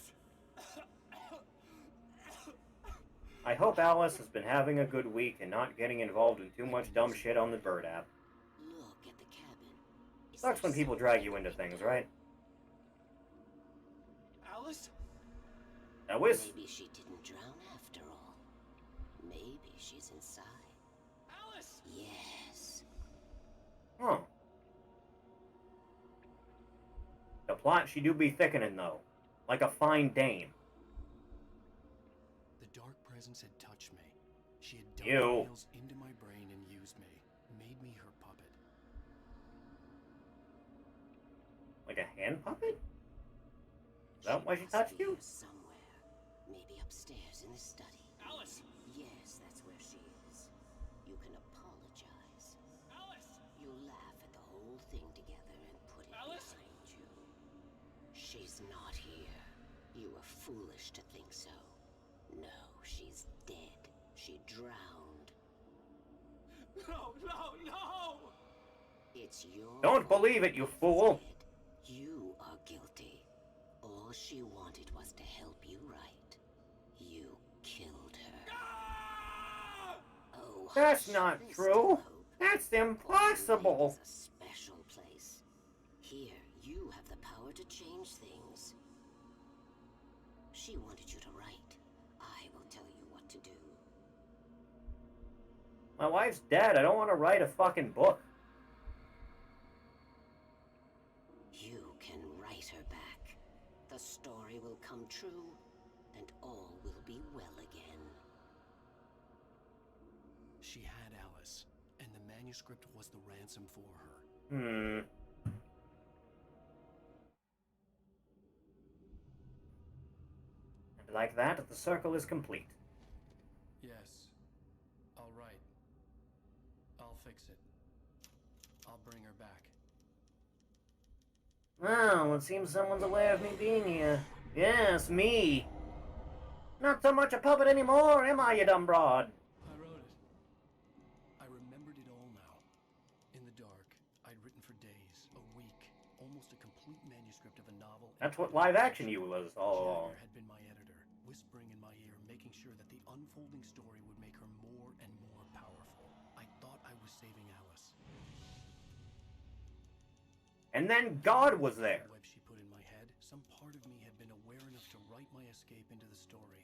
[SPEAKER 1] I hope Alice has been having a good week and not getting involved in too much dumb shit on the Bird app.
[SPEAKER 7] Look at the cabin.
[SPEAKER 1] Sucks when people drag you into things, right?
[SPEAKER 19] Alice?
[SPEAKER 1] That was...
[SPEAKER 7] Maybe she didn't drown after all. Maybe she's inside.
[SPEAKER 19] Alice!
[SPEAKER 7] Yes.
[SPEAKER 1] Huh. The plot she do be thickening, though. Like a fine dame.
[SPEAKER 5] The dark presence had touched me. She had dug
[SPEAKER 1] Ew.
[SPEAKER 5] her nails into my brain and used me. Made me her puppet.
[SPEAKER 1] Like a hand puppet? Is that why she touched you?
[SPEAKER 7] Somewhere. Maybe upstairs in the study.
[SPEAKER 19] Alice!
[SPEAKER 7] Yes, that's where she is. You can apologize.
[SPEAKER 19] Alice!
[SPEAKER 7] You laugh at the whole thing together and put it
[SPEAKER 19] Alice?
[SPEAKER 7] behind you. She's not here. You were foolish to think so. No, she's dead. She drowned.
[SPEAKER 19] No, no, no!
[SPEAKER 7] It's your
[SPEAKER 1] Don't
[SPEAKER 7] fault
[SPEAKER 1] believe it, you
[SPEAKER 7] she's
[SPEAKER 1] fool!
[SPEAKER 7] dead. You are guilty. All she wanted was to help you right. You killed her. Oh,
[SPEAKER 1] That's
[SPEAKER 7] hush,
[SPEAKER 1] not
[SPEAKER 7] there's
[SPEAKER 1] true.
[SPEAKER 7] still hope.
[SPEAKER 1] That's impossible.
[SPEAKER 7] It's a special place. Here, you have the power to change things. She wanted you to write. I will tell you what to do.
[SPEAKER 1] My wife's dead. I don't want to write a fucking book.
[SPEAKER 7] You can write her back. The story will come true, and all will be well again.
[SPEAKER 5] She had Alice, and the manuscript was the ransom for her.
[SPEAKER 1] And like that, the circle is complete.
[SPEAKER 5] Yes. All right. I'll fix it. I'll bring her back.
[SPEAKER 1] Well, it seems someone's aware of me being here. Yes, me. Not so much a puppet anymore, am I, you dumb broad?
[SPEAKER 5] I wrote it. I remembered it all now. In the dark, I'd written for days, a week, almost a complete manuscript of a novel.
[SPEAKER 1] That's what live action you was all along.
[SPEAKER 5] Jagger had been my editor, whispering in my ear, making sure that the unfolding story would make her more and more powerful. I thought I was saving Alice.
[SPEAKER 1] And then God was there.
[SPEAKER 5] The web she put in my head, some part of me had been aware enough to write my escape into the story,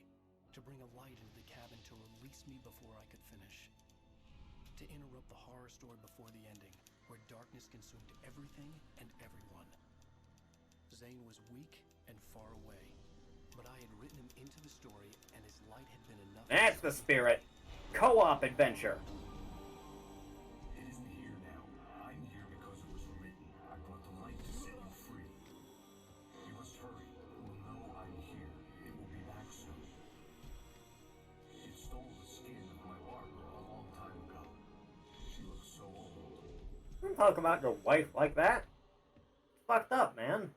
[SPEAKER 5] to bring a light into the cabin to release me before I could finish, to interrupt the horror story before the ending, where darkness consumed everything and everyone. Zane was weak and far away, but I had written him into the story, and his light had been enough.
[SPEAKER 1] That's the spirit. Co-op adventure.
[SPEAKER 21] It isn't here now. I'm here because it was written. I brought the light to set you free. You must hurry. It will know I'm here. It will be back soon. It stole the skin of my barber a long time ago. She looks so old.
[SPEAKER 1] Don't talk about your wife like that. It's fucked up, man.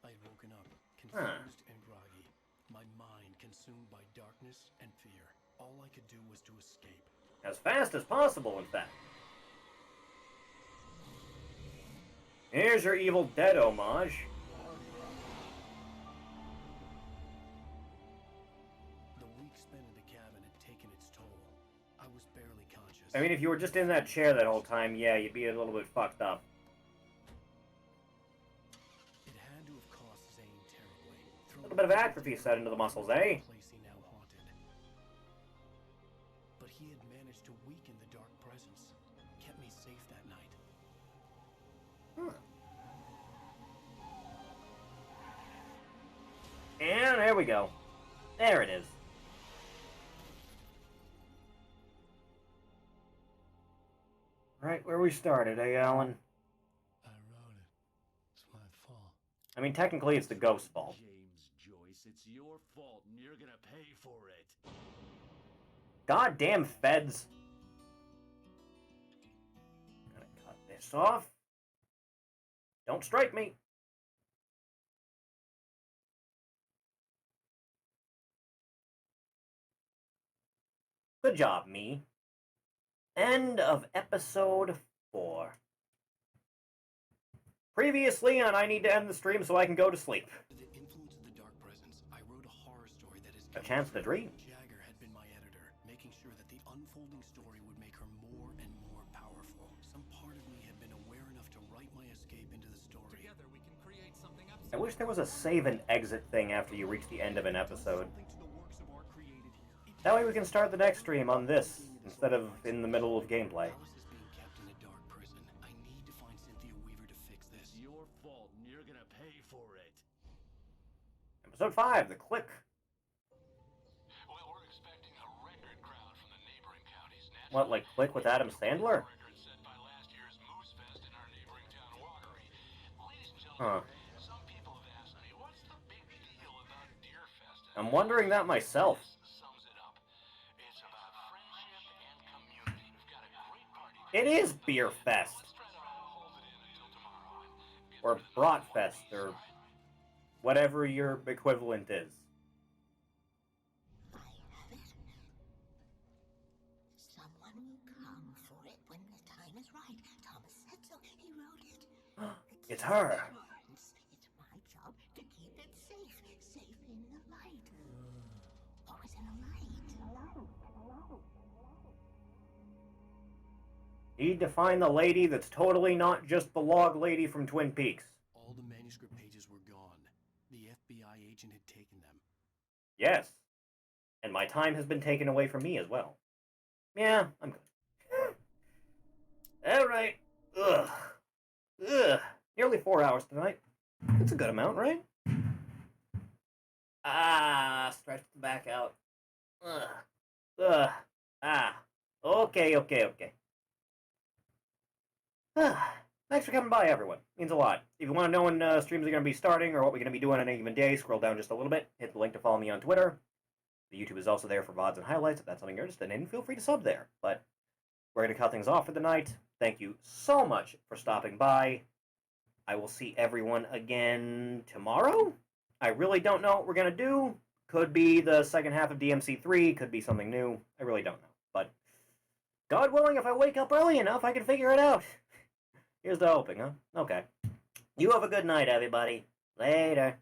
[SPEAKER 5] I'd woken up, confused and groggy, my mind consumed by darkness and fear. All I could do was to escape.
[SPEAKER 1] As fast as possible, in fact. Here's your Evil Dead homage.
[SPEAKER 5] The week spent in the cabin had taken its toll. I was barely conscious.
[SPEAKER 1] I mean, if you were just in that chair that whole time, yeah, you'd be a little bit fucked up.
[SPEAKER 5] It had to have cost Zane terribly.
[SPEAKER 1] A little bit of atrophy set into the muscles, eh?
[SPEAKER 5] Place he now haunted. But he had managed to weaken the dark presence, kept me safe that night.
[SPEAKER 1] Huh. There we go. There it is. Right where we started, eh, Alan?
[SPEAKER 5] I wrote it. It's my fault.
[SPEAKER 1] I mean, technically, it's the ghost's fault.
[SPEAKER 9] James Joyce, it's your fault, and you're gonna pay for it.
[SPEAKER 1] Goddamn feds. Gonna cut this off. Don't strike me. Good job, me. End of episode 4. Previously on I Need to End the Stream so I can go to sleep.
[SPEAKER 5] The influence of the dark presence, I wrote a horror story that is...
[SPEAKER 1] A chance to dream.
[SPEAKER 5] Jagger had been my editor, making sure that the unfolding story would make her more and more powerful. Some part of me had been aware enough to write my escape into the story.
[SPEAKER 2] Together we can create something
[SPEAKER 1] I wish there was a save and exit thing after you reach the end of an episode. That way we can start the next stream on this, instead of in the middle of gameplay.
[SPEAKER 9] It's your fault, and you're gonna pay for it.
[SPEAKER 1] Episode 5, The Click.
[SPEAKER 11] Well, we're expecting a record crowd from the neighboring counties.
[SPEAKER 1] What, like Click with Adam Sandler? Huh.
[SPEAKER 11] Some people have asked me, what's the big deal about Deer Fest?
[SPEAKER 1] I'm wondering that myself.
[SPEAKER 11] Sums it up. It's about friendship and community. We've got a great party.
[SPEAKER 1] It is Beer Fest. Or Brat Fest, or whatever your equivalent is.
[SPEAKER 7] Someone will come for it when the time is right. Thomas said so. He wrote it.
[SPEAKER 1] It's her.
[SPEAKER 7] It's my job to keep it safe. Safe in the light. Always in the light. Alone.
[SPEAKER 1] Need to find the lady that's totally not just the log lady from Twin Peaks.
[SPEAKER 5] All the manuscript pages were gone. The FBI agent had taken them.
[SPEAKER 1] Yes. And my time has been taken away from me as well. Yeah, I'm good. Alright. Ugh. Nearly 4 hours tonight. That's a good amount, right? Ah, stretch the back out. Okay. Thanks for coming by, everyone. Means a lot. If you want to know when streams are going to be starting or what we're going to be doing on any given day, scroll down just a little bit. Hit the link to follow me on Twitter. The YouTube is also there for VODs and highlights. If that's something you're interested in, feel free to sub there. But we're going to cut things off for the night. Thank you so much for stopping by. I will see everyone again tomorrow. I really don't know what we're going to do. Could be the second half of DMC3. Could be something new. I really don't know. But God willing, if I wake up early enough, I can figure it out. Here's the hoping, huh? Okay. You have a good night, everybody. Later.